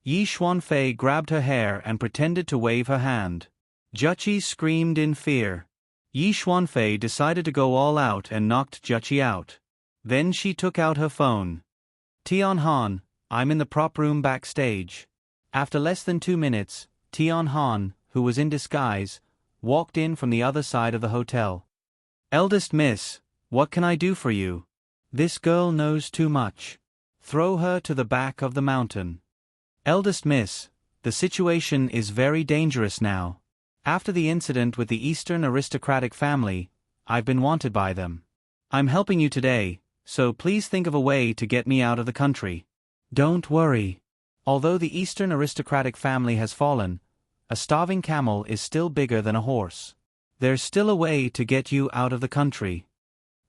Yi Xuanfei grabbed her hair and pretended to wave her hand. Juqi screamed in fear. Yi Xuanfei decided to go all out and knocked Juqi out. Then she took out her phone. Tian Han, I'm in the prop room backstage. After less than 2 minutes, Tian Han, who was in disguise, walked in from the other side of the hotel. Eldest miss, what can I do for you? This girl knows too much. Throw her to the back of the mountain. Eldest miss, the situation is very dangerous now. After the incident with the Eastern aristocratic family, I've been wanted by them. I'm helping you today, so please think of a way to get me out of the country. Don't worry. Although the Eastern aristocratic family has fallen, a starving camel is still bigger than a horse. There's still a way to get you out of the country.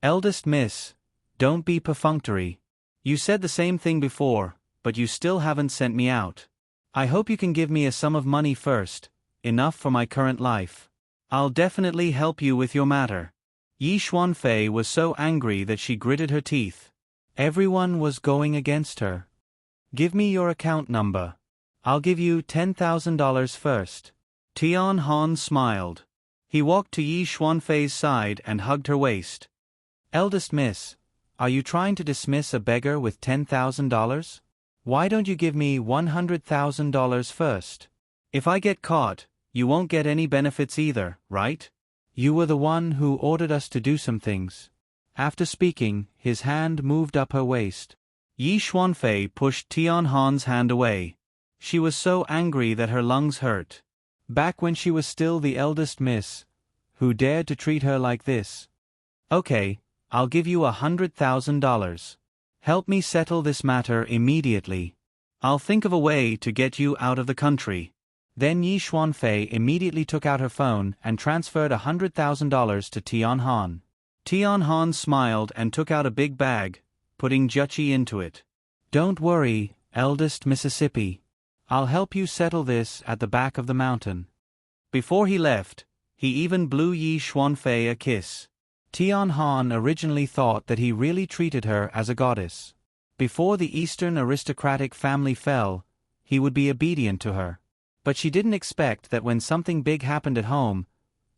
Eldest miss, don't be perfunctory. You said the same thing before, but you still haven't sent me out. I hope you can give me a sum of money first, enough for my current life. I'll definitely help you with your matter. Yi Xuanfei was so angry that she gritted her teeth. Everyone was going against her. Give me your account number. I'll give you $10,000 first. Tian Han smiled. He walked to Yi Xuanfei's side and hugged her waist. Eldest miss, are you trying to dismiss a beggar with $10,000? Why don't you give me $100,000 first? If I get caught, you won't get any benefits either, right? You were the one who ordered us to do some things. After speaking, his hand moved up her waist. Yi Xuanfei pushed Tian Han's hand away. She was so angry that her lungs hurt. Back when she was still the eldest miss, who dared to treat her like this? Okay, I'll give you $100,000. Help me settle this matter immediately. I'll think of a way to get you out of the country. Then Yi Xuanfei immediately took out her phone and transferred $100,000 to Tian Han. Tian Han smiled and took out a big bag, putting Juqi into it. Don't worry, eldest Mississippi. I'll help you settle this at the back of the mountain. Before he left, he even blew Yi Xuanfei a kiss. Tian Han originally thought that he really treated her as a goddess. Before the Eastern aristocratic family fell, he would be obedient to her. But she didn't expect that when something big happened at home,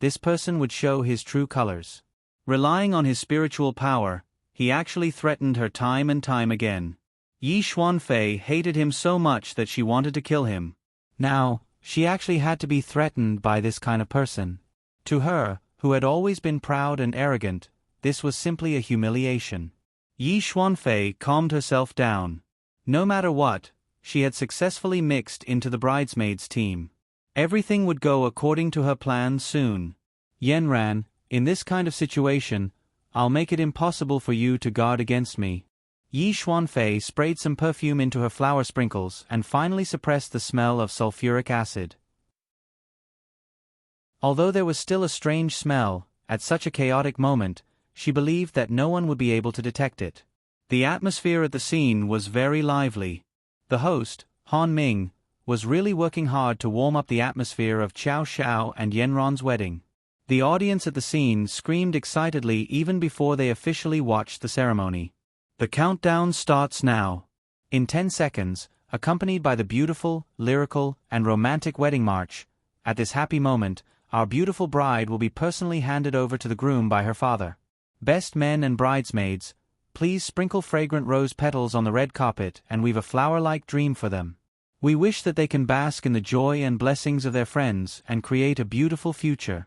this person would show his true colors. Relying on his spiritual power, he actually threatened her time and time again. Yi Xuanfei hated him so much that she wanted to kill him. Now, she actually had to be threatened by this kind of person. To her, who had always been proud and arrogant, this was simply a humiliation. Yi Xuanfei calmed herself down. No matter what, she had successfully mixed into the bridesmaids' team. Everything would go according to her plan soon. Yanran, in this kind of situation, I'll make it impossible for you to guard against me. Yi Xuanfei sprayed some perfume into her flower sprinkles and finally suppressed the smell of sulfuric acid. Although there was still a strange smell, at such a chaotic moment, she believed that no one would be able to detect it. The atmosphere at the scene was very lively. The host, Han Ming, was really working hard to warm up the atmosphere of Qiao Xiao and Yanran's wedding. The audience at the scene screamed excitedly even before they officially watched the ceremony. The countdown starts now. In 10 seconds, accompanied by the beautiful, lyrical, and romantic wedding march, at this happy moment, our beautiful bride will be personally handed over to the groom by her father. Best men and bridesmaids, please sprinkle fragrant rose petals on the red carpet and weave a flower-like dream for them. We wish that they can bask in the joy and blessings of their friends and create a beautiful future.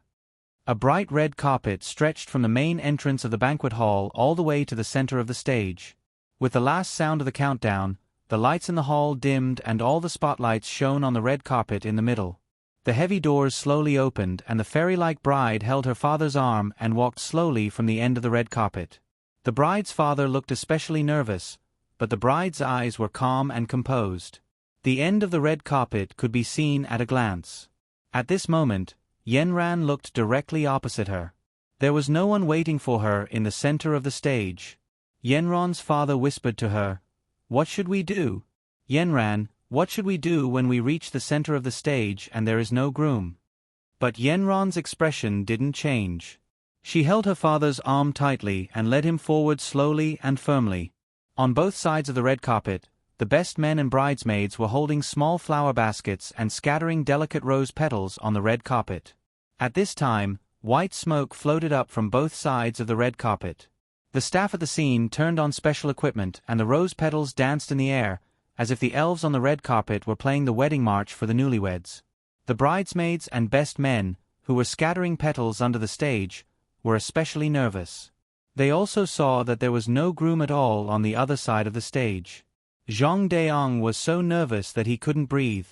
A bright red carpet stretched from the main entrance of the banquet hall all the way to the center of the stage. With the last sound of the countdown, the lights in the hall dimmed and all the spotlights shone on the red carpet in the middle. The heavy doors slowly opened and the fairy-like bride held her father's arm and walked slowly from the end of the red carpet. The bride's father looked especially nervous, but the bride's eyes were calm and composed. The end of the red carpet could be seen at a glance. At this moment, Yanran looked directly opposite her. There was no one waiting for her in the center of the stage. Yanran's father whispered to her, "What should we do? Yanran, what should we do when we reach the center of the stage and there is no groom?" But Yanran's expression didn't change. She held her father's arm tightly and led him forward slowly and firmly. On both sides of the red carpet, the best men and bridesmaids were holding small flower baskets and scattering delicate rose petals on the red carpet. At this time, white smoke floated up from both sides of the red carpet. The staff at the scene turned on special equipment and the rose petals danced in the air, as if the elves on the red carpet were playing the wedding march for the newlyweds. The bridesmaids and best men, who were scattering petals under the stage, were especially nervous. They also saw that there was no groom at all on the other side of the stage. Zhang Deong was so nervous that he couldn't breathe.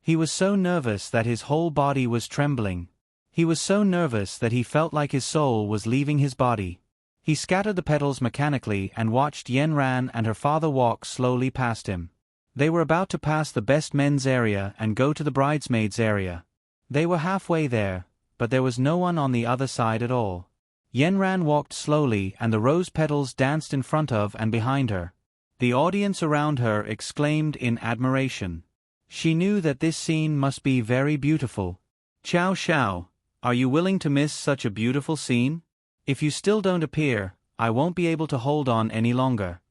He was so nervous that his whole body was trembling. He was so nervous that he felt like his soul was leaving his body. He scattered the petals mechanically and watched Yen Ran and her father walk slowly past him. They were about to pass the best men's area and go to the bridesmaids' area. They were halfway there, but there was no one on the other side at all. Yen Ran walked slowly and the rose petals danced in front of and behind her. The audience around her exclaimed in admiration. She knew that this scene must be very beautiful. Xiao Xiao, are you willing to miss such a beautiful scene? If you still don't appear, I won't be able to hold on any longer.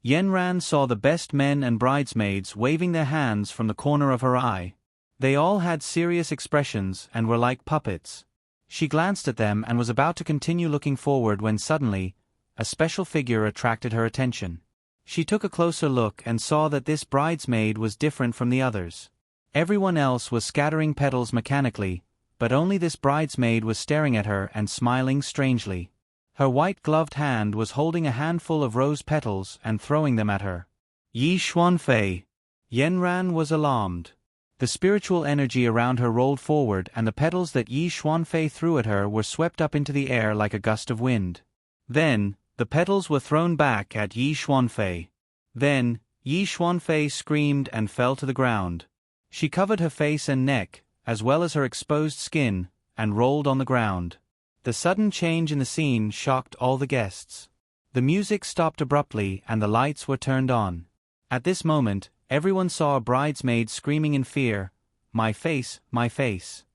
Yen Ran saw the best men and bridesmaids waving their hands from the corner of her eye. They all had serious expressions and were like puppets. She glanced at them and was about to continue looking forward when suddenly, a special figure attracted her attention. She took a closer look and saw that this bridesmaid was different from the others. Everyone else was scattering petals mechanically, but only this bridesmaid was staring at her and smiling strangely. Her white-gloved hand was holding a handful of rose petals and throwing them at her. Yi Xuanfei. Yen Ran was alarmed. The spiritual energy around her rolled forward and the petals that Yi Xuanfei threw at her were swept up into the air like a gust of wind. Then, the petals were thrown back at Yi Xuanfei. Then, Yi Xuanfei screamed and fell to the ground. She covered her face and neck, as well as her exposed skin, and rolled on the ground. The sudden change in the scene shocked all the guests. The music stopped abruptly and the lights were turned on. At this moment, everyone saw a bridesmaid screaming in fear, "My face, my face."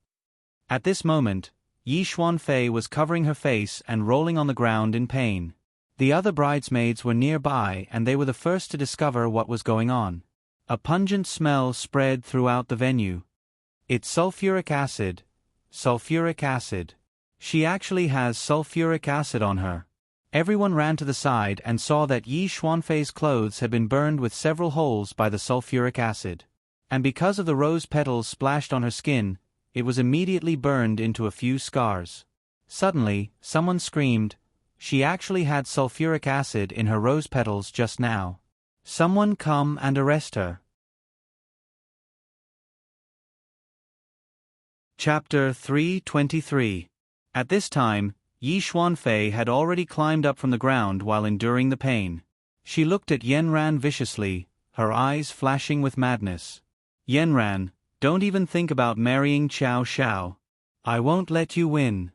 At this moment, Yi Xuanfei was covering her face and rolling on the ground in pain. The other bridesmaids were nearby and they were the first to discover what was going on. A pungent smell spread throughout the venue. It's sulfuric acid. Sulfuric acid. She actually has sulfuric acid on her. Everyone ran to the side and saw that Yi Xuanfei's clothes had been burned with several holes by the sulfuric acid. And because of the rose petals splashed on her skin, it was immediately burned into a few scars. Suddenly, someone screamed, "She actually had sulfuric acid in her rose petals just now. Someone come and arrest her." Chapter 323. At this time, Yi Xuanfei had already climbed up from the ground while enduring the pain. She looked at Yen Ran viciously, her eyes flashing with madness. "Yen Ran, don't even think about marrying Xiao Xiao. I won't let you win."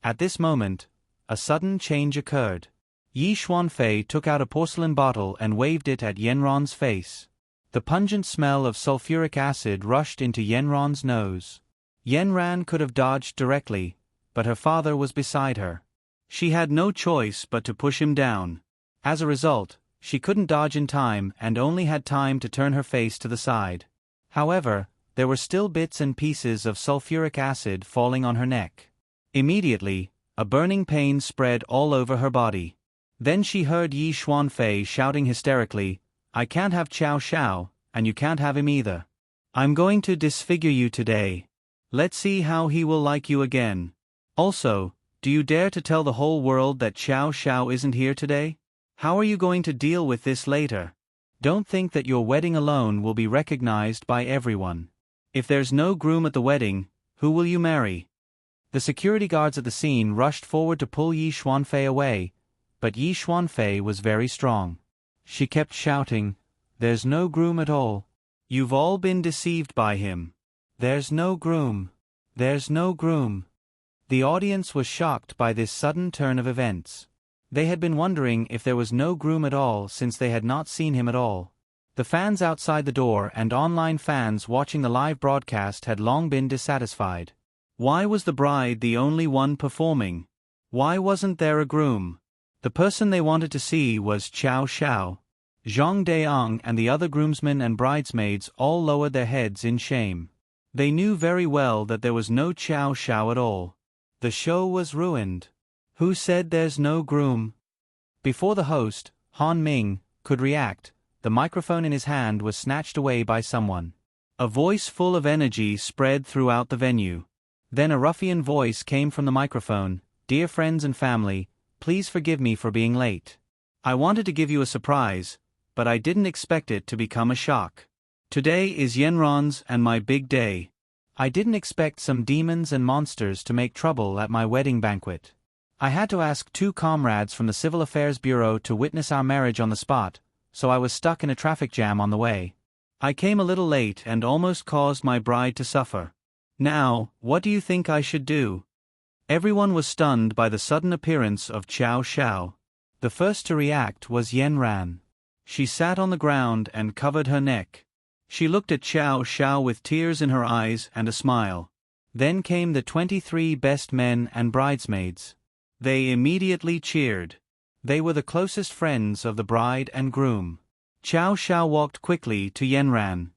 At this moment, a sudden change occurred. Yi Xuanfei took out a porcelain bottle and waved it at Yen Ran's face. The pungent smell of sulfuric acid rushed into Yen Ran's nose. Yen Ran could have dodged directly, but her father was beside her. She had no choice but to push him down. As a result, she couldn't dodge in time and only had time to turn her face to the side. However, there were still bits and pieces of sulfuric acid falling on her neck. Immediately, a burning pain spread all over her body. Then she heard Yi Xuanfei shouting hysterically, "I can't have Xiao Xiao, and you can't have him either. I'm going to disfigure you today. Let's see how he will like you again. Also, do you dare to tell the whole world that Xiao Xiao isn't here today? How are you going to deal with this later? Don't think that your wedding alone will be recognized by everyone. If there's no groom at the wedding, who will you marry?" The security guards at the scene rushed forward to pull Yi Xuanfei away, but Yi Xuanfei was very strong. She kept shouting, "There's no groom at all. You've all been deceived by him. There's no groom. There's no groom." The audience was shocked by this sudden turn of events. They had been wondering if there was no groom at all since they had not seen him at all. The fans outside the door and online fans watching the live broadcast had long been dissatisfied. Why was the bride the only one performing? Why wasn't there a groom? The person they wanted to see was Xiao Xiao. Zhang Deong and the other groomsmen and bridesmaids all lowered their heads in shame. They knew very well that there was no Qiao Xiao at all. The show was ruined. Who said there's no groom? Before the host, Han Ming, could react, the microphone in his hand was snatched away by someone. A voice full of energy spread throughout the venue. Then a ruffian voice came from the microphone. Dear friends and family, please forgive me for being late. I wanted to give you a surprise, but I didn't expect it to become a shock. Today is Yanran's and my big day. I didn't expect some demons and monsters to make trouble at my wedding banquet. I had to ask 2 comrades from the Civil Affairs Bureau to witness our marriage on the spot, so I was stuck in a traffic jam on the way. I came a little late and almost caused my bride to suffer. Now, what do you think I should do? Everyone was stunned by the sudden appearance of Qiao Xiao. The first to react was Yanran. She sat on the ground and covered her neck. She looked at Qiao Xiao with tears in her eyes and a smile. Then came the 23 best men and bridesmaids. They immediately cheered. They were the closest friends of the bride and groom. Qiao Xiao walked quickly to Yanran.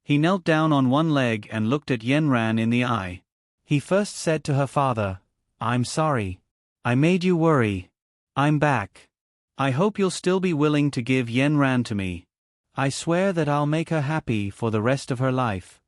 He knelt down on one leg and looked at Yanran in the eye. He first said to her father, "I'm sorry. I made you worry. I'm back. I hope you'll still be willing to give Yanran to me. I swear that I'll make her happy for the rest of her life."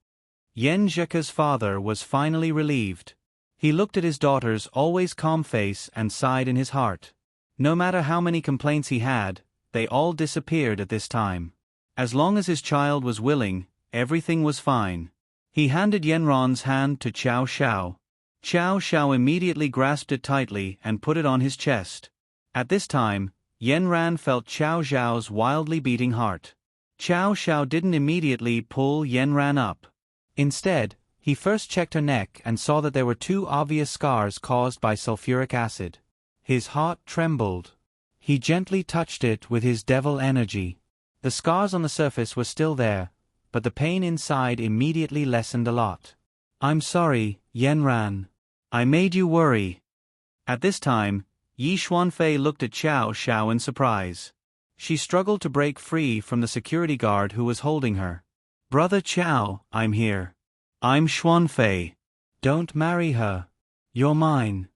Yan Zheka's father was finally relieved. He looked at his daughter's always calm face and sighed in his heart. No matter how many complaints he had, they all disappeared at this time. As long as his child was willing, everything was fine. He handed Yanran's hand to Qiao Xiao. Qiao Xiao immediately grasped it tightly and put it on his chest. At this time, Yanran felt Qiao Xiao's wildly beating heart. Qiao Xiao didn't immediately pull Yanran up. Instead, he first checked her neck and saw that there were 2 obvious scars caused by sulfuric acid. His heart trembled. He gently touched it with his devil energy. The scars on the surface were still there, but the pain inside immediately lessened a lot. "I'm sorry, Yanran. I made you worry." At this time, Yi Xuanfei looked at Qiao Xiao in surprise. She struggled to break free from the security guard who was holding her. "Brother Qiao, I'm here. I'm Xuanfei. Don't marry her. You're mine."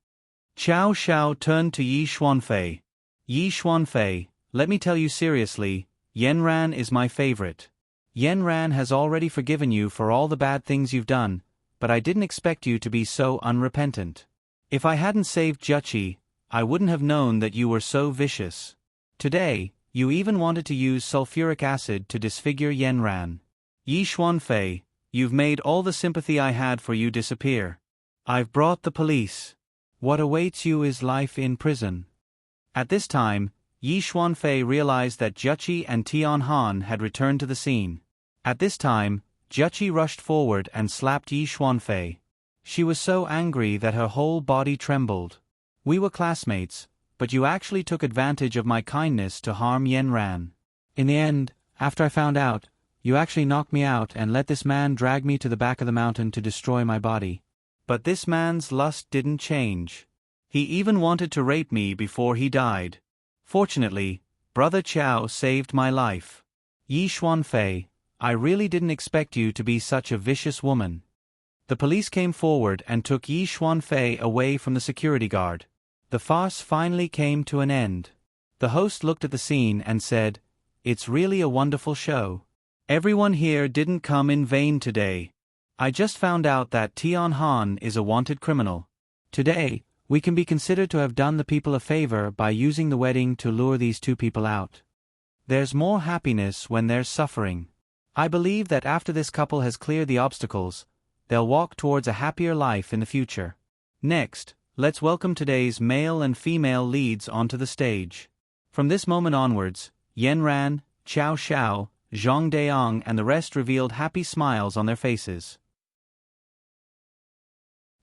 Qiao Xiao turned to Yi Xuanfei. "Yi Xuanfei, let me tell you seriously, Yanran is my favorite. Yanran has already forgiven you for all the bad things you've done, but I didn't expect you to be so unrepentant. If I hadn't saved Juchi, I wouldn't have known that you were so vicious. Today, you even wanted to use sulfuric acid to disfigure Yanran. Yi Xuanfei, you've made all the sympathy I had for you disappear. I've brought the police. What awaits you is life in prison." At this time, Yi Xuanfei realized that Juchi and Tian Han had returned to the scene. At this time, Juchi rushed forward and slapped Yi Xuanfei. She was so angry that her whole body trembled. "We were classmates, but you actually took advantage of my kindness to harm Yanran. In the end, after I found out, you actually knocked me out and let this man drag me to the back of the mountain to destroy my body. But this man's lust didn't change. He even wanted to rape me before he died. Fortunately, Brother Qiao saved my life. Yi Xuanfei, I really didn't expect you to be such a vicious woman." The police came forward and took Yi Xuanfei away from the security guard. The farce finally came to an end. The host looked at the scene and said, "It's really a wonderful show. Everyone here didn't come in vain today. I just found out that Tian Han is a wanted criminal. Today, we can be considered to have done the people a favor by using the wedding to lure these 2 people out. There's more happiness when there's suffering. I believe that after this couple has cleared the obstacles, they'll walk towards a happier life in the future. Next, let's welcome today's male and female leads onto the stage." From this moment onwards, Yanran, Qiao Xiao, Zhang Deong and the rest revealed happy smiles on their faces.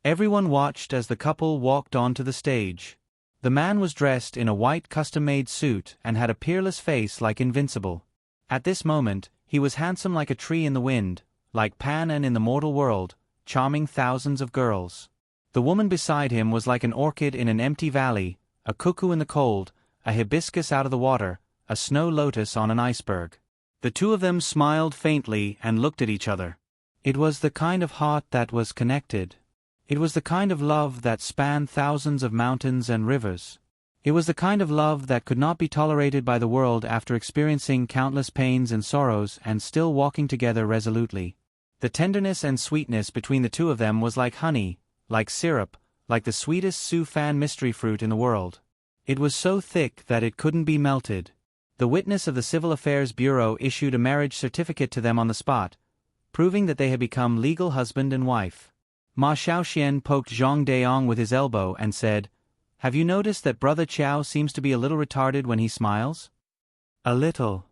Everyone watched as the couple walked onto the stage. The man was dressed in a white custom-made suit and had a peerless face like Invincible. At this moment, he was handsome like a tree in the wind, like Pan in the mortal world, charming thousands of girls. The woman beside him was like an orchid in an empty valley, a cuckoo in the cold, a hibiscus out of the water, a snow lotus on an iceberg. The two of them smiled faintly and looked at each other. It was the kind of heart that was connected. It was the kind of love that spanned thousands of mountains and rivers. It was the kind of love that could not be tolerated by the world after experiencing countless pains and sorrows and still walking together resolutely. The tenderness and sweetness between the two of them was like honey, like syrup, like the sweetest Sufan mystery fruit in the world. It was so thick that it couldn't be melted. The witness of the Civil Affairs Bureau issued a marriage certificate to them on the spot, proving that they had become legal husband and wife. Ma Xiaoxian poked Zhang Deong with his elbow and said, "Have you noticed that Brother Qiao seems to be a little retarded when he smiles?" "A little.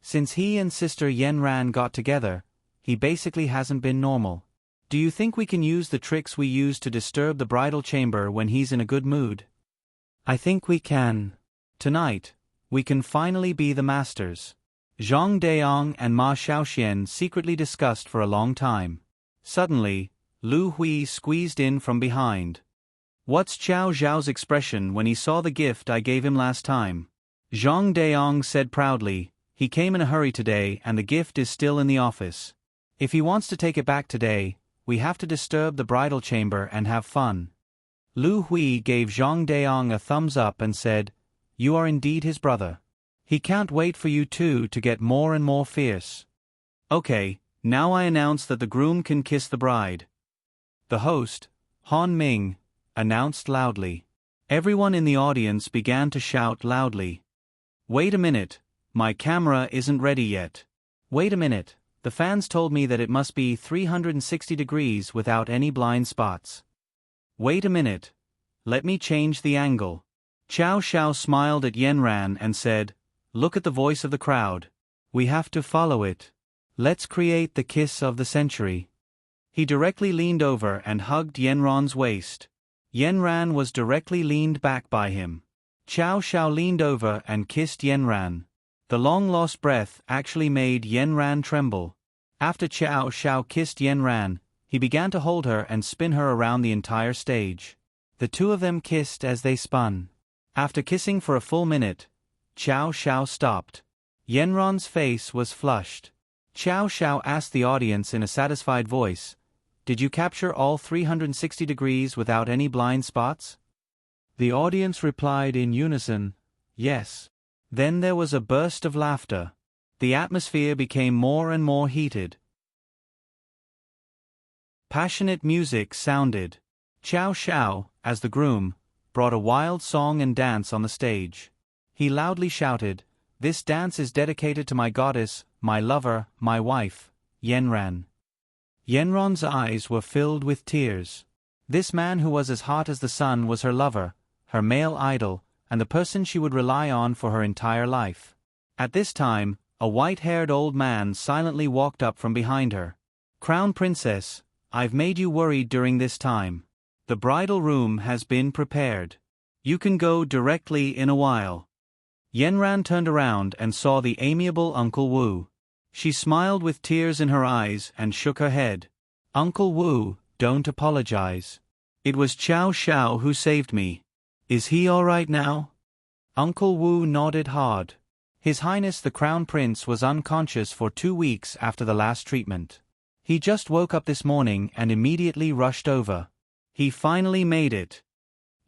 Since he and Sister Yanran got together, he basically hasn't been normal. Do you think we can use the tricks we use to disturb the bridal chamber when he's in a good mood?" "I think we can. Tonight, we can finally be the masters." Zhang Deong and Ma Xiaoxian secretly discussed for a long time. Suddenly, Lu Hui squeezed in from behind. "What's Qiao Zhao's expression when he saw the gift I gave him last time?" Zhang Deong said proudly, "He came in a hurry today and the gift is still in the office. If he wants to take it back today, we have to disturb the bridal chamber and have fun." Lu Hui gave Zhang Deong a thumbs up and said, "You are indeed his brother. He can't wait for you two to get more and more fierce." "Okay, now I announce that the groom can kiss the bride." The host, Han Ming, announced loudly. Everyone in the audience began to shout loudly. "Wait a minute, my camera isn't ready yet. Wait a minute, the fans told me that it must be 360 degrees without any blind spots. Wait a minute, let me change the angle." Qiao Xiao smiled at Yanran and said, "Look at the voice of the crowd. We have to follow it. Let's create the kiss of the century." He directly leaned over and hugged Yanran's waist. Yanran was directly leaned back by him. Qiao Xiao leaned over and kissed Yanran. The long-lost breath actually made Yanran tremble. After Qiao Xiao kissed Yanran, he began to hold her and spin her around the entire stage. The two of them kissed as they spun. After kissing for a full minute, Qiao Xiao stopped. Yanran's face was flushed. Qiao Xiao asked the audience in a satisfied voice, "Did you capture all 360 degrees without any blind spots?" The audience replied in unison, "Yes." Then there was a burst of laughter. The atmosphere became more and more heated. Passionate music sounded. Qiao Xiao, as the groom, brought a wild song and dance on the stage. He loudly shouted, "This dance is dedicated to my goddess, my lover, my wife, Yanran." Yanran's eyes were filled with tears. This man who was as hot as the sun was her lover, her male idol, and the person she would rely on for her entire life. At this time, a white-haired old man silently walked up from behind her. "Crown Princess, I've made you worried during this time. The bridal room has been prepared. You can go directly in a while." Yanran turned around and saw the amiable Uncle Wu. She smiled with tears in her eyes and shook her head. "Uncle Wu, don't apologize. It was Qiao Xiao who saved me. Is he all right now?" Uncle Wu nodded hard. His Highness the Crown Prince was unconscious for 2 weeks after the last treatment. He just woke up this morning and immediately rushed over. He finally made it.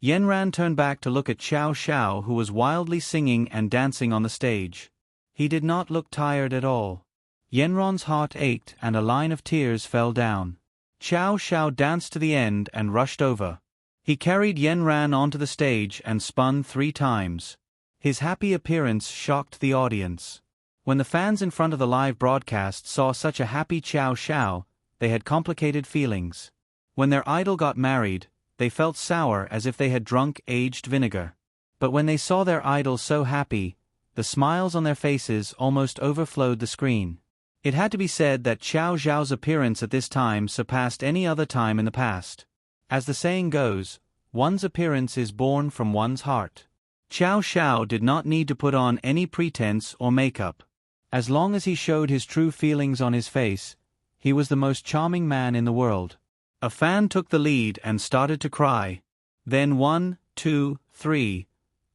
Yanran turned back to look at Qiao Xiao, who was wildly singing and dancing on the stage. He did not look tired at all. Yanran's heart ached and a line of tears fell down. Qiao Xiao danced to the end and rushed over. He carried Yanran onto the stage and spun 3 times. His happy appearance shocked the audience. When the fans in front of the live broadcast saw such a happy Qiao Xiao, they had complicated feelings. When their idol got married, they felt sour as if they had drunk aged vinegar. But when they saw their idol so happy, the smiles on their faces almost overflowed the screen. It had to be said that Qiao Zhao's appearance at this time surpassed any other time in the past. As the saying goes, one's appearance is born from one's heart. Qiao Xiao did not need to put on any pretense or makeup. As long as he showed his true feelings on his face, he was the most charming man in the world. A fan took the lead and started to cry. Then 1, 2, 3.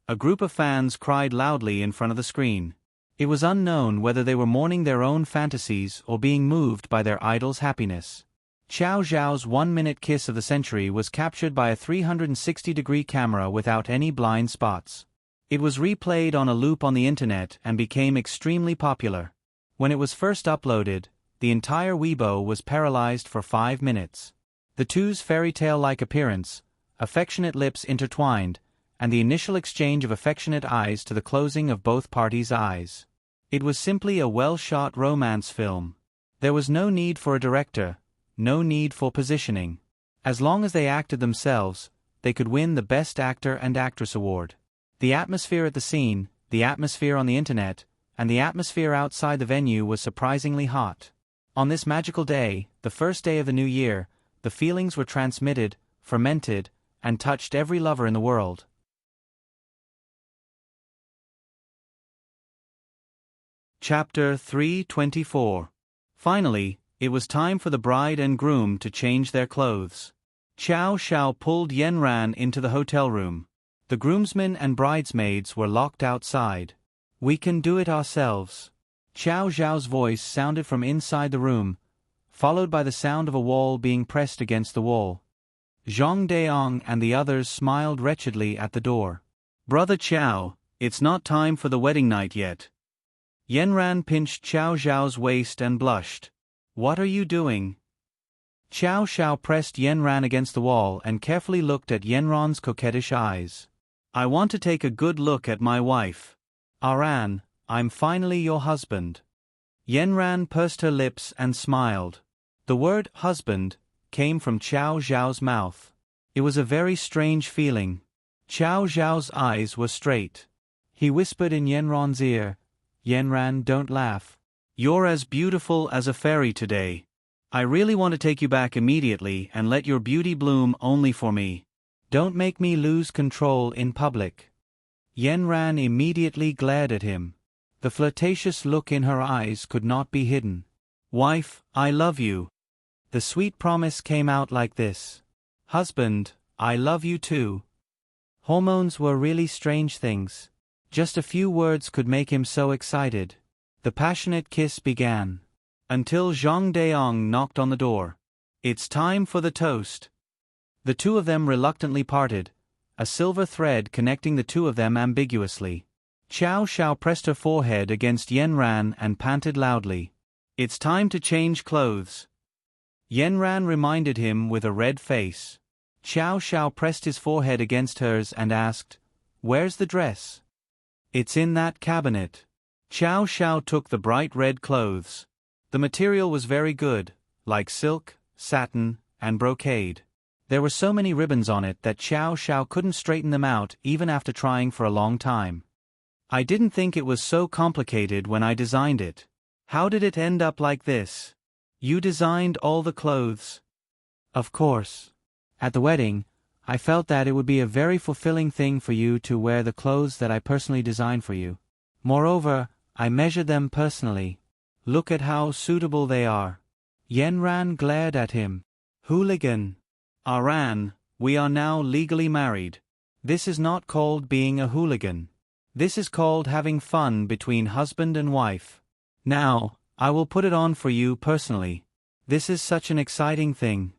A group of fans cried loudly in front of the screen. It was unknown whether they were mourning their own fantasies or being moved by their idol's happiness. Xiao Zhao's 1-minute kiss of the century was captured by a 360-degree camera without any blind spots. It was replayed on a loop on the internet and became extremely popular. When it was first uploaded, the entire Weibo was paralyzed for 5 minutes. The two's fairy tale-like appearance, affectionate lips intertwined, and the initial exchange of affectionate eyes to the closing of both parties' eyes. It was simply a well-shot romance film. There was no need for a director, no need for positioning. As long as they acted themselves, they could win the Best Actor and Actress award. The atmosphere at the scene, the atmosphere on the internet, and the atmosphere outside the venue was surprisingly hot. On this magical day, the first day of the new year, the feelings were transmitted, fermented, and touched every lover in the world. Chapter 324. Finally, it was time for the bride and groom to change their clothes. Xiao Xiao pulled Yanran into the hotel room. The groomsmen and bridesmaids were locked outside. "We can do it ourselves." Xiao Zhao's voice sounded from inside the room, followed by the sound of a wall being pressed against the wall. Zhang Deong and the others smiled wretchedly at the door. "Brother Xiao, it's not time for the wedding night yet." Yanran pinched Xiao Zhao's waist and blushed. "What are you doing?" Xiao Xiao pressed Yanran against the wall and carefully looked at Yanran's coquettish eyes. "I want to take a good look at my wife. Aran, I'm finally your husband." Yanran pursed her lips and smiled. The word husband came from Xiao Zhao's mouth. It was a very strange feeling. Xiao Zhao's eyes were straight. He whispered in Yanran's ear, "Yanran, don't laugh. You're as beautiful as a fairy today. I really want to take you back immediately and let your beauty bloom only for me. Don't make me lose control in public." Yanran immediately glared at him. The flirtatious look in her eyes could not be hidden. "Wife, I love you." The sweet promise came out like this. "Husband, I love you too." Hormones were really strange things. Just a few words could make him so excited. The passionate kiss began. Until Zhang Deong knocked on the door. "It's time for the toast." The two of them reluctantly parted, a silver thread connecting the two of them ambiguously. Xiao Xiao pressed her forehead against Yanran and panted loudly. "It's time to change clothes." Yanran reminded him with a red face. Xiao Xiao pressed his forehead against hers and asked, "Where's the dress?" "It's in that cabinet." Xiao Xiao took the bright red clothes. The material was very good, like silk, satin, and brocade. There were so many ribbons on it that Xiao Xiao couldn't straighten them out even after trying for a long time. "I didn't think it was so complicated when I designed it. How did it end up like this?" "You designed all the clothes?" "Of course. At the wedding, I felt that it would be a very fulfilling thing for you to wear the clothes that I personally designed for you. Moreover, I measured them personally. Look at how suitable they are." Yanran glared at him. "Hooligan." "Aran, we are now legally married. This is not called being a hooligan. This is called having fun between husband and wife. Now, I will put it on for you personally. This is such an exciting thing.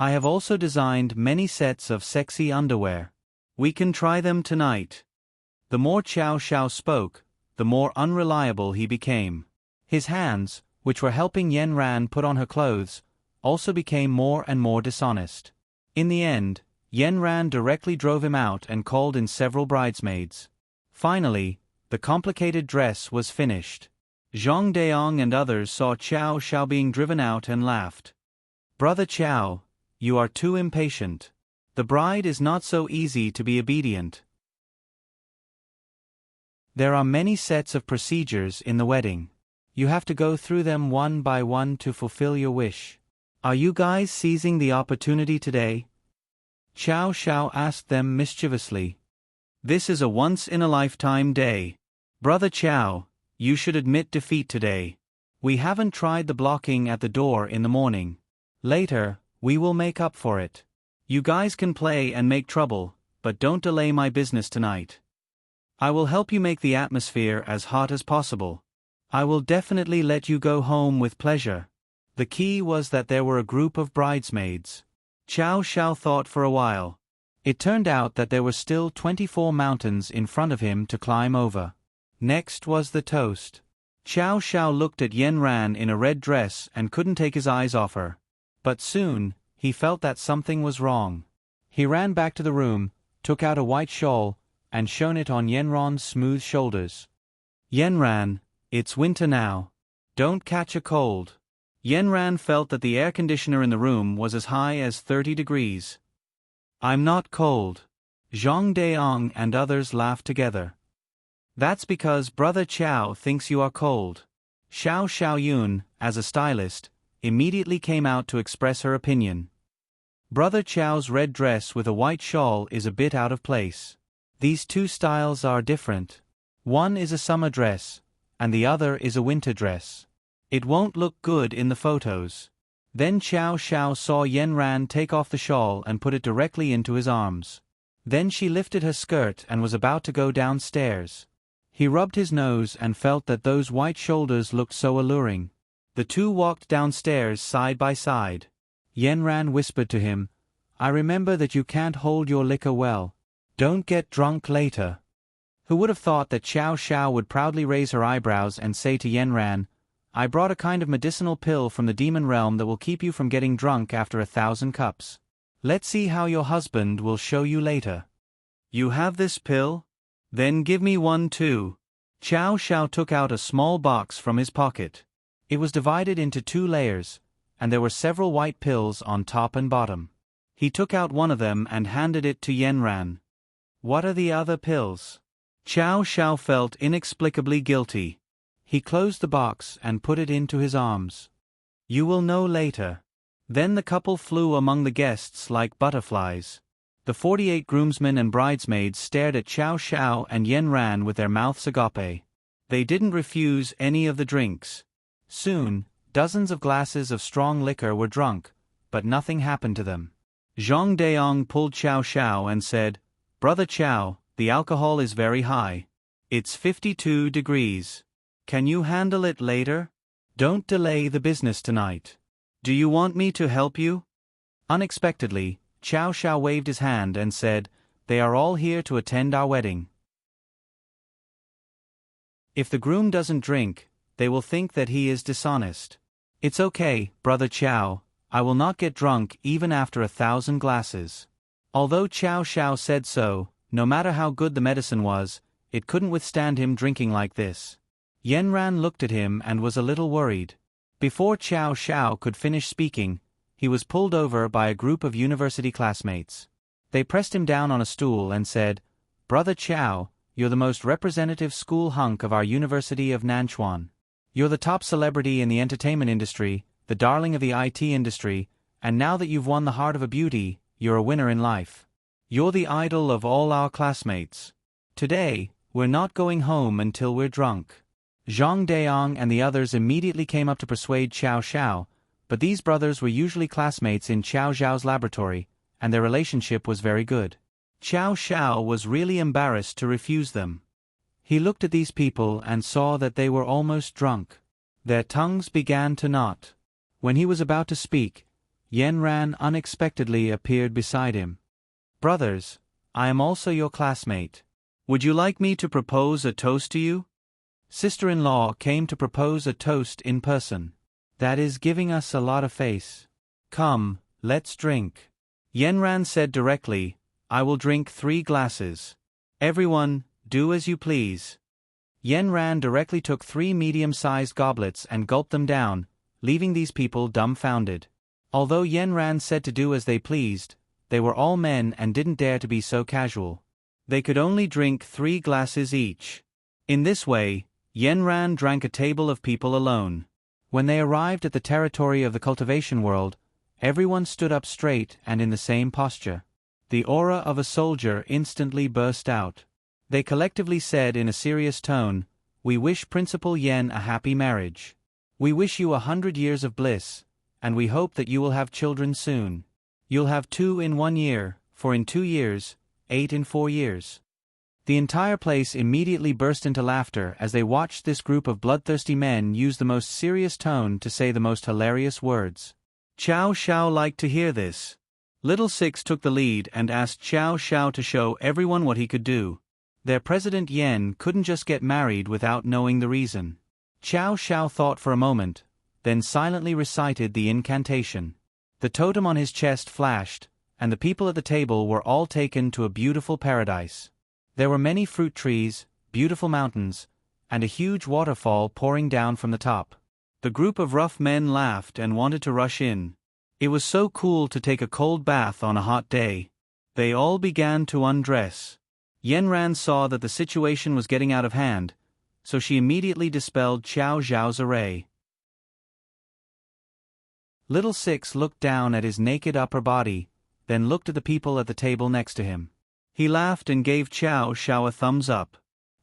I have also designed many sets of sexy underwear. We can try them tonight." The more Xiao Xiao spoke, the more unreliable he became. His hands, which were helping Yanran put on her clothes, also became more and more dishonest. In the end, Yanran directly drove him out and called in several bridesmaids. Finally, the complicated dress was finished. Zhang Deong and others saw Xiao Xiao being driven out and laughed. "Brother Xiao, you are too impatient. The bride is not so easy to be obedient. There are many sets of procedures in the wedding. You have to go through them one by one to fulfill your wish. Are you guys seizing the opportunity today?" Xiao Xiao asked them mischievously. "This is a once-in-a-lifetime day. Brother Xiao, you should admit defeat today. We haven't tried the blocking at the door in the morning. Later, we will make up for it. You guys can play and make trouble, but don't delay my business tonight." I will help you make the atmosphere as hot as possible. I will definitely let you go home with pleasure. The key was that there were a group of bridesmaids. Xiao Xiao thought for a while. It turned out that there were still 24 mountains in front of him to climb over. Next was the toast. Xiao Xiao looked at Yen Ran in a red dress and couldn't take his eyes off her. But soon, he felt that something was wrong. He ran back to the room, took out a white shawl, and shone it on Yen Ran's smooth shoulders. Yen Ran, it's winter now. Don't catch a cold. Yen Ran felt that the air conditioner in the room was as high as 30 degrees. I'm not cold. Zhang Deong and others laughed together. That's because Brother Qiao thinks you are cold. Xiao Xiaoyun, as a stylist, immediately came out to express her opinion. Brother Qiao's red dress with a white shawl is a bit out of place. These two styles are different. One is a summer dress, and the other is a winter dress. It won't look good in the photos. Then Xiao Xiao saw Yen Ran take off the shawl and put it directly into his arms. Then she lifted her skirt and was about to go downstairs. He rubbed his nose and felt that those white shoulders looked so alluring. The two walked downstairs side by side. Yen Ran whispered to him, I remember that you can't hold your liquor well. Don't get drunk later. Who would have thought that Xiao Xiao would proudly raise her eyebrows and say to Yen Ran, I brought a kind of medicinal pill from the demon realm that will keep you from getting drunk after 1,000 cups. Let's see how your husband will show you later. You have this pill? Then give me one too. Xiao Xiao took out a small box from his pocket. It was divided into 2 layers, and there were several white pills on top and bottom. He took out one of them and handed it to Yen Ran. What are the other pills? Xiao Xiao felt inexplicably guilty. He closed the box and put it into his arms. You will know later. Then the couple flew among the guests like butterflies. The 48 groomsmen and bridesmaids stared at Xiao Xiao and Yen Ran with their mouths agape. They didn't refuse any of the drinks. Soon, dozens of glasses of strong liquor were drunk, but nothing happened to them. Zhang Deong pulled Xiao Xiao and said, Brother Qiao, the alcohol is very high. It's 52 degrees. Can you handle it later? Don't delay the business tonight. Do you want me to help you? Unexpectedly, Xiao Xiao waved his hand and said, They are all here to attend our wedding. If the groom doesn't drink, they will think that he is dishonest. It's okay, Brother Qiao, I will not get drunk even after 1,000 glasses. Although Xiao Xiao said so, no matter how good the medicine was, it couldn't withstand him drinking like this. Yen Ran looked at him and was a little worried. Before Xiao Xiao could finish speaking, he was pulled over by a group of university classmates. They pressed him down on a stool and said, Brother Qiao, you're the most representative school hunk of our University of Nanchuan. You're the top celebrity in the entertainment industry, the darling of the IT industry, and now that you've won the heart of a beauty, you're a winner in life. You're the idol of all our classmates. Today, we're not going home until we're drunk. Zhang Deong and the others immediately came up to persuade Xiao Xiao, but these brothers were usually classmates in Xiao Xiao's laboratory, and their relationship was very good. Xiao Xiao was really embarrassed to refuse them. He looked at these people and saw that they were almost drunk. Their tongues began to knot. When he was about to speak, Yen Ran unexpectedly appeared beside him. Brothers, I am also your classmate. Would you like me to propose a toast to you? Sister-in-law came to propose a toast in person. That is giving us a lot of face. Come, let's drink. Yen Ran said directly, I will drink 3 glasses. Everyone, do as you please. Yen Ran directly took 3 medium-sized goblets and gulped them down, leaving these people dumbfounded. Although Yen Ran said to do as they pleased, they were all men and didn't dare to be so casual. They could only drink 3 glasses each. In this way, Yen Ran drank a table of people alone. When they arrived at the territory of the cultivation world, everyone stood up straight and in the same posture. The aura of a soldier instantly burst out. They collectively said in a serious tone, We wish Principal Yen a happy marriage. We wish you 100 years of bliss, and we hope that you will have children soon. You'll have 2 in 1 year, 4 in 2 years, 8 in 4 years. The entire place immediately burst into laughter as they watched this group of bloodthirsty men use the most serious tone to say the most hilarious words. Qiao Xiao liked to hear this. Little Six took the lead and asked Qiao Xiao to show everyone what he could do. Their President Yen couldn't just get married without knowing the reason. Qiao Xiao thought for a moment, then silently recited the incantation. The totem on his chest flashed, and the people at the table were all taken to a beautiful paradise. There were many fruit trees, beautiful mountains, and a huge waterfall pouring down from the top. The group of rough men laughed and wanted to rush in. It was so cool to take a cold bath on a hot day. They all began to undress. Yanran saw that the situation was getting out of hand, so she immediately dispelled Qiao Zhao's array. Little Six looked down at his naked upper body, then looked at the people at the table next to him. He laughed and gave Qiao Xiao a thumbs up.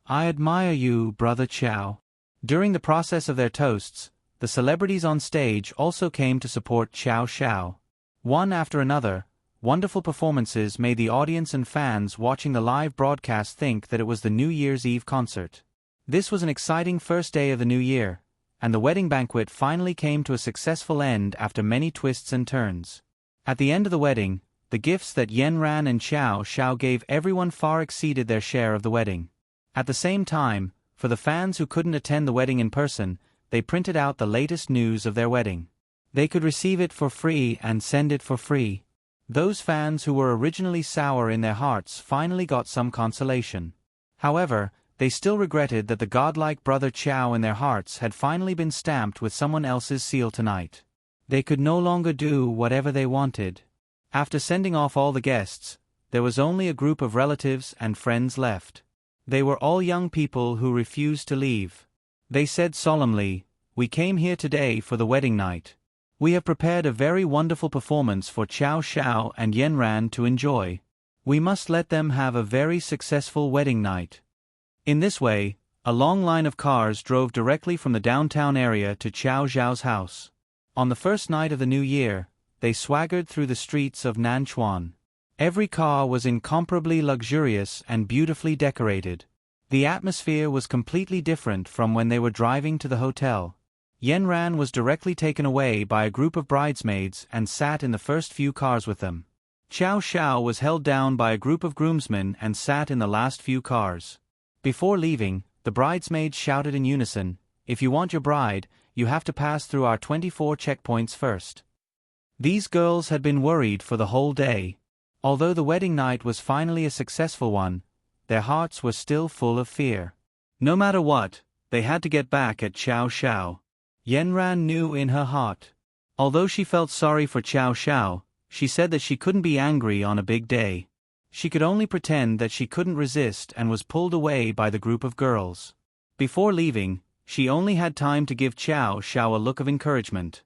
I admire you, brother Qiao. During the process of their toasts, the celebrities on stage also came to support Qiao Xiao. One after another, wonderful performances made the audience and fans watching the live broadcast think that it was the New Year's Eve concert. This was an exciting first day of the new year, and the wedding banquet finally came to a successful end after many twists and turns. At the end of the wedding, the gifts that Yanran and Qiao Xiao gave everyone far exceeded their share of the wedding. At the same time, for the fans who couldn't attend the wedding in person, they printed out the latest news of their wedding. They could receive it for free and send it for free. Those fans who were originally sour in their hearts finally got some consolation. However, they still regretted that the godlike brother Qiao in their hearts had finally been stamped with someone else's seal tonight. They could no longer do whatever they wanted. After sending off all the guests, there was only a group of relatives and friends left. They were all young people who refused to leave. They said solemnly, "We came here today for the wedding night. We have prepared a very wonderful performance for Qiao Xiao and Yanran to enjoy. We must let them have a very successful wedding night." In this way, a long line of cars drove directly from the downtown area to Qiao Zhao's house. On the first night of the new year, they swaggered through the streets of Nanchuan. Every car was incomparably luxurious and beautifully decorated. The atmosphere was completely different from when they were driving to the hotel. Yanran was directly taken away by a group of bridesmaids and sat in the first few cars with them. Qiao Xiao was held down by a group of groomsmen and sat in the last few cars. Before leaving, the bridesmaids shouted in unison, "If you want your bride, you have to pass through our 24 checkpoints first." These girls had been worried for the whole day. Although the wedding night was finally a successful one, their hearts were still full of fear. No matter what, they had to get back at Qiao Xiao. Yanran knew in her heart. Although she felt sorry for Qiao Xiao, she said that she couldn't be angry on a big day. She could only pretend that she couldn't resist and was pulled away by the group of girls. Before leaving, she only had time to give Qiao Xiao a look of encouragement.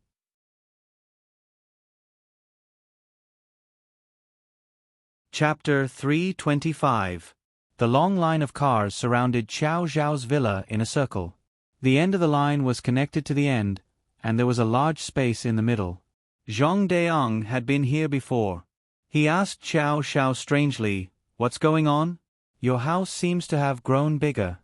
Chapter 325. The long line of cars surrounded Qiao Zhao's villa in a circle. The end of the line was connected to the end, and there was a large space in the middle. Zhang Deong had been here before. He asked Qiao Xiao strangely, "What's going on? Your house seems to have grown bigger."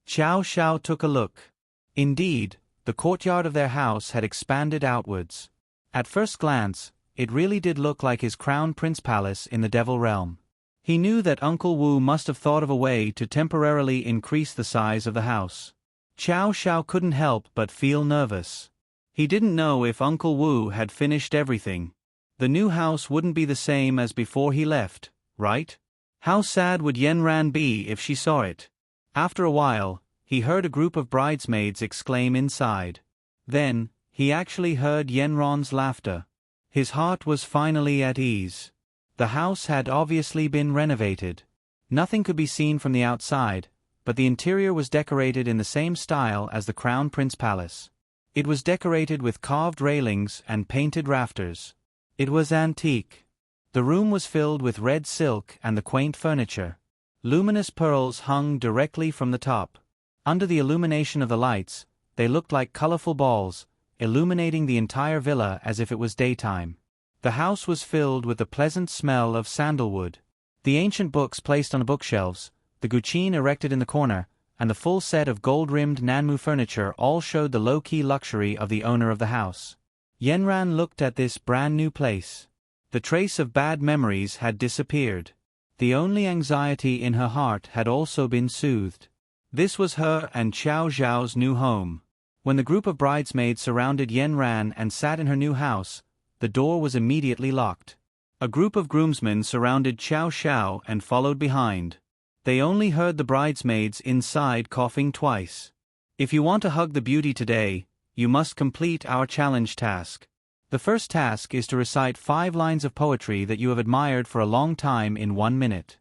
Qiao Xiao took a look. Indeed, the courtyard of their house had expanded outwards. At first glance, it really did look like his crown prince palace in the Devil Realm. He knew that Uncle Wu must have thought of a way to temporarily increase the size of the house. Qiao Xiao couldn't help but feel nervous. He didn't know if Uncle Wu had finished everything. The new house wouldn't be the same as before he left, right? How sad would Yanran be if she saw it? After a while, he heard a group of bridesmaids exclaim inside. Then, he actually heard Yanran's laughter. His heart was finally at ease. The house had obviously been renovated. Nothing could be seen from the outside, but the interior was decorated in the same style as the Crown Prince Palace. It was decorated with carved railings and painted rafters. It was antique. The room was filled with red silk and the quaint furniture. Luminous pearls hung directly from the top. Under the illumination of the lights, they looked like colorful balls, illuminating the entire villa as if it was daytime. The house was filled with the pleasant smell of sandalwood. The ancient books placed on the bookshelves, the guqin erected in the corner, and the full set of gold-rimmed Nanmu furniture all showed the low-key luxury of the owner of the house. Yanran looked at this brand-new place. The trace of bad memories had disappeared. The only anxiety in her heart had also been soothed. This was her and Xiao Zhao's new home. When the group of bridesmaids surrounded Yanran and sat in her new house, the door was immediately locked. A group of groomsmen surrounded Xiao Xiao and followed behind. They only heard the bridesmaids inside coughing twice. If you want to hug the beauty today, you must complete our challenge task. The first task is to recite 5 lines of poetry that you have admired for a long time in 1 minute.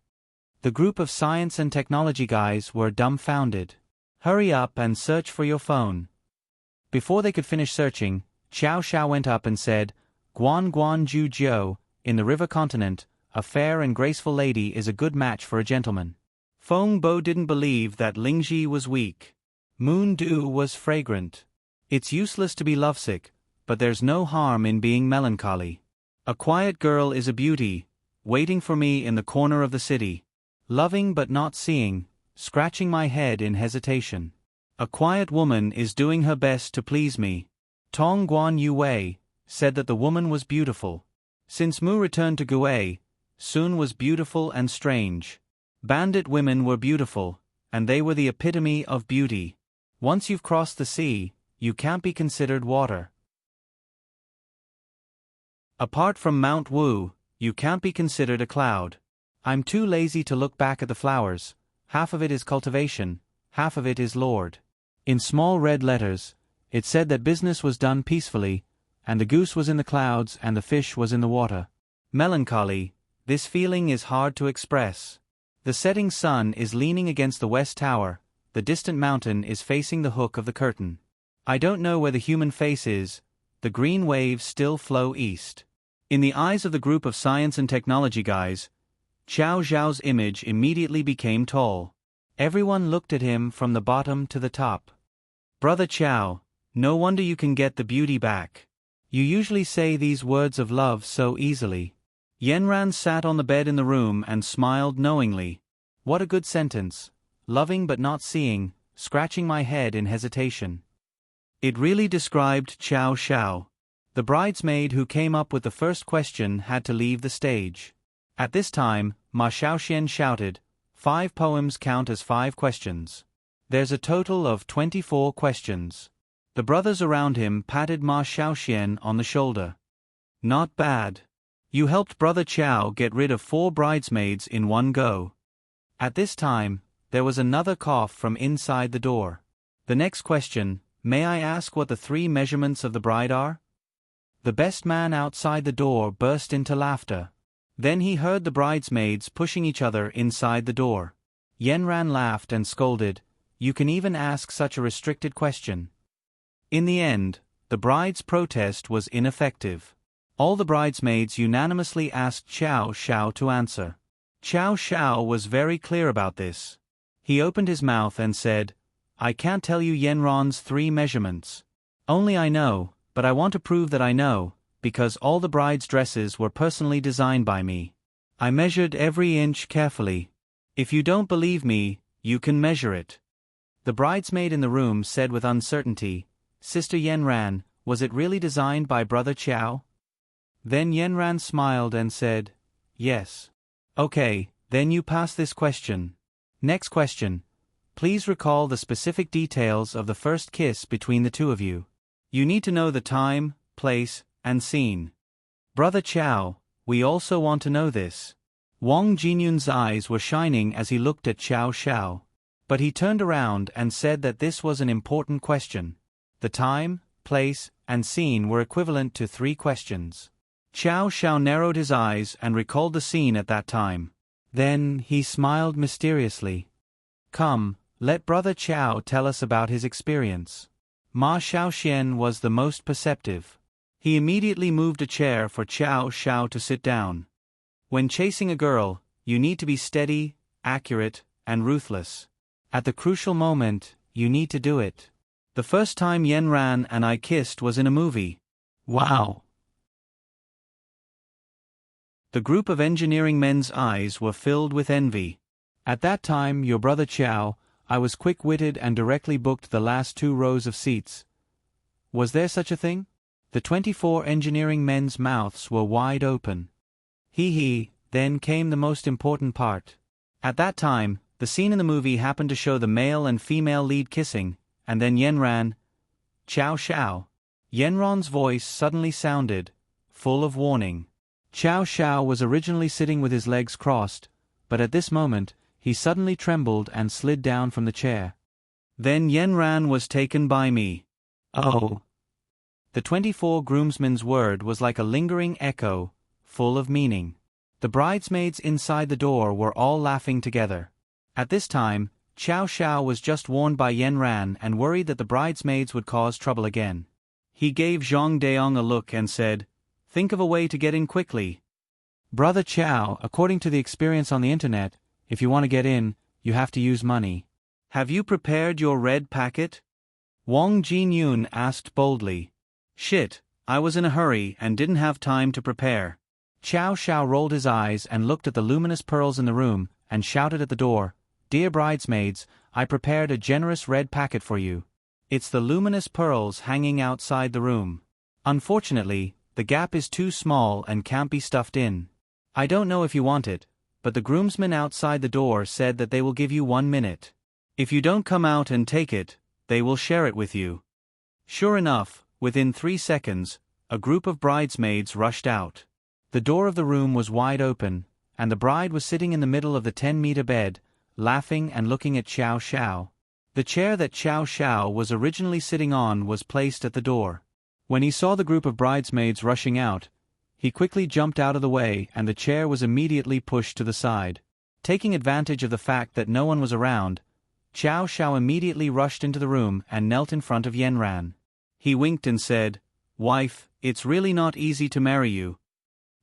The group of science and technology guys were dumbfounded. Hurry up and search for your phone. Before they could finish searching, Xiao Xiao went up and said, Guan Guan Ju Jiu, in the river continent, a fair and graceful lady is a good match for a gentleman. Feng Bo didn't believe that Lingji was weak. Moon dew was fragrant. It's useless to be lovesick, but there's no harm in being melancholy. A quiet girl is a beauty, waiting for me in the corner of the city. Loving but not seeing, scratching my head in hesitation. A quiet woman is doing her best to please me. Tong Guan Yue said that the woman was beautiful. Since Mu returned to Gue, Sun was beautiful and strange. Bandit women were beautiful, and they were the epitome of beauty. Once you've crossed the sea, you can't be considered water. Apart from Mount Wu, you can't be considered a cloud. I'm too lazy to look back at the flowers. Half of it is cultivation, half of it is Lord. In small red letters, it said that business was done peacefully, and the goose was in the clouds and the fish was in the water. Melancholy, this feeling is hard to express. The setting sun is leaning against the west tower, the distant mountain is facing the hook of the curtain. I don't know where the human face is, the green waves still flow east. In the eyes of the group of science and technology guys, Xiao Zhao's image immediately became tall. Everyone looked at him from the bottom to the top. Brother Xiao, no wonder you can get the beauty back. You usually say these words of love so easily. Yanran sat on the bed in the room and smiled knowingly. What a good sentence. Loving but not seeing, scratching my head in hesitation. It really described Xiao Xiao. The bridesmaid who came up with the first question had to leave the stage. At this time, Ma Xiaoxian shouted, 5 poems count as 5 questions. There's a total of 24 questions. The brothers around him patted Ma Xiaoxian on the shoulder. Not bad. You helped Brother Qiao get rid of 4 bridesmaids in one go. At this time, there was another cough from inside the door. The next question, may I ask what the 3 measurements of the bride are? The best man outside the door burst into laughter. Then he heard the bridesmaids pushing each other inside the door. Yanran laughed and scolded, you can even ask such a restricted question. In the end, the bride's protest was ineffective. All the bridesmaids unanimously asked Xiao Xiao to answer. Xiao Xiao was very clear about this. He opened his mouth and said, I can't tell you Yanran's 3 measurements. Only I know, but I want to prove that I know, because all the bride's dresses were personally designed by me. I measured every inch carefully. If you don't believe me, you can measure it. The bridesmaid in the room said with uncertainty, Sister Yanran, was it really designed by Brother Qiao? Then Yanran smiled and said, yes. Okay, then you pass this question. Next question. Please recall the specific details of the first kiss between the 2 of you. You need to know the time, place, and scene. Brother Qiao, we also want to know this. Wang Jinyun's eyes were shining as he looked at Xiao Xiao. But he turned around and said that this was an important question. The time, place, and scene were equivalent to 3 questions. Xiao Xiao narrowed his eyes and recalled the scene at that time. Then he smiled mysteriously. Come, let Brother Qiao tell us about his experience. Ma Xiaoxian was the most perceptive. He immediately moved a chair for Xiao Xiao to sit down. When chasing a girl, you need to be steady, accurate, and ruthless. At the crucial moment, you need to do it. The first time Yanran and I kissed was in a movie. Wow! The group of engineering men's eyes were filled with envy. At that time, your brother Chow, I was quick-witted and directly booked the last 2 rows of seats. Was there such a thing? The 24 engineering men's mouths were wide open. Then came the most important part. At that time, the scene in the movie happened to show the male and female lead kissing, and then Yenran. Chow Shao. Yenron's voice suddenly sounded, full of warning. Chow Shao was originally sitting with his legs crossed, but at this moment, he suddenly trembled and slid down from the chair. Then Yenran was taken by me. Oh. The 24 groomsmen's word was like a lingering echo, full of meaning. The bridesmaids inside the door were all laughing together. At this time, Chow Shao was just warned by Yenran and worried that the bridesmaids would cause trouble again. He gave Zhang Daong a look and said, "Think of a way to get in quickly." Brother Chow, according to the experience on the internet, if you want to get in, you have to use money. Have you prepared your red packet? Wang Jinyun asked boldly. Shit, I was in a hurry and didn't have time to prepare. Chow Shao rolled his eyes and looked at the luminous pearls in the room, and shouted at the door, "Dear bridesmaids, I prepared a generous red packet for you. It's the luminous pearls hanging outside the room. Unfortunately, the gap is too small and can't be stuffed in. I don't know if you want it, but the groomsmen outside the door said that they will give you 1 minute. If you don't come out and take it, they will share it with you." Sure enough, within 3 seconds, a group of bridesmaids rushed out. The door of the room was wide open, and the bride was sitting in the middle of the 10-meter bed, laughing and looking at Chow Shao. The chair that Chow Shao was originally sitting on was placed at the door. When he saw the group of bridesmaids rushing out, he quickly jumped out of the way and the chair was immediately pushed to the side. Taking advantage of the fact that no one was around, Chow Shao immediately rushed into the room and knelt in front of Yenran. He winked and said, "Wife, it's really not easy to marry you."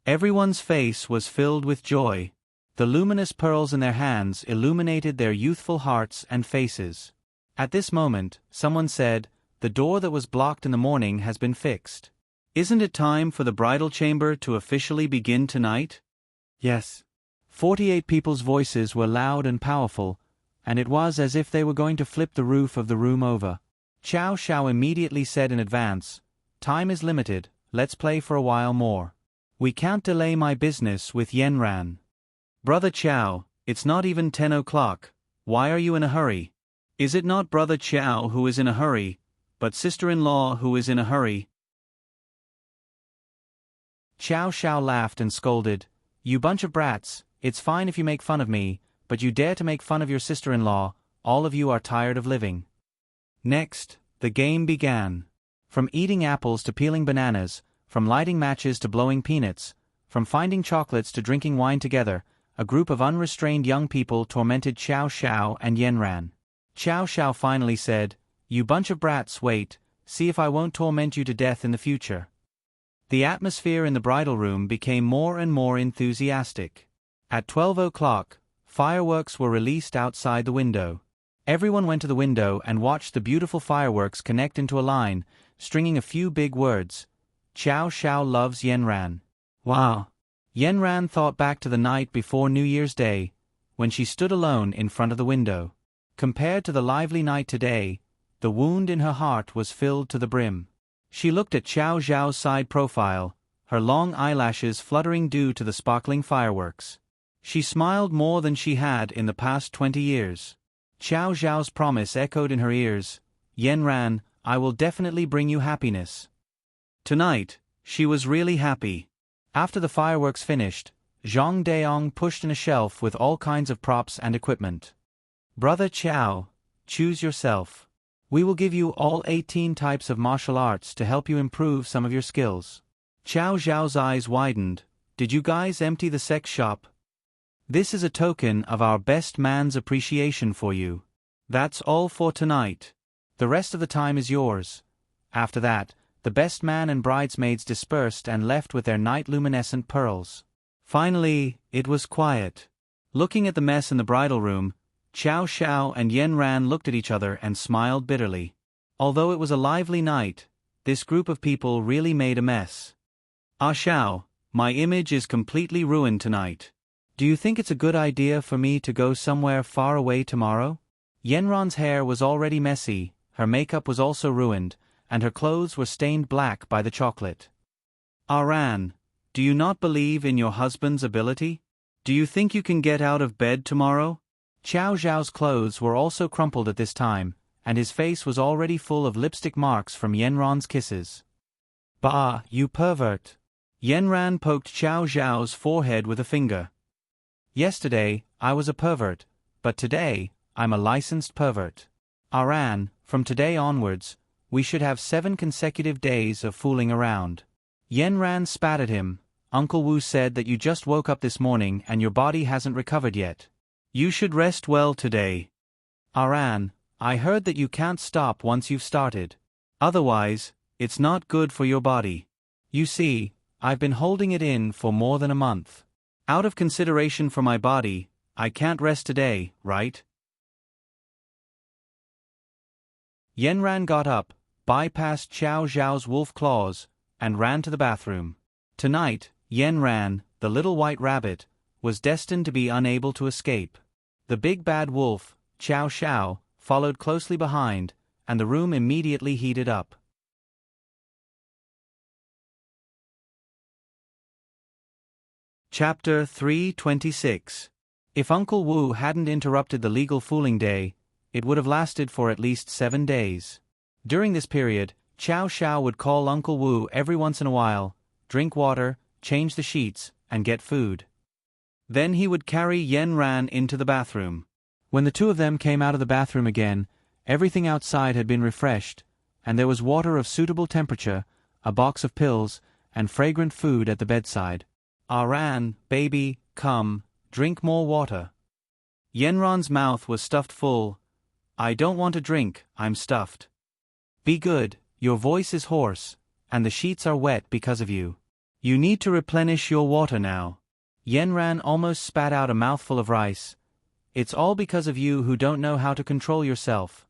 Everyone's face was filled with joy. The luminous pearls in their hands illuminated their youthful hearts and faces. At this moment, someone said, "The door that was blocked in the morning has been fixed. Isn't it time for the bridal chamber to officially begin tonight?" Yes. 48 people's voices were loud and powerful, and it was as if they were going to flip the roof of the room over. Chow Shao immediately said in advance, "Time is limited, let's play for a while more. We can't delay my business with Yenran." "Brother Chow, it's not even 10 o'clock, why are you in a hurry?" "Is it not Brother Chow who is in a hurry, but sister-in-law who is in a hurry?" Chow Shao laughed and scolded, "You bunch of brats, it's fine if you make fun of me, but you dare to make fun of your sister-in-law, all of you are tired of living." Next, the game began. From eating apples to peeling bananas, from lighting matches to blowing peanuts, from finding chocolates to drinking wine together, a group of unrestrained young people tormented Chow Shao and Yenran. Chow Shao finally said, "You bunch of brats, wait, see if I won't torment you to death in the future." The atmosphere in the bridal room became more and more enthusiastic. At 12 o'clock, fireworks were released outside the window. Everyone went to the window and watched the beautiful fireworks connect into a line, stringing a few big words. Chow Shao loves Yenran. Wow. Yenran thought back to the night before New Year's Day, when she stood alone in front of the window. Compared to the lively night today, the wound in her heart was filled to the brim. She looked at Chow Zhao's side profile, her long eyelashes fluttering due to the sparkling fireworks. She smiled more than she had in the past 20 years. Chow Zhao's promise echoed in her ears, "Yenran, I will definitely bring you happiness." Tonight, she was really happy. After the fireworks finished, Zhang Daong pushed in a shelf with all kinds of props and equipment. "Brother Chow, choose yourself. We will give you all 18 types of martial arts to help you improve some of your skills." Chow Zhao's eyes widened. "Did you guys empty the sex shop? This is a token of our best man's appreciation for you. That's all for tonight. The rest of the time is yours." After that, the best man and bridesmaids dispersed and left with their night-luminescent pearls. Finally, it was quiet. Looking at the mess in the bridal room, Chow Shao and Yenran looked at each other and smiled bitterly. Although it was a lively night, this group of people really made a mess. "Ah Shao, my image is completely ruined tonight. Do you think it's a good idea for me to go somewhere far away tomorrow? Yenran's hair was already messy, her makeup was also ruined, and her clothes were stained black by the chocolate. Aran, do you not believe in your husband's ability? Do you think you can get out of bed tomorrow? Qiao Zhao's clothes were also crumpled at this time, and his face was already full of lipstick marks from Yenran's kisses. Bah, you pervert! Yenran poked Qiao Zhao's forehead with a finger. Yesterday, I was a pervert, but today, I'm a licensed pervert. Aran, from today onwards, we should have 7 consecutive days of fooling around. Yenran spat at him. Uncle Wu said that you just woke up this morning and your body hasn't recovered yet. You should rest well today. Aran, I heard that you can't stop once you've started. Otherwise, it's not good for your body. You see, I've been holding it in for more than a month. Out of consideration for my body, I can't rest today, right? Yenran got up, bypassed Qiao Zhao's wolf claws, and ran to the bathroom. Tonight, Yenran, the little white rabbit, was destined to be unable to escape. The big bad wolf, Qiao Xiao, followed closely behind, and the room immediately heated up. Chapter 326. If Uncle Wu hadn't interrupted the legal fooling day, it would have lasted for at least 7 days. During this period, Qiao Xiao would call Uncle Wu every once in a while, drink water, change the sheets, and get food. Then he would carry Yenran into the bathroom. When the two of them came out of the bathroom again, everything outside had been refreshed, and there was water of suitable temperature, a box of pills, and fragrant food at the bedside. Aran, baby, come, drink more water. Yenran's mouth was stuffed full. I don't want to drink, I'm stuffed. Be good, your voice is hoarse, and the sheets are wet because of you. You need to replenish your water now. Yenran almost spat out a mouthful of rice. It's all because of you who don't know how to control yourself.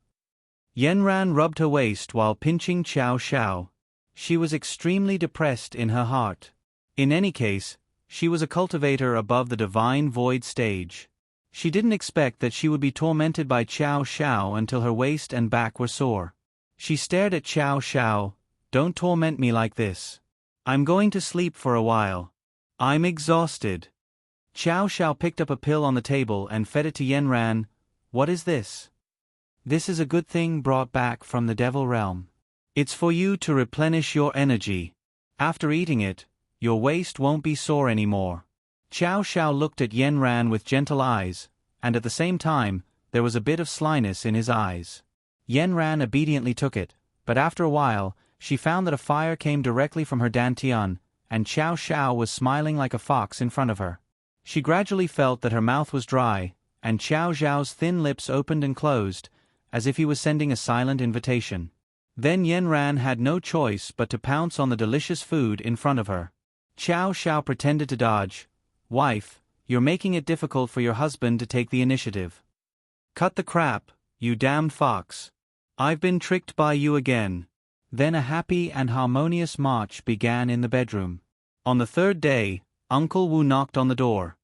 Yenran rubbed her waist while pinching Qiao Xiao. She was extremely depressed in her heart. In any case, she was a cultivator above the divine void stage. She didn't expect that she would be tormented by Qiao Xiao until her waist and back were sore. She stared at Qiao Xiao. Don't torment me like this. I'm going to sleep for a while. I'm exhausted. Qiao Xiao picked up a pill on the table and fed it to Yenran. What is this? This is a good thing brought back from the devil realm. It's for you to replenish your energy. After eating it, your waist won't be sore anymore. Qiao Xiao looked at Yenran with gentle eyes, and at the same time, there was a bit of slyness in his eyes. Yenran obediently took it, but after a while, she found that a fire came directly from her dantian, and Qiao Xiao was smiling like a fox in front of her. She gradually felt that her mouth was dry, and Qiao Zhao's thin lips opened and closed, as if he was sending a silent invitation. Then Yenran had no choice but to pounce on the delicious food in front of her. Qiao Xiao pretended to dodge. Wife, you're making it difficult for your husband to take the initiative. Cut the crap, you damned fox. I've been tricked by you again. Then a happy and harmonious march began in the bedroom. On the 3rd day, Uncle Wu knocked on the door.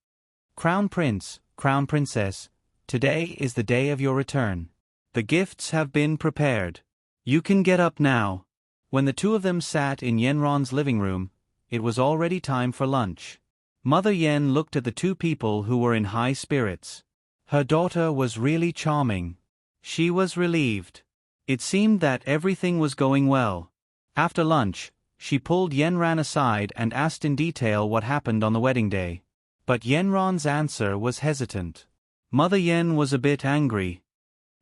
Crown Prince, Crown Princess, today is the day of your return. The gifts have been prepared. You can get up now. When the two of them sat in Yenran's living room, it was already time for lunch. Mother Yen looked at the two people who were in high spirits. Her daughter was really charming. She was relieved. It seemed that everything was going well. After lunch, she pulled Yenran aside and asked in detail what happened on the wedding day. But Yenran's answer was hesitant. Mother Yen was a bit angry.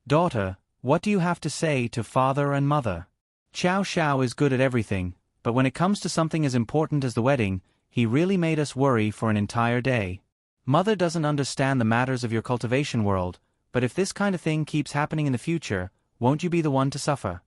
Daughter, what do you have to say to father and mother? Qiao Xiao is good at everything, but when it comes to something as important as the wedding, he really made us worry for an entire day. Mother doesn't understand the matters of your cultivation world, but if this kind of thing keeps happening in the future, won't you be the one to suffer?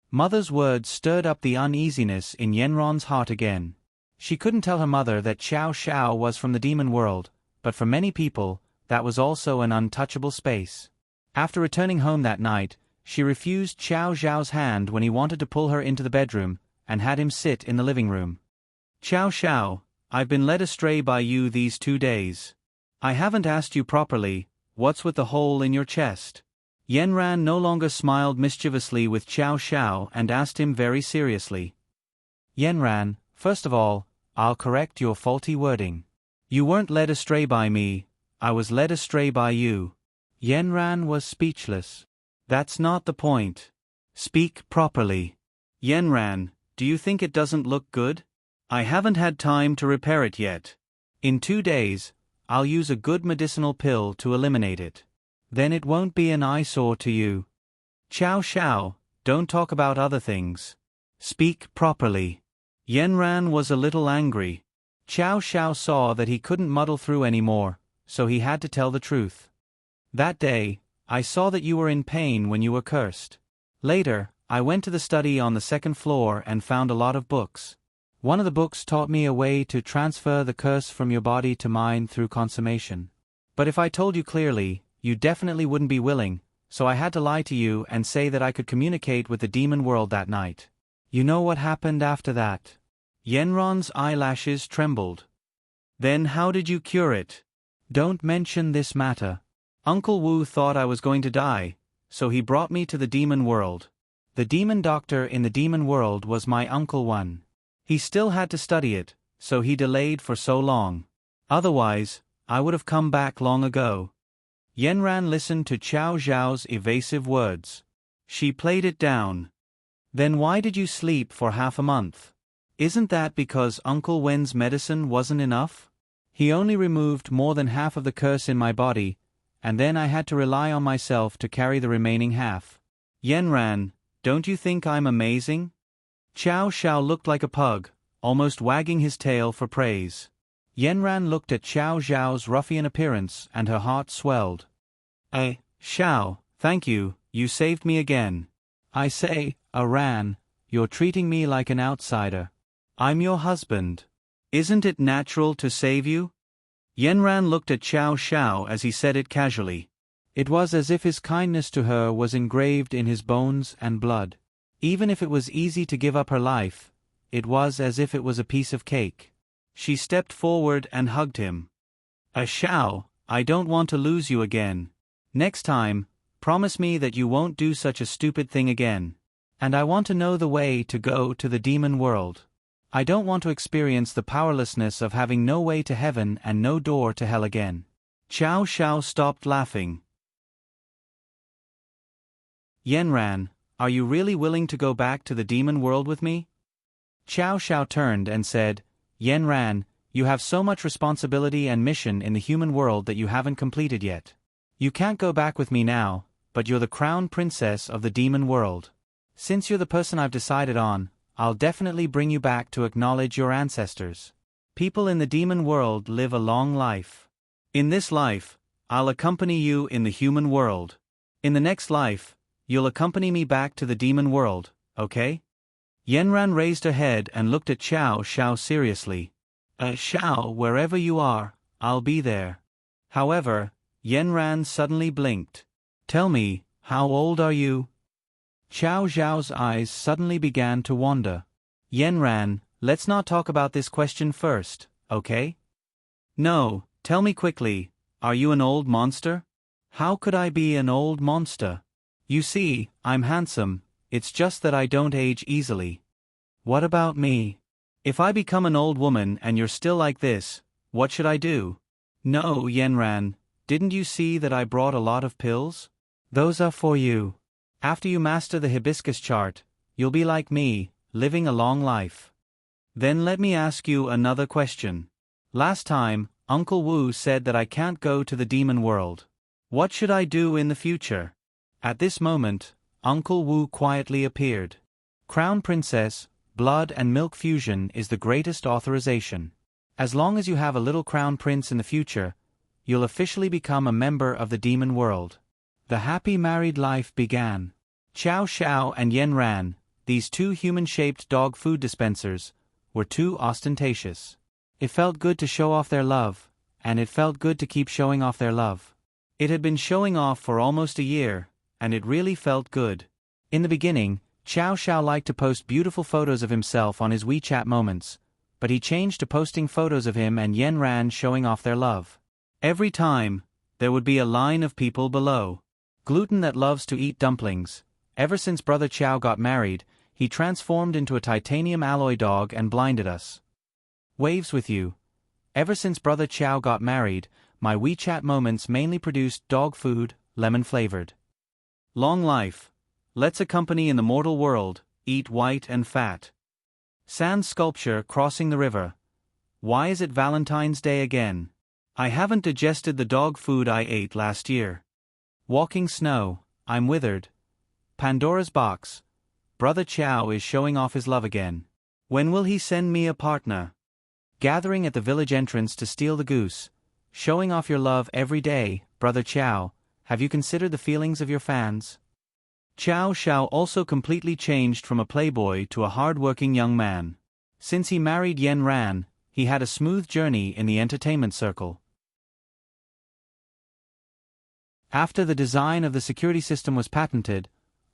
Mother's words stirred up the uneasiness in Yenron's heart again. She couldn't tell her mother that Qiao Xiao was from the demon world, but for many people, that was also an untouchable space. After returning home that night, she refused Qiao Zhao's hand when he wanted to pull her into the bedroom, and had him sit in the living room. Qiao Xiao, I've been led astray by you these 2 days. I haven't asked you properly, what's with the hole in your chest? Yenran no longer smiled mischievously with Xiao Xiao and asked him very seriously. Yenran, first of all, I'll correct your faulty wording. You weren't led astray by me, I was led astray by you. Yenran was speechless. That's not the point. Speak properly. Yenran, do you think it doesn't look good? I haven't had time to repair it yet. In 2 days, I'll use a good medicinal pill to eliminate it. Then it won't be an eyesore to you. Xiao Xiao, don't talk about other things. Speak properly. Yenran was a little angry. Xiao Xiao saw that he couldn't muddle through anymore, so he had to tell the truth. That day, I saw that you were in pain when you were cursed. Later, I went to the study on the 2nd floor and found a lot of books. One of the books taught me a way to transfer the curse from your body to mine through consummation. But if I told you clearly, you definitely wouldn't be willing, so I had to lie to you and say that I could communicate with the demon world that night. You know what happened after that? Yenron's eyelashes trembled. Then how did you cure it? Don't mention this matter. Uncle Wu thought I was going to die, so he brought me to the demon world. The demon doctor in the demon world was my Uncle Wan. He still had to study it, so he delayed for so long. Otherwise, I would have come back long ago. Yenran listened to Xiao Zhao's evasive words. She played it down. Then why did you sleep for half a month? Isn't that because Uncle Wen's medicine wasn't enough? He only removed more than half of the curse in my body, and then I had to rely on myself to carry the remaining half. Yenran, don't you think I'm amazing? Xiao Xiao looked like a pug, almost wagging his tail for praise. Yenran looked at Xiao Zhao's ruffian appearance and her heart swelled. Xiao, thank you, you saved me again. I say, Aran, you're treating me like an outsider. I'm your husband. Isn't it natural to save you? Yenran looked at Xiao Xiao as he said it casually. It was as if his kindness to her was engraved in his bones and blood. Even if it was easy to give up her life, it was as if it was a piece of cake. She stepped forward and hugged him. Xiao, I don't want to lose you again. Next time, promise me that you won't do such a stupid thing again. And I want to know the way to go to the demon world. I don't want to experience the powerlessness of having no way to heaven and no door to hell again. Xiao Xiao stopped laughing. Yenran, are you really willing to go back to the demon world with me? Xiao Xiao turned and said, Yenran, you have so much responsibility and mission in the human world that you haven't completed yet. You can't go back with me now, but you're the crown princess of the demon world. Since you're the person I've decided on, I'll definitely bring you back to acknowledge your ancestors. People in the demon world live a long life. In this life, I'll accompany you in the human world. In the next life, you'll accompany me back to the demon world, okay? Yenran raised her head and looked at Xiao Xiao seriously. Xiao, wherever you are, I'll be there. However, Yenran suddenly blinked. Tell me, how old are you? Xiao Zhao's eyes suddenly began to wander. Yenran, let's not talk about this question first, okay? No, tell me quickly, are you an old monster? How could I be an old monster? You see, I'm handsome, it's just that I don't age easily. What about me? If I become an old woman and you're still like this, what should I do? No, Yenran, didn't you see that I brought a lot of pills? Those are for you. After you master the hibiscus chart, you'll be like me, living a long life. Then let me ask you another question. Last time, Uncle Wu said that I can't go to the demon world. What should I do in the future? At this moment, Uncle Wu quietly appeared. Crown Princess, blood and milk fusion is the greatest authorization. As long as you have a little crown prince in the future, you'll officially become a member of the demon world. The happy married life began. Xiao Xiao and Yenran, these two human-shaped dog food dispensers, were too ostentatious. It felt good to show off their love, and it felt good to keep showing off their love. It had been showing off for almost a year, and it really felt good. In the beginning, Xiao Xiao liked to post beautiful photos of himself on his WeChat moments, but he changed to posting photos of him and Yen Ran showing off their love. Every time, there would be a line of people below. Gluten that loves to eat dumplings. Ever since Brother Chow got married, he transformed into a titanium alloy dog and blinded us. Waves with you. Ever since Brother Chow got married, my WeChat moments mainly produced dog food, lemon-flavored. Long life. Let's accompany in the mortal world, eat white and fat. Sand sculpture crossing the river. Why is it Valentine's Day again? I haven't digested the dog food I ate last year. Walking snow, I'm withered. Pandora's box. Brother Chow is showing off his love again. When will he send me a partner? Gathering at the village entrance to steal the goose. Showing off your love every day, Brother Chow. Have you considered the feelings of your fans? Chow Shao also completely changed from a playboy to a hard-working young man. Since he married Yen Ran, he had a smooth journey in the entertainment circle. After the design of the security system was patented,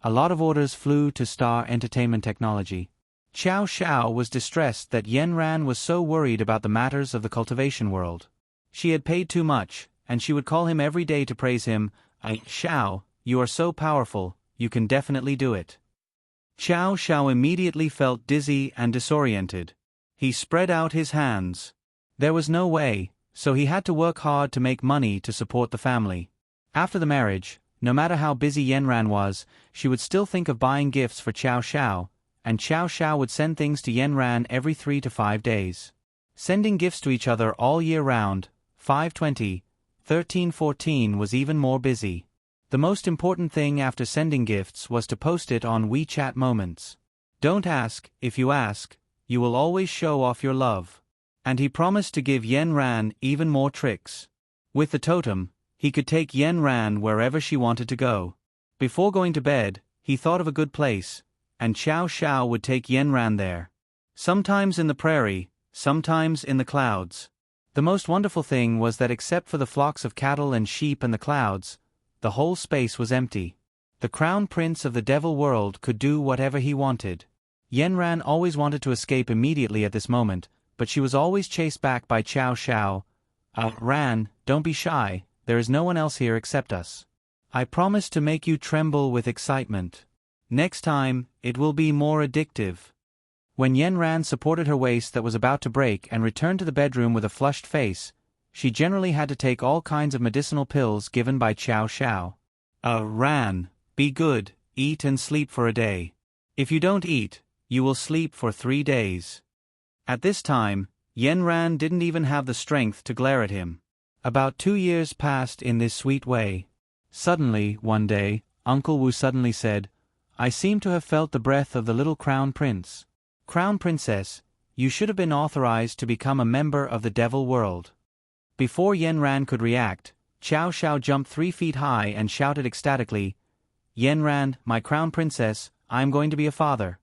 a lot of orders flew to Star Entertainment Technology. Chow Shao was distressed that Yen Ran was so worried about the matters of the cultivation world. She had paid too much, and she would call him every day to praise him. Shao, you are so powerful, you can definitely do it. Chow Shao immediately felt dizzy and disoriented. He spread out his hands. There was no way, so he had to work hard to make money to support the family. After the marriage, no matter how busy Yen Ran was, she would still think of buying gifts for Chow Shao, and Chow Shao would send things to Yen Ran every 3 to 5 days. Sending gifts to each other all year round, 5/20, 13/14 was even more busy. The most important thing after sending gifts was to post it on WeChat Moments. Don't ask, if you ask, you will always show off your love. And he promised to give Yen Ran even more tricks. With the totem, he could take Yen Ran wherever she wanted to go. Before going to bed, he thought of a good place, and Chow Shao would take Yen Ran there. Sometimes in the prairie, sometimes in the clouds. The most wonderful thing was that except for the flocks of cattle and sheep and the clouds, the whole space was empty. The crown prince of the devil world could do whatever he wanted. Yen Ran always wanted to escape immediately at this moment, but she was always chased back by Chow Shao. Ran, don't be shy, there is no one else here except us. I promise to make you tremble with excitement. Next time, it will be more addictive. When Yen Ran supported her waist that was about to break and returned to the bedroom with a flushed face, she generally had to take all kinds of medicinal pills given by Chow Shao. Ran, be good, eat and sleep for a day. If you don't eat, you will sleep for 3 days. At this time, Yen Ran didn't even have the strength to glare at him. About 2 years passed in this sweet way. Suddenly, one day, Uncle Wu suddenly said, I seem to have felt the breath of the little crown prince. Crown princess, you should have been authorized to become a member of the devil world. Before Yen Ran could react, Chow Shao jumped 3 feet high and shouted ecstatically, Yen Ran, my crown princess, I am going to be a father.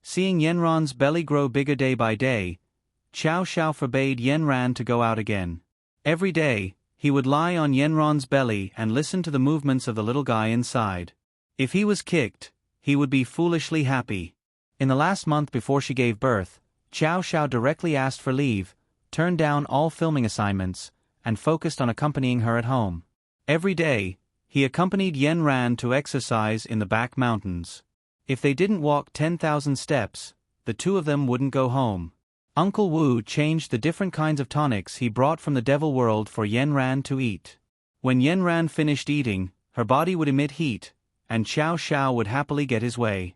Seeing Yen Ran's belly grow bigger day by day, Chow Shao forbade Yen Ran to go out again. Every day, he would lie on Yen Ran's belly and listen to the movements of the little guy inside. If he was kicked, he would be foolishly happy. In the last month before she gave birth, Chow Shao directly asked for leave, turned down all filming assignments, and focused on accompanying her at home. Every day, he accompanied Yen Ran to exercise in the back mountains. If they didn't walk 10,000 steps, the two of them wouldn't go home. Uncle Wu changed the different kinds of tonics he brought from the devil world for Yen Ran to eat. When Yen Ran finished eating, her body would emit heat, and Chow Shao would happily get his way.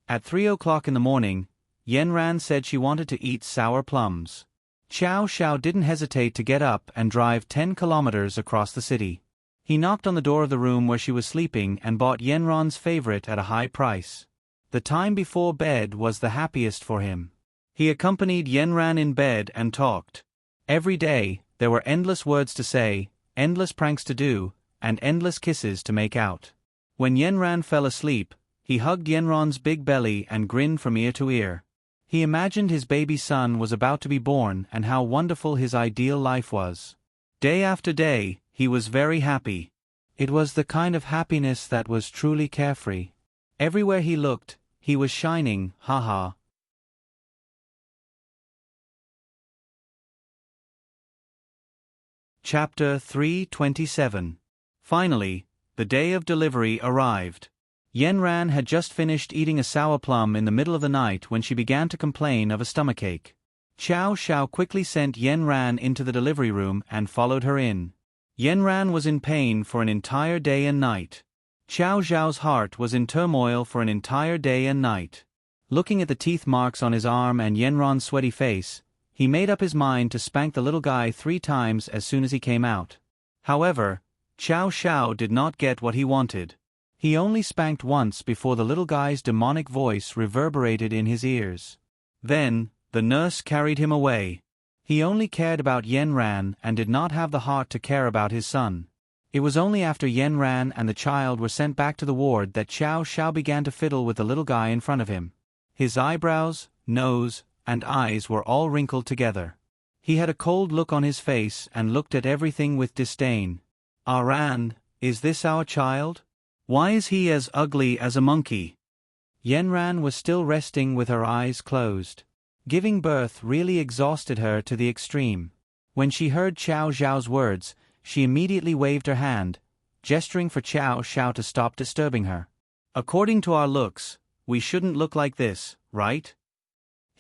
At 3 o'clock in the morning, Yen Ran said she wanted to eat sour plums. Chow Shao didn't hesitate to get up and drive 10 kilometers across the city. He knocked on the door of the room where she was sleeping and bought Yen Ran's favorite at a high price. The time before bed was the happiest for him. He accompanied Yen Ran in bed and talked. Every day, there were endless words to say, endless pranks to do, and endless kisses to make out. When Yen Ran fell asleep, he hugged Yen Ran's big belly and grinned from ear to ear. He imagined his baby son was about to be born and how wonderful his ideal life was. Day after day, he was very happy. It was the kind of happiness that was truly carefree. Everywhere he looked, he was shining, haha. Chapter 327. Finally, the day of delivery arrived. Yenran had just finished eating a sour plum in the middle of the night when she began to complain of a stomachache. Xiao Xiao quickly sent Yenran into the delivery room and followed her in. Yenran was in pain for an entire day and night. Xiao Xiao's heart was in turmoil for an entire day and night. Looking at the teeth marks on his arm and Yenran's sweaty face, he made up his mind to spank the little guy 3 times as soon as he came out. However, Xiao Xiao did not get what he wanted. He only spanked once before the little guy's demonic voice reverberated in his ears. Then, the nurse carried him away. He only cared about Yenran and did not have the heart to care about his son. It was only after Yenran and the child were sent back to the ward that Xiao Xiao began to fiddle with the little guy in front of him. His eyebrows, nose, and eyes were all wrinkled together. He had a cold look on his face and looked at everything with disdain. "Aran, is this our child? Why is he as ugly as a monkey?" Yenran was still resting with her eyes closed. Giving birth really exhausted her to the extreme. When she heard Xiao Xiao's words, she immediately waved her hand, gesturing for Xiao Xiao to stop disturbing her. "According to our looks, we shouldn't look like this, right?"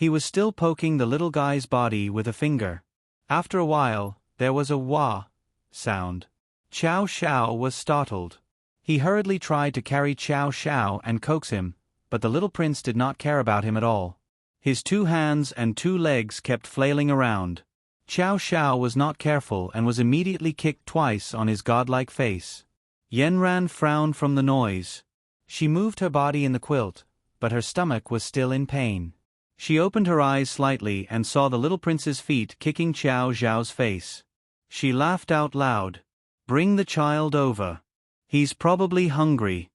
He was still poking the little guy's body with a finger. After a while, there was a wah sound. Xiao Xiao was startled. He hurriedly tried to carry Xiao Xiao and coax him, but the little prince did not care about him at all. His 2 hands and 2 legs kept flailing around. Xiao Xiao was not careful and was immediately kicked twice on his godlike face. Yenran frowned from the noise. She moved her body in the quilt, but her stomach was still in pain. She opened her eyes slightly and saw the little prince's feet kicking Xiao Xiao's face. She laughed out loud. "Bring the child over. He's probably hungry."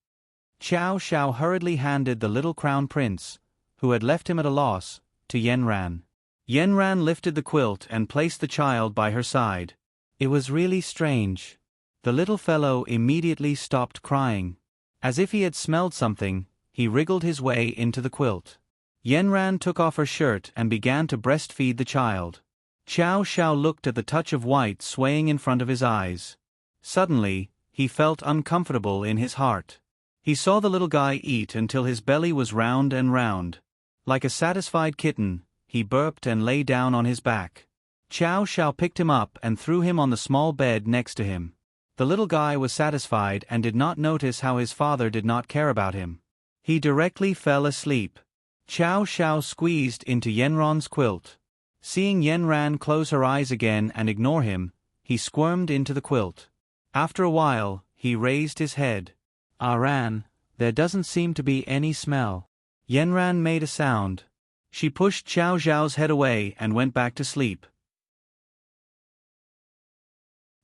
Xiao Xiao hurriedly handed the little crown prince, who had left him at a loss, to Yenran. Yenran lifted the quilt and placed the child by her side. It was really strange. The little fellow immediately stopped crying. As if he had smelled something, he wriggled his way into the quilt. Yenran took off her shirt and began to breastfeed the child. Xiao Xiao looked at the touch of white swaying in front of his eyes. Suddenly, he felt uncomfortable in his heart. He saw the little guy eat until his belly was round and round. Like a satisfied kitten, he burped and lay down on his back. Xiao Xiao picked him up and threw him on the small bed next to him. The little guy was satisfied and did not notice how his father did not care about him. He directly fell asleep. Xiao Xiao squeezed into Yenran's quilt. Seeing Yenran close her eyes again and ignore him, he squirmed into the quilt. After a while, he raised his head. "Aran, there doesn't seem to be any smell." Yenran made a sound. She pushed Xiao Xiao's head away and went back to sleep.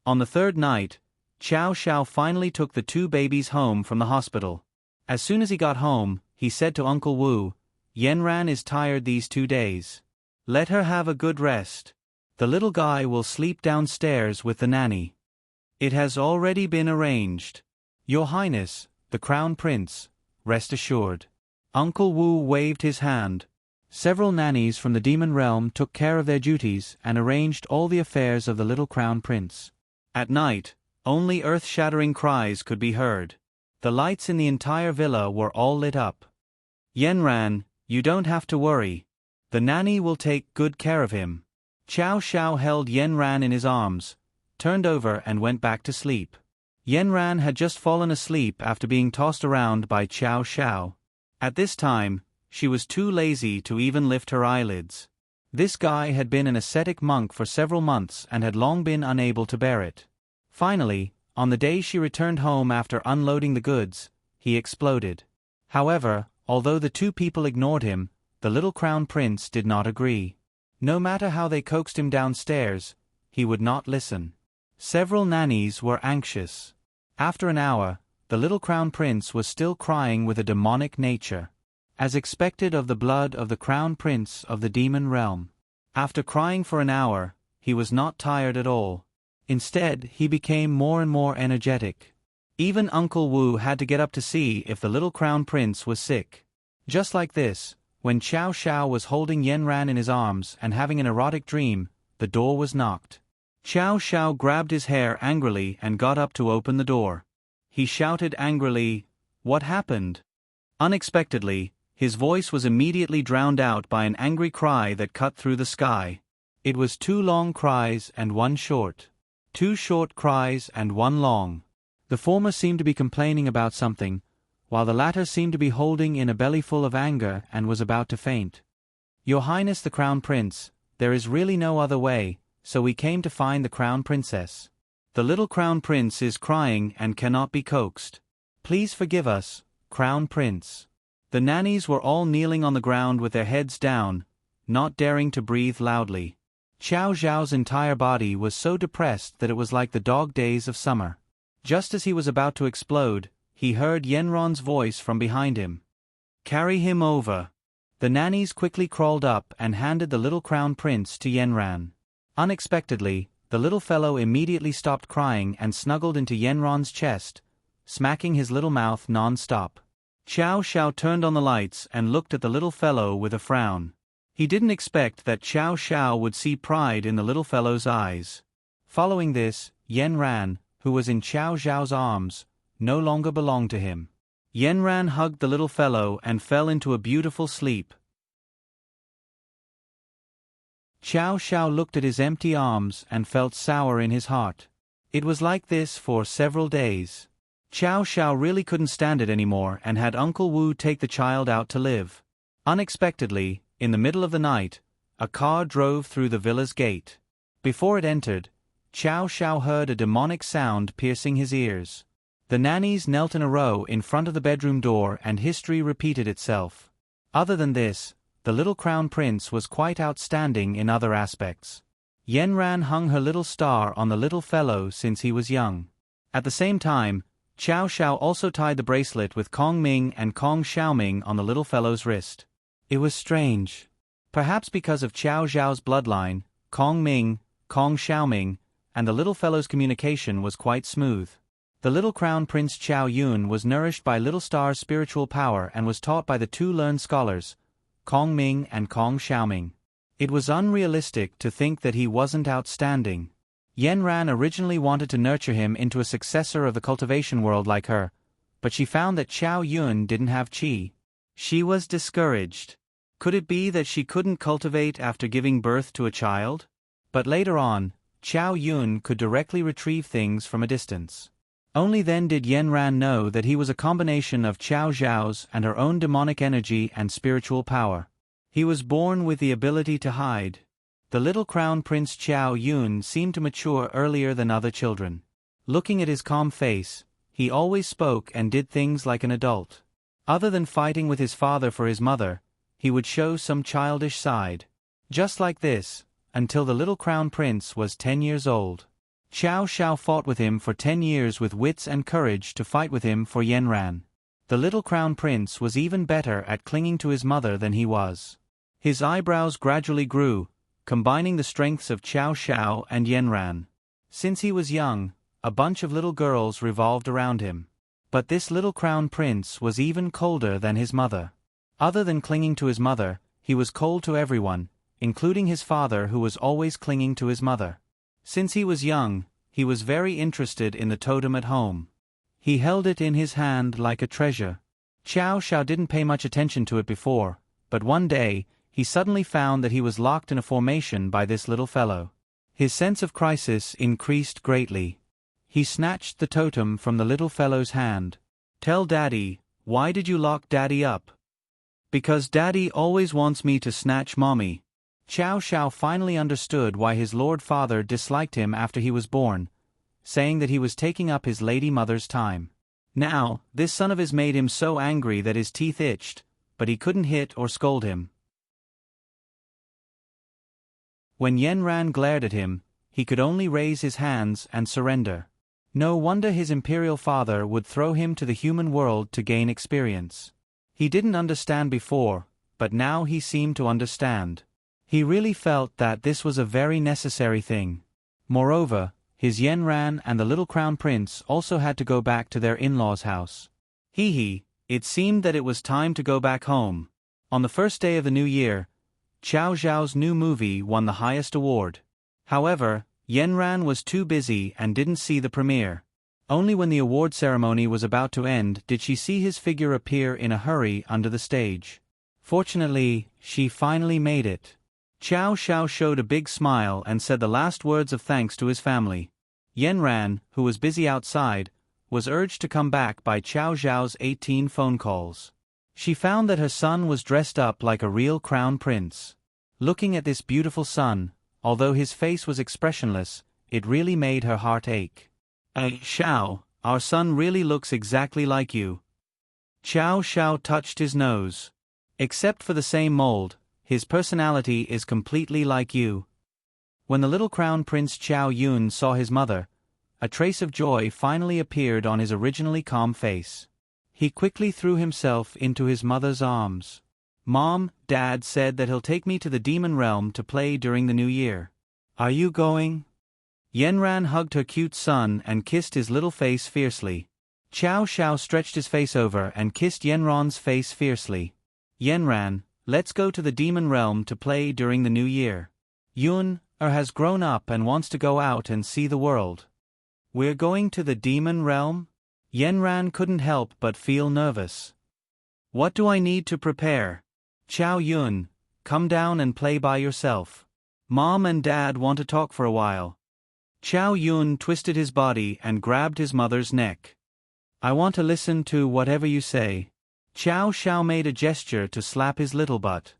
On the 3rd night, Xiao Xiao finally took the 2 babies home from the hospital. As soon as he got home, he said to Uncle Wu, "Yenran is tired these 2 days. Let her have a good rest. The little guy will sleep downstairs with the nanny. It has already been arranged. Your Highness, the Crown Prince, rest assured." Uncle Wu waved his hand. Several nannies from the demon realm took care of their duties and arranged all the affairs of the little Crown Prince. At night, only earth-shattering cries could be heard. The lights in the entire villa were all lit up. "Yenran, you don't have to worry. The nanny will take good care of him." Xiao Xiao held Yenran in his arms, turned over and went back to sleep. Yenran had just fallen asleep after being tossed around by Xiao Xiao. At this time, she was too lazy to even lift her eyelids. This guy had been an ascetic monk for several months and had long been unable to bear it. Finally, on the day she returned home after unloading the goods, he exploded. However, although the 2 people ignored him, the little Crown Prince did not agree. No matter how they coaxed him downstairs, he would not listen. Several nannies were anxious. After an hour, the little Crown Prince was still crying with a demonic nature. As expected of the blood of the Crown Prince of the demon realm. After crying for an hour, he was not tired at all. Instead, he became more and more energetic. Even Uncle Wu had to get up to see if the little Crown Prince was sick. Just like this, when Xiao Xiao was holding Yenran in his arms and having an erotic dream, the door was knocked. Chow Shao grabbed his hair angrily and got up to open the door. He shouted angrily, "What happened?" Unexpectedly, his voice was immediately drowned out by an angry cry that cut through the sky. It was 2 long cries and 1 short. 2 short cries and 1 long. The former seemed to be complaining about something, while the latter seemed to be holding in a bellyful of anger and was about to faint. "Your Highness the Crown Prince, there is really no other way, so we came to find the Crown Princess. The little Crown Prince is crying and cannot be coaxed. Please forgive us, Crown Prince." The nannies were all kneeling on the ground with their heads down, not daring to breathe loudly. Chow Zhao's entire body was so depressed that it was like the dog days of summer. Just as he was about to explode, he heard Yenron's voice from behind him. "Carry him over." The nannies quickly crawled up and handed the little Crown Prince to Yenran. Unexpectedly, the little fellow immediately stopped crying and snuggled into Yenron's chest, smacking his little mouth non-stop. Chow Shao turned on the lights and looked at the little fellow with a frown. He didn't expect that Chow Shao would see pride in the little fellow's eyes. Following this, Yenran, who was in Chow Zhao's arms, no longer belonged to him. Yenran hugged the little fellow and fell into a beautiful sleep. Chow Shao looked at his empty arms and felt sour in his heart. It was like this for several days. Chow Shao really couldn't stand it anymore and had Uncle Wu take the child out to live. Unexpectedly, in the middle of the night, a car drove through the villa's gate. Before it entered, Chow Shao heard a demonic sound piercing his ears. The nannies knelt in a row in front of the bedroom door and history repeated itself. Other than this, the little Crown Prince was quite outstanding in other aspects. Yenran hung her little star on the little fellow since he was young. At the same time, Chow Shao also tied the bracelet with Kong Ming and Kong Xiaoming on the little fellow's wrist. It was strange. Perhaps because of Chow Zhao's bloodline, Kong Ming, Kong Xiaoming, and the little fellow's communication was quite smooth. The little Crown Prince Chow Yun was nourished by Little Star's spiritual power and was taught by the 2 learned scholars, Kong Ming and Kong Xiaoming. It was unrealistic to think that he wasn't outstanding. Yenran originally wanted to nurture him into a successor of the cultivation world like her, but she found that Chow Yun didn't have qi. She was discouraged. Could it be that she couldn't cultivate after giving birth to a child? But later on, Chow Yun could directly retrieve things from a distance. Only then did Yenran know that he was a combination of Chow Zhao's and her own demonic energy and spiritual power. He was born with the ability to hide. The little Crown Prince Chow Yun seemed to mature earlier than other children. Looking at his calm face, he always spoke and did things like an adult. Other than fighting with his father for his mother, he would show some childish side. Just like this, until the little Crown Prince was 10 years old. Chow Shao fought with him for 10 years with wits and courage to fight with him for Yenran. The little Crown Prince was even better at clinging to his mother than he was. His eyebrows gradually grew, combining the strengths of Chow Shao and Yenran. Since he was young, a bunch of little girls revolved around him. But this little Crown Prince was even colder than his mother. Other than clinging to his mother, he was cold to everyone, including his father who was always clinging to his mother. Since he was young, he was very interested in the totem at home. He held it in his hand like a treasure. Chow Shao didn't pay much attention to it before, but one day, he suddenly found that he was locked in a formation by this little fellow. His sense of crisis increased greatly. He snatched the totem from the little fellow's hand. "Tell Daddy, why did you lock Daddy up?" "Because Daddy always wants me to snatch Mommy." Chow Shao finally understood why his Lord Father disliked him after he was born, saying that he was taking up his lady mother's time. Now, this son of his made him so angry that his teeth itched, but he couldn't hit or scold him. When Yenran glared at him, he could only raise his hands and surrender. No wonder his imperial father would throw him to the human world to gain experience. He didn't understand before, but now he seemed to understand. He really felt that this was a very necessary thing. Moreover, his Yenran and the little Crown Prince also had to go back to their in-laws' house. It seemed that it was time to go back home. On the first day of the new year, Chow Zhao's new movie won the highest award. However, Yenran was too busy and didn't see the premiere. Only when the award ceremony was about to end did she see his figure appear in a hurry under the stage. Fortunately, she finally made it. Qiao Xiao showed a big smile and said the last words of thanks to his family. Yenran, who was busy outside, was urged to come back by Qiao Zhao's 18 phone calls. She found that her son was dressed up like a real crown prince. Looking at this beautiful son, although his face was expressionless, it really made her heart ache. Xiao, our son really looks exactly like you. Qiao Xiao touched his nose. Except for the same mold, his personality is completely like you. When the little crown prince Qiao Yun saw his mother, a trace of joy finally appeared on his originally calm face. He quickly threw himself into his mother's arms. Mom, Dad said that he'll take me to the demon realm to play during the new year. Are you going? Yenran hugged her cute son and kissed his little face fiercely. Qiao Xiao stretched his face over and kissed Yenran's face fiercely. Yenran, let's go to the demon realm to play during the new year. Yun has grown up and wants to go out and see the world. We're going to the demon realm? Yenran couldn't help but feel nervous. What do I need to prepare? Qiao Yun, come down and play by yourself. Mom and Dad want to talk for a while. Qiao Yun twisted his body and grabbed his mother's neck. I want to listen to whatever you say. Qiao Xiao made a gesture to slap his little butt.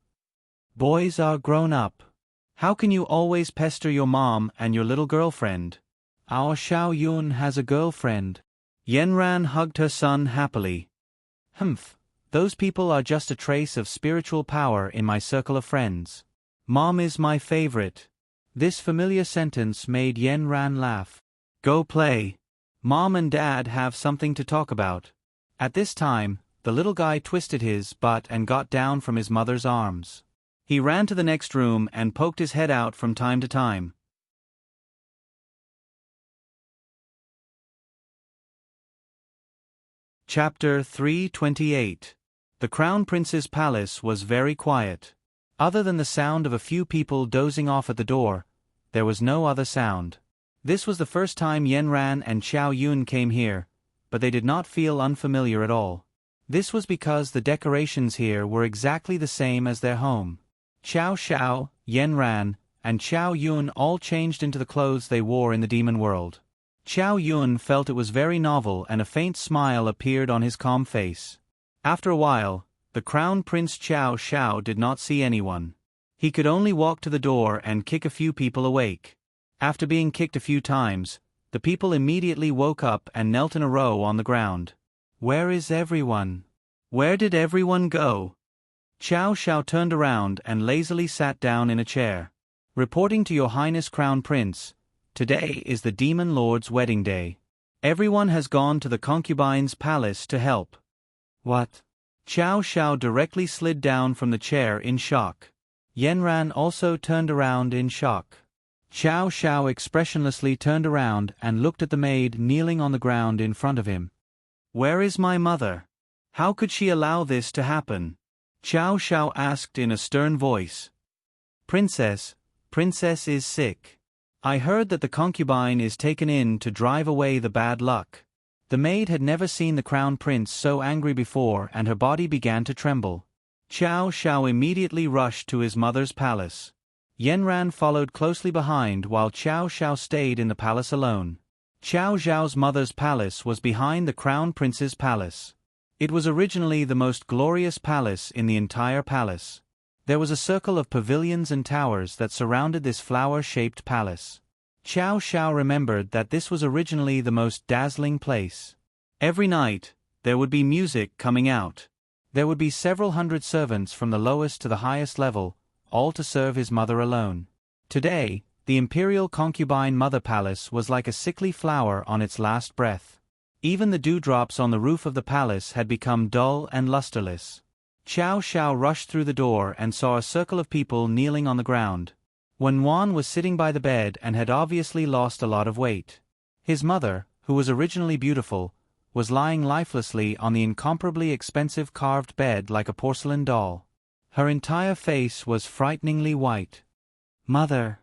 Boys are grown up. How can you always pester your mom and your little girlfriend? Our Xiao Yun has a girlfriend. Yenran hugged her son happily. Those people are just a trace of spiritual power in my circle of friends. Mom is my favorite. This familiar sentence made Yenran laugh. Go play. Mom and Dad have something to talk about. At this time, the little guy twisted his butt and got down from his mother's arms. He ran to the next room and poked his head out from time to time. Chapter 328. The Crown Prince's palace was very quiet. Other than the sound of a few people dozing off at the door, there was no other sound. This was the first time Yenran and Qiao Yun came here, but they did not feel unfamiliar at all. This was because the decorations here were exactly the same as their home. Qiao Xiao, Yenran, and Qiao Yun all changed into the clothes they wore in the demon world. Qiao Yun felt it was very novel and a faint smile appeared on his calm face. After a while, the Crown Prince Qiao Xiao did not see anyone. He could only walk to the door and kick a few people awake. After being kicked a few times, the people immediately woke up and knelt in a row on the ground. Where is everyone? Where did everyone go? Qiao Xiao turned around and lazily sat down in a chair. Reporting to Your Highness Crown Prince, today is the Demon Lord's wedding day. Everyone has gone to the concubine's palace to help. What? Qiao Xiao directly slid down from the chair in shock. Yenran also turned around in shock. Qiao Xiao expressionlessly turned around and looked at the maid kneeling on the ground in front of him. Where is my mother? How could she allow this to happen? Qiao Xiao asked in a stern voice. Princess is sick. I heard that the concubine is taken in to drive away the bad luck. The maid had never seen the crown prince so angry before and her body began to tremble. Qiao Xiao immediately rushed to his mother's palace. Yenran followed closely behind while Qiao Xiao stayed in the palace alone. Qiao Zhao's mother's palace was behind the crown prince's palace. It was originally the most glorious palace in the entire palace. There was a circle of pavilions and towers that surrounded this flower-shaped palace. Qiao Xiao remembered that this was originally the most dazzling place. Every night, there would be music coming out. There would be several hundred servants from the lowest to the highest level, all to serve his mother alone. Today, the imperial concubine mother palace was like a sickly flower on its last breath. Even the dewdrops on the roof of the palace had become dull and lusterless. Qiao Xiao rushed through the door and saw a circle of people kneeling on the ground. Wen Wan was sitting by the bed and had obviously lost a lot of weight. His mother, who was originally beautiful, was lying lifelessly on the incomparably expensive carved bed like a porcelain doll. Her entire face was frighteningly white. Mother!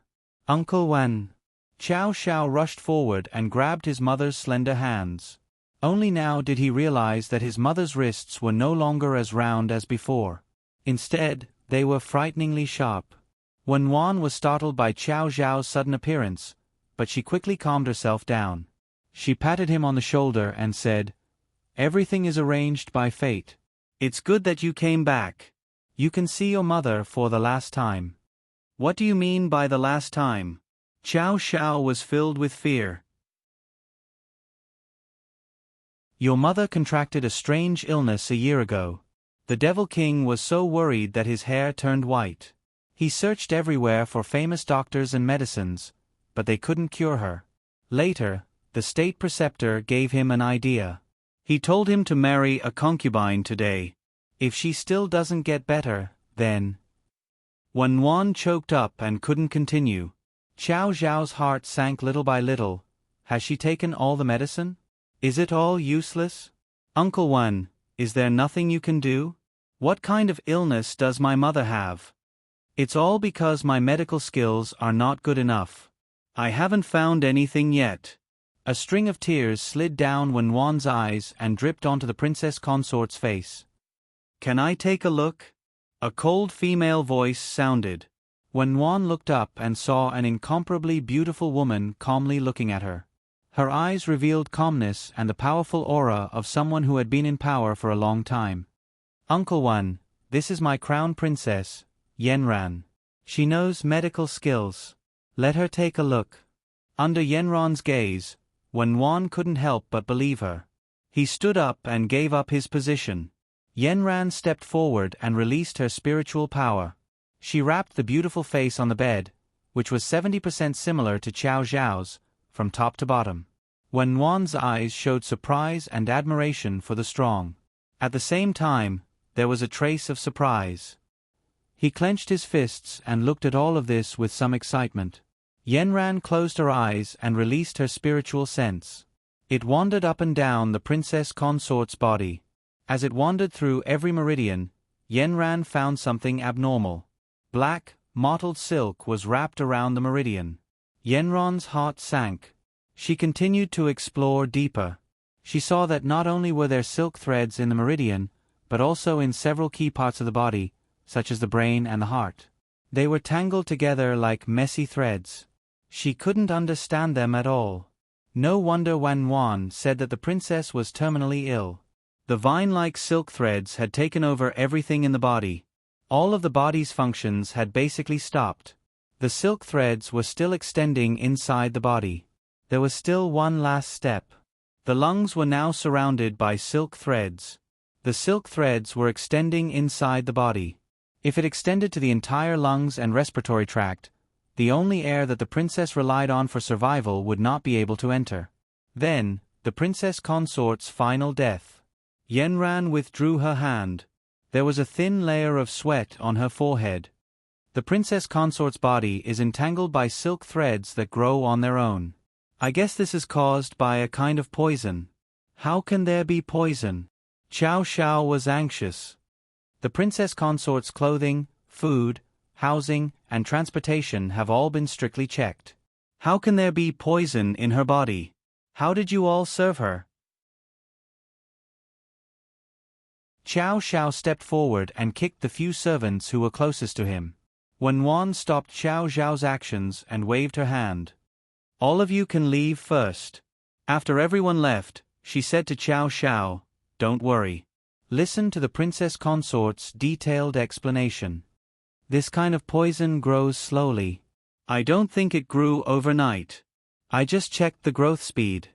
Uncle Wen! Chow Xiao rushed forward and grabbed his mother's slender hands. Only now did he realize that his mother's wrists were no longer as round as before. Instead, they were frighteningly sharp. Wen Wan was startled by Chow Xiao's sudden appearance, but she quickly calmed herself down. She patted him on the shoulder and said, "Everything is arranged by fate. It's good that you came back. You can see your mother for the last time." "What do you mean by the last time?" Chow Xiao was filled with fear. "Your mother contracted a strange illness a year ago." The Devil King was so worried that his hair turned white. He searched everywhere for famous doctors and medicines, but they couldn't cure her. Later, the state preceptor gave him an idea. He told him to marry a concubine today. If she still doesn't get better, then... Wen Wan choked up and couldn't continue. Chow Xiao's heart sank little by little. Has she taken all the medicine? Is it all useless? Uncle Wen, is there nothing you can do? What kind of illness does my mother have? It's all because my medical skills are not good enough. I haven't found anything yet. A string of tears slid down Wen Wan's eyes and dripped onto the princess consort's face. Can I take a look? A cold female voice sounded. Wen Wan looked up and saw an incomparably beautiful woman calmly looking at her. Her eyes revealed calmness and the powerful aura of someone who had been in power for a long time. Uncle Wan, this is my crown princess, Yanran. She knows medical skills. Let her take a look. Under Yanran's gaze, Wen Wan couldn't help but believe her. He stood up and gave up his position. Yanran stepped forward and released her spiritual power. She wrapped the beautiful face on the bed, which was 70% similar to Chow Xiao's, from top to bottom. Wen Wan's eyes showed surprise and admiration for the strong. At the same time, there was a trace of surprise. He clenched his fists and looked at all of this with some excitement. Yanran closed her eyes and released her spiritual sense. It wandered up and down the princess consort's body. As it wandered through every meridian, Yanran found something abnormal. Black, mottled silk was wrapped around the meridian. Yanran's heart sank. She continued to explore deeper. She saw that not only were there silk threads in the meridian, but also in several key parts of the body, such as the brain and the heart. They were tangled together like messy threads. She couldn't understand them at all. No wonder Wen Wan said that the princess was terminally ill. The vine-like silk threads had taken over everything in the body. All of the body's functions had basically stopped. The silk threads were still extending inside the body. There was still one last step. The lungs were now surrounded by silk threads. The silk threads were extending inside the body. If it extended to the entire lungs and respiratory tract, the only air that the princess relied on for survival would not be able to enter. Then, the princess consort's final death. Yanran withdrew her hand. There was a thin layer of sweat on her forehead. The princess consort's body is entangled by silk threads that grow on their own. I guess this is caused by a kind of poison. How can there be poison? Chow Xiao was anxious. The princess consort's clothing, food, housing, and transportation have all been strictly checked. How can there be poison in her body? How did you all serve her? Chow Xiao stepped forward and kicked the few servants who were closest to him. Wen Wan stopped Chow Xiao's actions and waved her hand. All of you can leave first. After everyone left, she said to Chow Xiao, don't worry. Listen to the princess consort's detailed explanation. This kind of poison grows slowly. I don't think it grew overnight. I just checked the growth speed.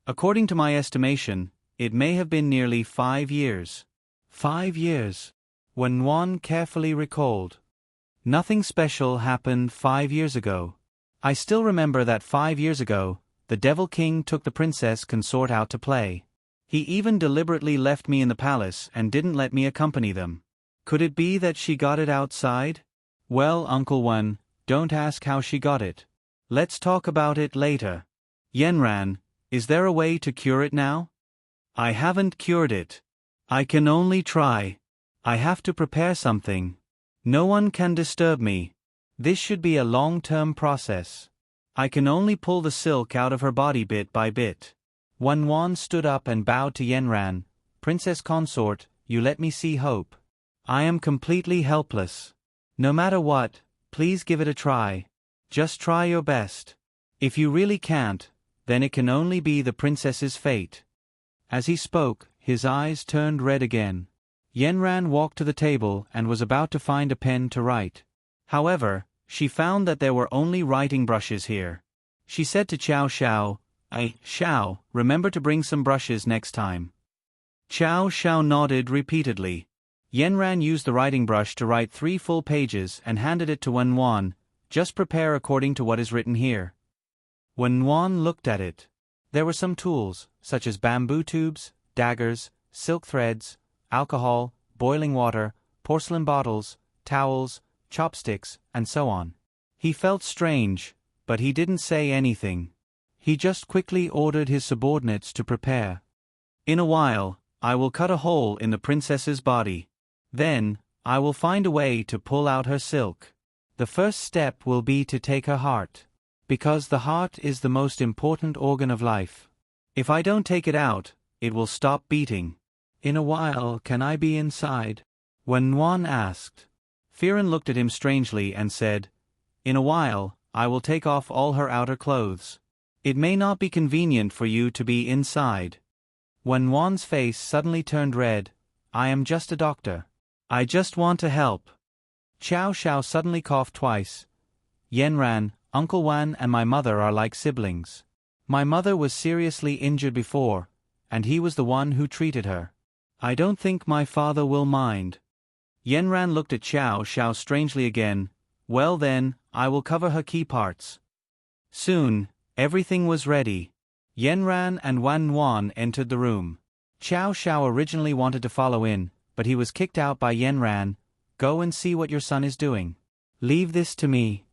According to my estimation, it may have been nearly 5 years. 5 years. Wen Wan carefully recalled. Nothing special happened 5 years ago. I still remember that 5 years ago, the Devil King took the princess consort out to play. He even deliberately left me in the palace and didn't let me accompany them. Could it be that she got it outside? Well, Uncle Wen, don't ask how she got it. Let's talk about it later. Yanran, is there a way to cure it now? I haven't cured it. I can only try. I have to prepare something. No one can disturb me. This should be a long-term process. I can only pull the silk out of her body bit by bit. Wenwan stood up and bowed to Yenran. Princess consort, you let me see hope. I am completely helpless. No matter what, please give it a try. Just try your best. If you really can't, then it can only be the princess's fate. As he spoke, his eyes turned red again. Yenran walked to the table and was about to find a pen to write. However, she found that there were only writing brushes here. She said to Xiao Xiao, Xiao, remember to bring some brushes next time. Xiao Xiao nodded repeatedly. Yenran used the writing brush to write 3 full pages and handed it to Wenwan. Just prepare according to what is written here. Wenwan looked at it. There were some tools, such as bamboo tubes, daggers, silk threads, alcohol, boiling water, porcelain bottles, towels, chopsticks, and so on. He felt strange, but he didn't say anything. He just quickly ordered his subordinates to prepare. In a while, I will cut a hole in the princess's body. Then, I will find a way to pull out her silk. The first step will be to take her heart. Because the heart is the most important organ of life. If I don't take it out, it will stop beating. In a while, can I be inside? Wenwan asked. Firen looked at him strangely and said, In a while, I will take off all her outer clothes. It may not be convenient for you to be inside. Wenwan's face suddenly turned red. I am just a doctor. I just want to help. Xiao Xiao suddenly coughed twice. Yenran, Uncle Wan and my mother are like siblings. My mother was seriously injured before, and he was the one who treated her. I don't think my father will mind. Yenran looked at Xiao Xiao strangely again. Well then, I will cover her key parts. Soon, everything was ready. Yenran and Wenwan entered the room. Xiao Xiao originally wanted to follow in, but he was kicked out by Yenran. Go and see what your son is doing. Leave this to me.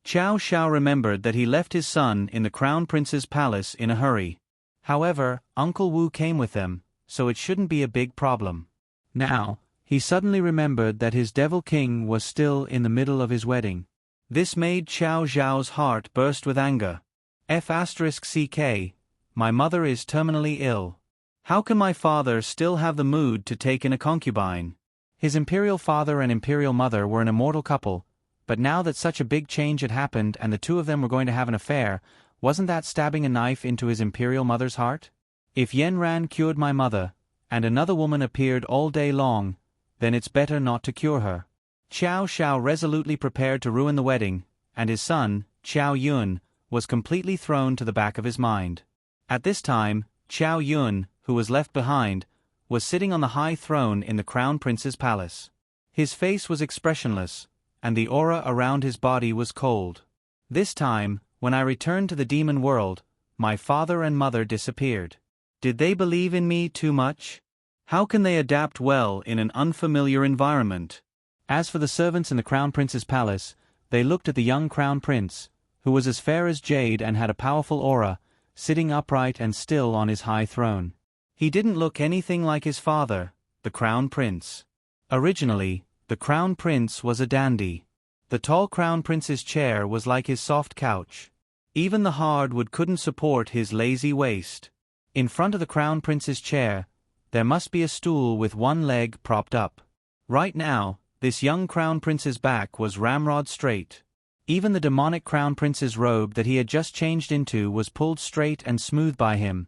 Xiao Xiao remembered that he left his son in the Crown Prince's palace in a hurry. However, Uncle Wu came with them, so it shouldn't be a big problem. Now, he suddenly remembered that his Devil King was still in the middle of his wedding. This made Xiao Xiao's heart burst with anger. F***CK, my mother is terminally ill. How can my father still have the mood to take in a concubine? His imperial father and imperial mother were an immortal couple, but now that such a big change had happened and the two of them were going to have an affair, wasn't that stabbing a knife into his imperial mother's heart? If Yenran cured my mother, and another woman appeared all day long, then it's better not to cure her. Xiao Xiao resolutely prepared to ruin the wedding, and his son, Xiao Yun, was completely thrown to the back of his mind. At this time, Xiao Yun, who was left behind, was sitting on the high throne in the Crown Prince's palace. His face was expressionless, and the aura around his body was cold. This time, when I returned to the demon world, my father and mother disappeared. Did they believe in me too much? How can they adapt well in an unfamiliar environment? As for the servants in the Crown Prince's palace, they looked at the young Crown Prince, who was as fair as jade and had a powerful aura, sitting upright and still on his high throne. He didn't look anything like his father, the Crown Prince. Originally, the Crown Prince was a dandy. The tall Crown Prince's chair was like his soft couch. Even the hardwood couldn't support his lazy waist. In front of the Crown Prince's chair, there must be a stool with one leg propped up. Right now, this young Crown Prince's back was ramrod straight. Even the demonic Crown Prince's robe that he had just changed into was pulled straight and smooth by him,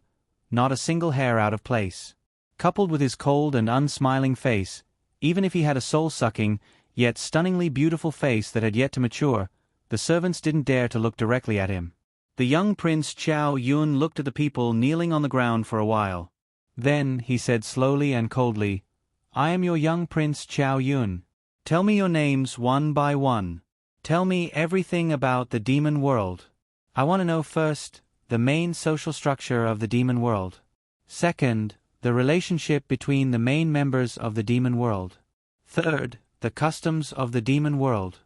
not a single hair out of place. Coupled with his cold and unsmiling face, even if he had a soul-sucking, yet stunningly beautiful face that had yet to mature, the servants didn't dare to look directly at him. The young Prince Xiao Yun looked at the people kneeling on the ground for a while. Then, he said slowly and coldly, I am your young Prince Xiao Yun. Tell me your names one by one. Tell me everything about the demon world. I want to know first, the main social structure of the demon world. Second, the relationship between the main members of the demon world. Third, the customs of the demon world.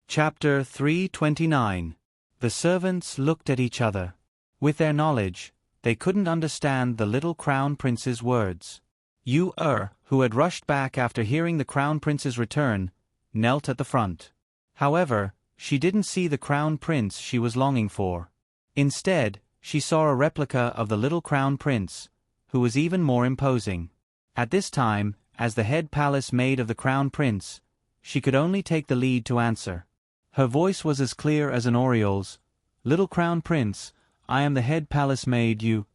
Chapter 329. The servants looked at each other. With their knowledge, they couldn't understand the little Crown Prince's words. Who had rushed back after hearing the Crown Prince's return, knelt at the front. However, she didn't see the Crown Prince she was longing for. Instead, she saw a replica of the little Crown Prince, who was even more imposing. At this time, as the head palace maid of the Crown Prince, she could only take the lead to answer. Her voice was as clear as an oriole's. "Little Crown Prince, I am the head palace maid.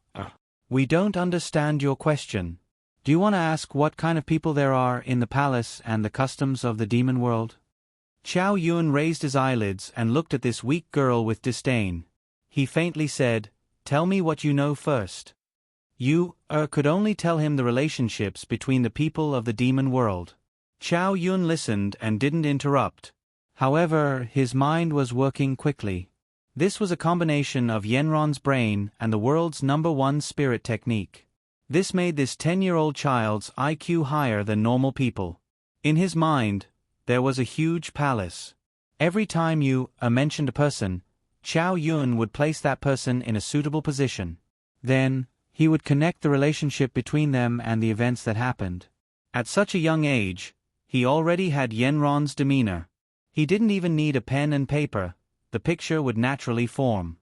We don't understand your question. Do you want to ask what kind of people there are in the palace and the customs of the demon world?" Chow Yun raised his eyelids and looked at this weak girl with disdain. He faintly said, "Tell me what you know first." Could only tell him the relationships between the people of the demon world. Chow Yun listened and didn't interrupt. However, his mind was working quickly. This was a combination of Yenron's brain and the world's #1 spirit technique. This made this 10-year-old child's IQ higher than normal people. In his mind, there was a huge palace. Every time mentioned a person, Chow Yun would place that person in a suitable position. Then, he would connect the relationship between them and the events that happened. At such a young age, he already had Yenron's demeanor. He didn't even need a pen and paper, the picture would naturally form.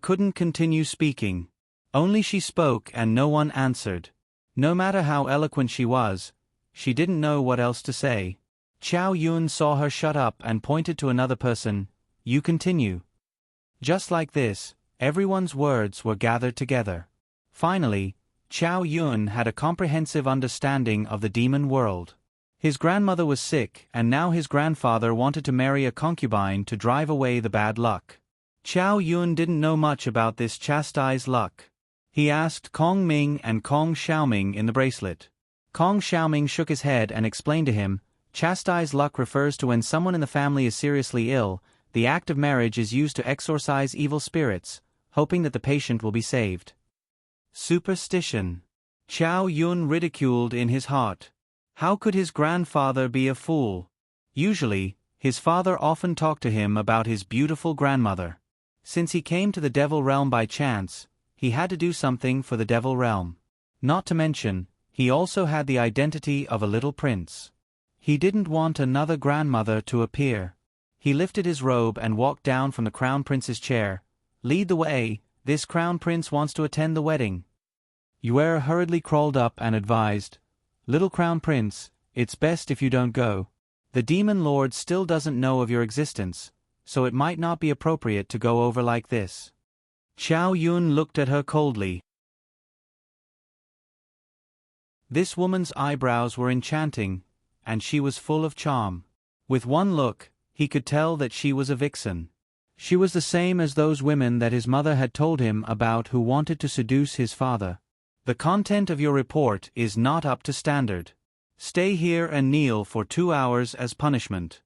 Couldn't continue speaking. Only she spoke and no one answered. No matter how eloquent she was, she didn't know what else to say. Chow Yun saw her shut up and pointed to another person. "You continue." Just like this, everyone's words were gathered together. Finally, Chow Yun had a comprehensive understanding of the demon world. His grandmother was sick, and now his grandfather wanted to marry a concubine to drive away the bad luck. Chow Yun didn't know much about this chastised luck. He asked Kong Ming and Kong Xiaoming in the bracelet. Kong Xiaoming shook his head and explained to him, "Chastised luck refers to when someone in the family is seriously ill. The act of marriage is used to exorcise evil spirits, hoping that the patient will be saved." Superstition. Chow Yun ridiculed in his heart. How could his grandfather be a fool? Usually, his father often talked to him about his beautiful grandmother. Since he came to the Devil Realm by chance, he had to do something for the Devil Realm. Not to mention, he also had the identity of a little prince. He didn't want another grandmother to appear. He lifted his robe and walked down from the Crown Prince's chair. "Lead the way, this Crown Prince wants to attend the wedding." Yue hurriedly crawled up and advised, "Little Crown Prince, it's best if you don't go. The Demon Lord still doesn't know of your existence, so it might not be appropriate to go over like this." Chow Yun looked at her coldly. This woman's eyebrows were enchanting, and she was full of charm. With one look, he could tell that she was a vixen. She was the same as those women that his mother had told him about who wanted to seduce his father. "The content of your report is not up to standard. Stay here and kneel for 2 hours as punishment."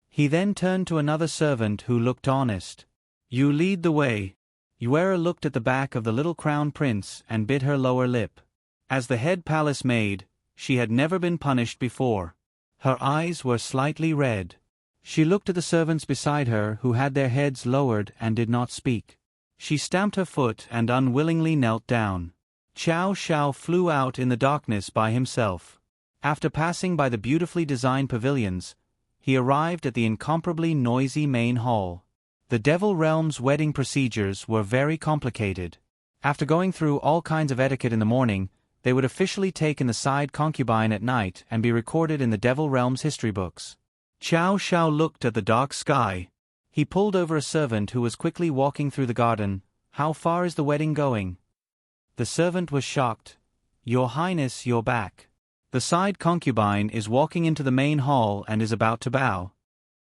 He then turned to another servant who looked honest. "You lead the way." Yue looked at the back of the little Crown Prince and bit her lower lip. As the head palace maid, she had never been punished before. Her eyes were slightly red. She looked at the servants beside her who had their heads lowered and did not speak. She stamped her foot and unwillingly knelt down. Chow Xiao flew out in the darkness by himself. After passing by the beautifully designed pavilions, he arrived at the incomparably noisy main hall. The Devil Realm's wedding procedures were very complicated. After going through all kinds of etiquette in the morning, they would officially take in the side concubine at night and be recorded in the Devil Realm's history books. Chow Xiao looked at the dark sky. He pulled over a servant who was quickly walking through the garden. "How far is the wedding going?" The servant was shocked. "Your Highness, you're back. The side concubine is walking into the main hall and is about to bow."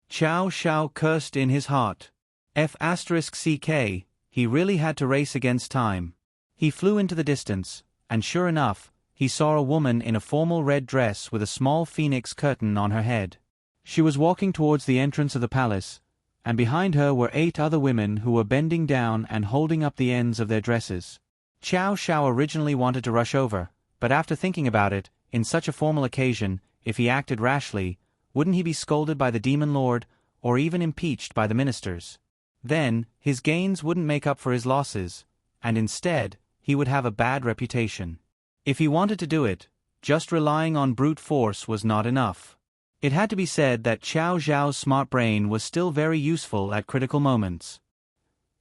Chow Xiao cursed in his heart. F***ck, he really had to race against time. He flew into the distance, and sure enough, he saw a woman in a formal red dress with a small phoenix curtain on her head. She was walking towards the entrance of the palace, and behind her were 8 other women who were bending down and holding up the ends of their dresses. Chow Xiao originally wanted to rush over, but after thinking about it, in such a formal occasion, if he acted rashly, wouldn't he be scolded by the Demon Lord, or even impeached by the ministers? Then, his gains wouldn't make up for his losses, and instead, he would have a bad reputation. If he wanted to do it, just relying on brute force was not enough. It had to be said that Qiao Zhao's smart brain was still very useful at critical moments.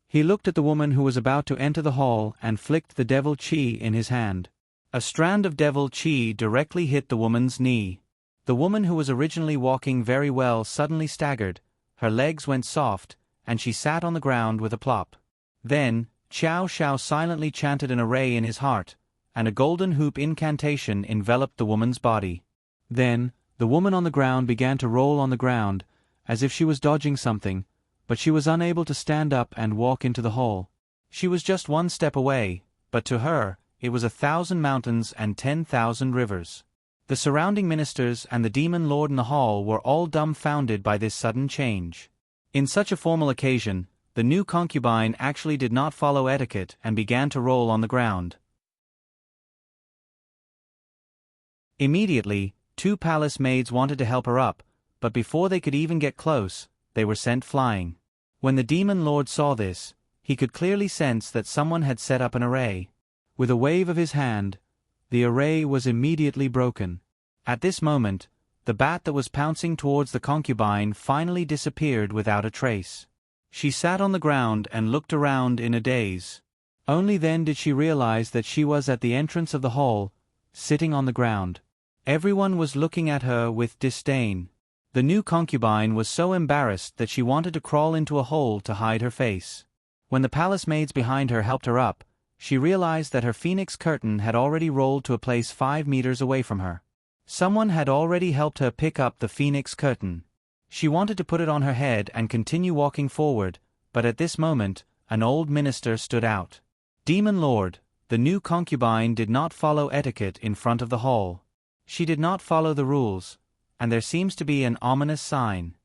He looked at the woman who was about to enter the hall and flicked the devil qi in his hand. A strand of devil qi directly hit the woman's knee. The woman who was originally walking very well suddenly staggered, her legs went soft, and she sat on the ground with a plop. Then, Qiao Zhao silently chanted an array in his heart, and a golden hoop incantation enveloped the woman's body. Then, the woman on the ground began to roll on the ground, as if she was dodging something, but she was unable to stand up and walk into the hall. She was just one step away, but to her, it was 1,000 mountains and 10,000 rivers. The surrounding ministers and the demon lord in the hall were all dumbfounded by this sudden change. In such a formal occasion, the new concubine actually did not follow etiquette and began to roll on the ground. Immediately, 2 palace maids wanted to help her up, but before they could even get close, they were sent flying. When the demon lord saw this, he could clearly sense that someone had set up an array. With a wave of his hand, the array was immediately broken. At this moment, the bat that was pouncing towards the concubine finally disappeared without a trace. She sat on the ground and looked around in a daze. Only then did she realize that she was at the entrance of the hall, sitting on the ground. Everyone was looking at her with disdain. The new concubine was so embarrassed that she wanted to crawl into a hole to hide her face. When the palace maids behind her helped her up, she realized that her phoenix curtain had already rolled to a place 5 meters away from her. Someone had already helped her pick up the phoenix curtain. She wanted to put it on her head and continue walking forward, but at this moment, an old minister stood out. Demon Lord, the new concubine did not follow etiquette in front of the hall. She did not follow the rules, and there seems to be an ominous sign.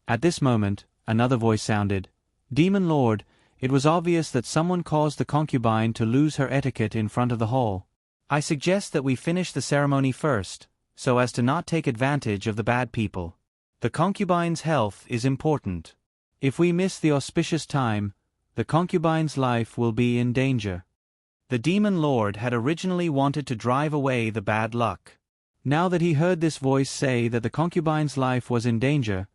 At this moment, another voice sounded. Demon Lord, it was obvious that someone caused the concubine to lose her etiquette in front of the hall. I suggest that we finish the ceremony first, so as to not take advantage of the bad people. The concubine's health is important. If we miss the auspicious time, the concubine's life will be in danger. The demon lord had originally wanted to drive away the bad luck. Now that he heard this voice say that the concubine's life was in danger,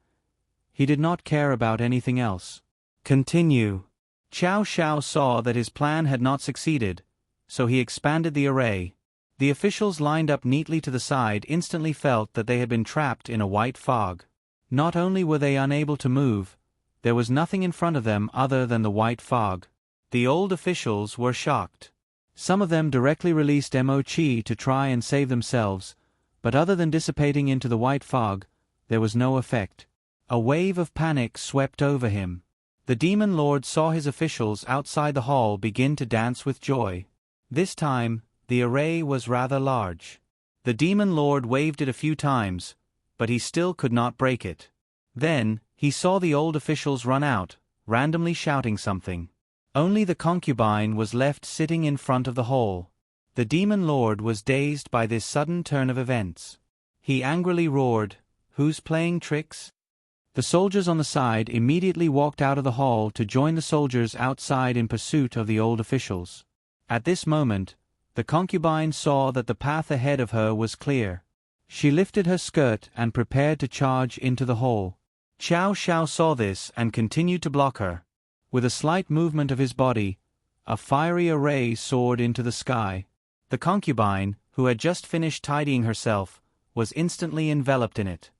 he did not care about anything else. Continue. Qiao Zhao saw that his plan had not succeeded, so he expanded the array. The officials lined up neatly to the side instantly felt that they had been trapped in a white fog. Not only were they unable to move, there was nothing in front of them other than the white fog. The old officials were shocked. Some of them directly released Mo Qi to try and save themselves, but other than dissipating into the white fog, there was no effect. A wave of panic swept over him. The demon lord saw his officials outside the hall begin to dance with joy. This time, the array was rather large. The demon lord waved it a few times, but he still could not break it. Then, he saw the old officials run out, randomly shouting something. Only the concubine was left sitting in front of the hall. The demon lord was dazed by this sudden turn of events. He angrily roared, "Who's playing tricks?" The soldiers on the side immediately walked out of the hall to join the soldiers outside in pursuit of the old officials. At this moment, the concubine saw that the path ahead of her was clear. She lifted her skirt and prepared to charge into the hall. Qiao Zhao saw this and continued to block her. With a slight movement of his body, a fiery array soared into the sky. The concubine, who had just finished tidying herself, was instantly enveloped in it.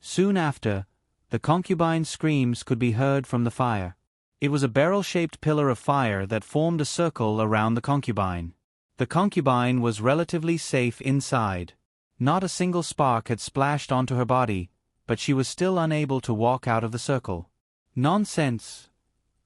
Soon after, the concubine's screams could be heard from the fire. It was a barrel-shaped pillar of fire that formed a circle around the concubine. The concubine was relatively safe inside. Not a single spark had splashed onto her body, but she was still unable to walk out of the circle. "Nonsense!"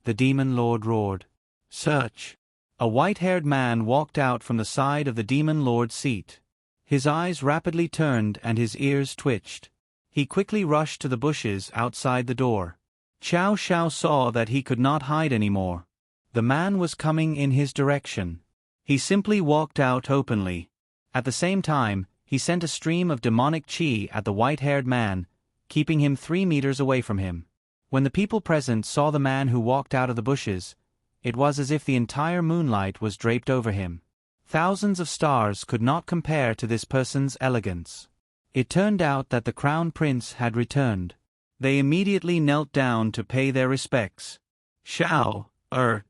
the demon lord roared. "Search!" A white-haired man walked out from the side of the demon lord's seat. His eyes rapidly turned and his ears twitched. He quickly rushed to the bushes outside the door. Qiao Zhao saw that he could not hide anymore. The man was coming in his direction. He simply walked out openly. At the same time, he sent a stream of demonic qi at the white-haired man, keeping him 3 meters away from him. When the people present saw the man who walked out of the bushes, it was as if the entire moonlight was draped over him. Thousands of stars could not compare to this person's elegance. It turned out that the crown prince had returned. They immediately knelt down to pay their respects. Xiao,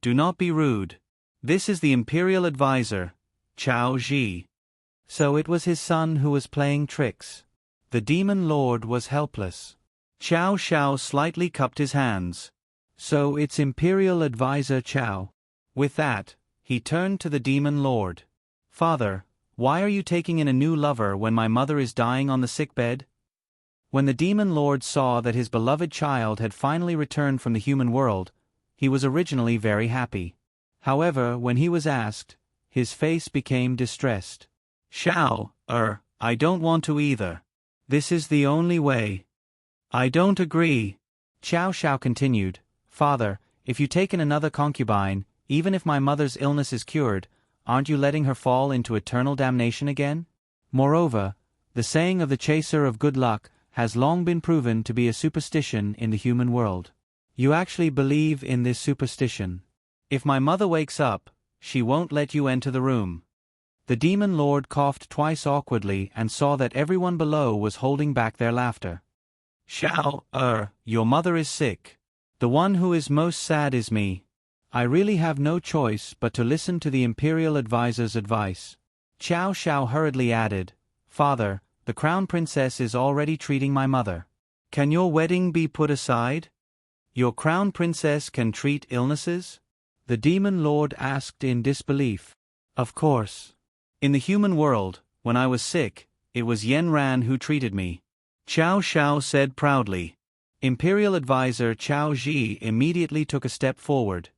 do not be rude. This is the imperial advisor, Chao Ji. So it was his son who was playing tricks. The demon lord was helpless. Chao Xiao slightly cupped his hands. So it's imperial advisor Chao. With that, he turned to the demon lord. Father, why are you taking in a new lover when my mother is dying on the sickbed? When the demon lord saw that his beloved child had finally returned from the human world, he was originally very happy. However, when he was asked, his face became distressed. Xiao, I don't want to either. This is the only way. I don't agree. Chao Xiao continued, Father, if you take in another concubine, even if my mother's illness is cured, aren't you letting her fall into eternal damnation again? Moreover, the saying of the chaser of good luck has long been proven to be a superstition in the human world. You actually believe in this superstition. If my mother wakes up, she won't let you enter the room. The demon lord coughed twice awkwardly and saw that everyone below was holding back their laughter. Xiao, your mother is sick. The one who is most sad is me. I really have no choice but to listen to the imperial advisor's advice. Chao Xiao hurriedly added, Father, the crown princess is already treating my mother. Can your wedding be put aside? Your crown princess can treat illnesses? The demon lord asked in disbelief. Of course. In the human world, when I was sick, it was Yen Ran who treated me. Chao Xiao said proudly. Imperial advisor Chao Ji immediately took a step forward.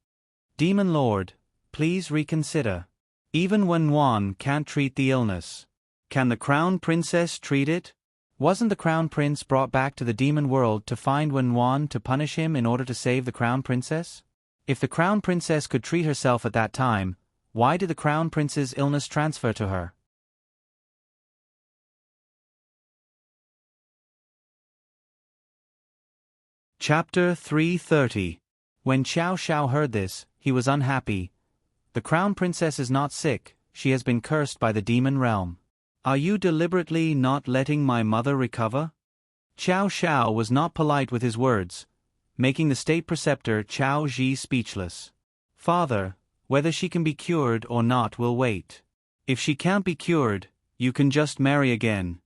Demon Lord, please reconsider. Even Wen Wan can't treat the illness. Can the crown princess treat it? Wasn't the crown prince brought back to the demon world to find Wen Wan to punish him in order to save the crown princess? If the crown princess could treat herself at that time, why did the crown prince's illness transfer to her? Chapter 330. When Chao Xiao heard this, he was unhappy. The crown princess is not sick, she has been cursed by the demon realm. Are you deliberately not letting my mother recover? Chao Xiao was not polite with his words, making the state preceptor Chao Ji speechless. Father, whether she can be cured or not will wait. If she can't be cured, you can just marry again.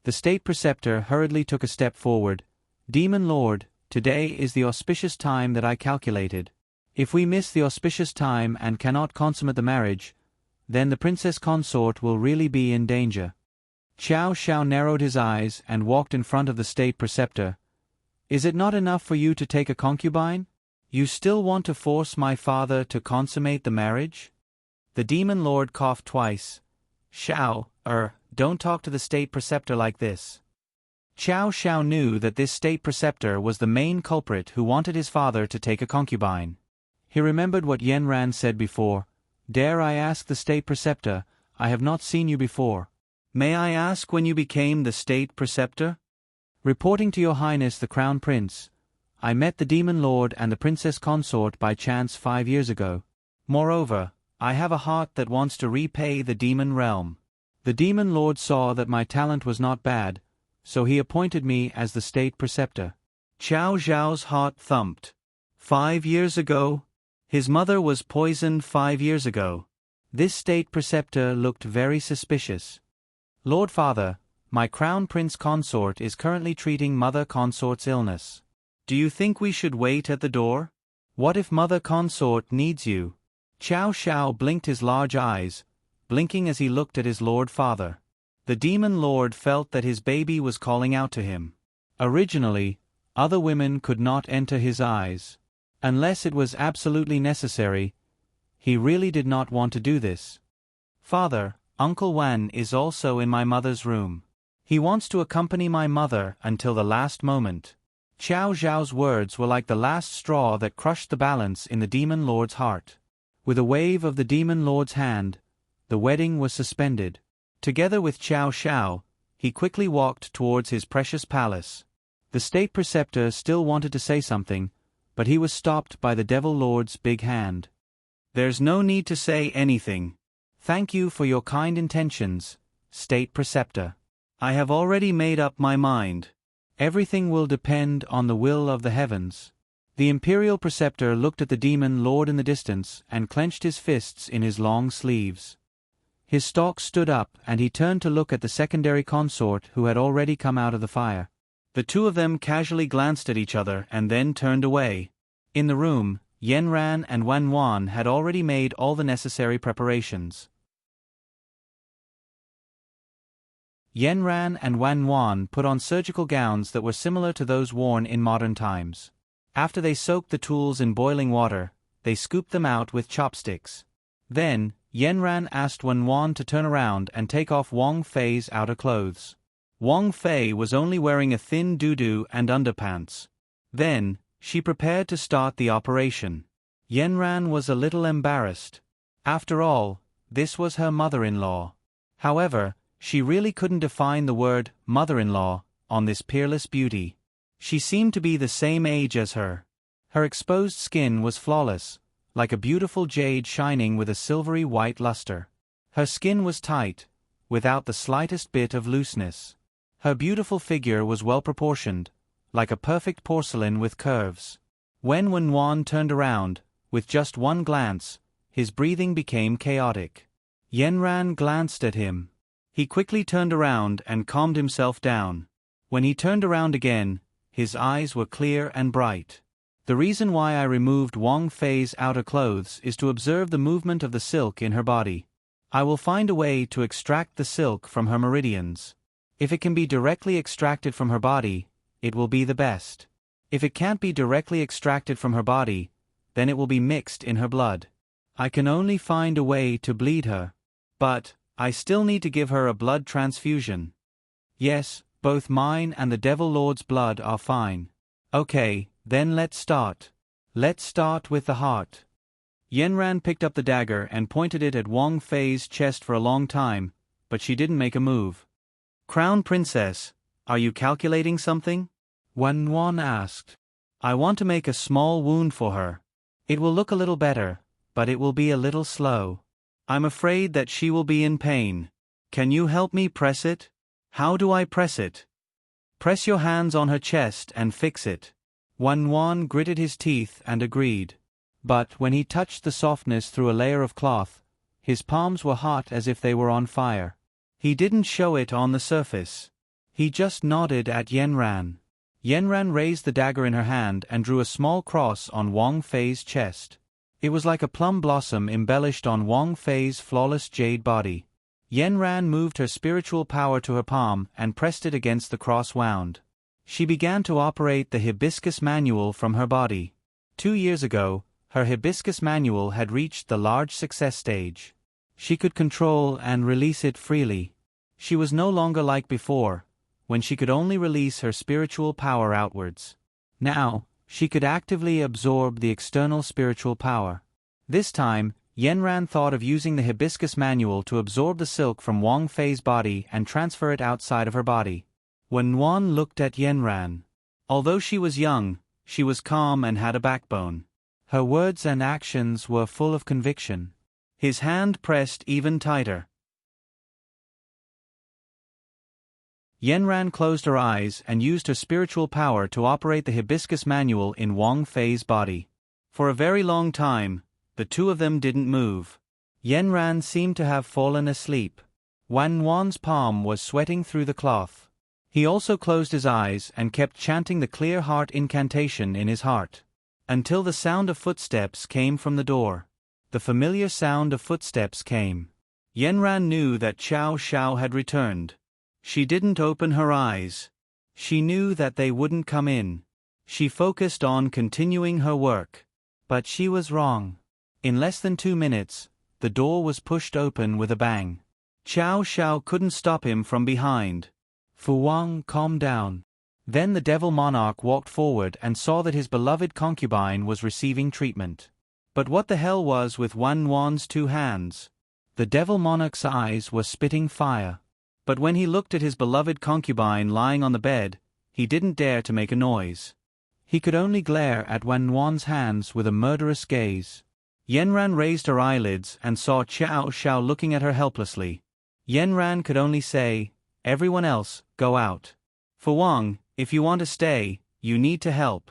The state preceptor hurriedly took a step forward. Demon Lord, today is the auspicious time that I calculated. If we miss the auspicious time and cannot consummate the marriage, then the princess consort will really be in danger. Chao Xiao narrowed his eyes and walked in front of the state preceptor. Is it not enough for you to take a concubine? You still want to force my father to consummate the marriage? The demon lord coughed twice. Xiao, don't talk to the state preceptor like this. Chao Xiao knew that this state preceptor was the main culprit who wanted his father to take a concubine. He remembered what Yen Ran said before. Dare I ask the state preceptor, I have not seen you before. May I ask when you became the state preceptor? Reporting to your highness the crown prince, I met the demon lord and the princess consort by chance 5 years ago. Moreover, I have a heart that wants to repay the demon realm. The demon lord saw that my talent was not bad, so he appointed me as the state preceptor. Chao Zhao's heart thumped. 5 years ago? His mother was poisoned 5 years ago. This state preceptor looked very suspicious. Lord Father, my crown prince consort is currently treating mother consort's illness. Do you think we should wait at the door? What if mother consort needs you? Chao Xiao blinked his large eyes, blinking as he looked at his lord father. The demon lord felt that his baby was calling out to him. Originally, other women could not enter his eyes. Unless it was absolutely necessary, he really did not want to do this. Father, Uncle Wan is also in my mother's room. He wants to accompany my mother until the last moment. Chao Zhao's words were like the last straw that crushed the balance in the demon lord's heart. With a wave of the demon lord's hand, the wedding was suspended. Together with Chao Xiao, he quickly walked towards his precious palace. The state preceptor still wanted to say something, but he was stopped by the devil lord's big hand. There's no need to say anything. Thank you for your kind intentions, State Preceptor. I have already made up my mind. Everything will depend on the will of the heavens. The Imperial Preceptor looked at the demon lord in the distance and clenched his fists in his long sleeves. His stalk stood up and he turned to look at the secondary consort who had already come out of the fire. The two of them casually glanced at each other and then turned away. In the room, Yanran and Wanwan had already made all the necessary preparations. Yanran and Wanwan put on surgical gowns that were similar to those worn in modern times. After they soaked the tools in boiling water, they scooped them out with chopsticks. Then, Yanran asked Wanwan to turn around and take off Wang Fei's outer clothes. Wang Fei was only wearing a thin doo-doo and underpants. Then, she prepared to start the operation. Yanran was a little embarrassed. After all, this was her mother-in-law. However, she really couldn't define the word mother-in-law on this peerless beauty. She seemed to be the same age as her. Her exposed skin was flawless, like a beautiful jade shining with a silvery white luster. Her skin was tight, without the slightest bit of looseness. Her beautiful figure was well proportioned, like a perfect porcelain with curves. When Wanwan turned around, with just one glance, his breathing became chaotic. Yanran glanced at him. He quickly turned around and calmed himself down. When he turned around again, his eyes were clear and bright. The reason why I removed Wang Fei's outer clothes is to observe the movement of the silk in her body. I will find a way to extract the silk from her meridians. If it can be directly extracted from her body, it will be the best. If it can't be directly extracted from her body, then it will be mixed in her blood. I can only find a way to bleed her. But I still need to give her a blood transfusion. Yes, both mine and the Devil Lord's blood are fine. Okay, then let's start. Let's start with the heart. Yanran picked up the dagger and pointed it at Wang Fei's chest for a long time, but she didn't make a move. Crown Princess, are you calculating something? Wanwan asked. I want to make a small wound for her. It will look a little better, but it will be a little slow. I'm afraid that she will be in pain. Can you help me press it? How do I press it? Press your hands on her chest and fix it. Wanwan gritted his teeth and agreed. But when he touched the softness through a layer of cloth, his palms were hot as if they were on fire. He didn't show it on the surface. He just nodded at Yanran. Yanran raised the dagger in her hand and drew a small cross on Wang Fei's chest. It was like a plum blossom embellished on Wang Fei's flawless jade body. Yanran moved her spiritual power to her palm and pressed it against the cross wound. She began to operate the hibiscus manual from her body. 2 years ago, her hibiscus manual had reached the large success stage. She could control and release it freely. She was no longer like before, when she could only release her spiritual power outwards. Now, she could actively absorb the external spiritual power. This time, Yanran thought of using the hibiscus manual to absorb the silk from Wang Fei's body and transfer it outside of her body. Wanwan looked at Yanran. Although she was young, she was calm and had a backbone. Her words and actions were full of conviction. His hand pressed even tighter. Yanran closed her eyes and used her spiritual power to operate the hibiscus manual in Wang Fei's body. For a very long time, the two of them didn't move. Yanran seemed to have fallen asleep. Wanwan's palm was sweating through the cloth. He also closed his eyes and kept chanting the clear heart incantation in his heart. Until the sound of footsteps came from the door. The familiar sound of footsteps came. Yanran knew that Xiao Xiao had returned. She didn't open her eyes. She knew that they wouldn't come in. She focused on continuing her work. But she was wrong. In less than 2 minutes, the door was pushed open with a bang. Xiao Xiao couldn't stop him from behind. Fu Wang, calm down. Then the devil monarch walked forward and saw that his beloved concubine was receiving treatment. But what the hell was with Wanwan's 2 hands? The devil monarch's eyes were spitting fire. But when he looked at his beloved concubine lying on the bed, he didn't dare to make a noise. He could only glare at Wanwan's hands with a murderous gaze. Yanran raised her eyelids and saw Xiao Xiao looking at her helplessly. Yanran could only say, "Everyone else, go out. Fu Wang, if you want to stay, you need to help."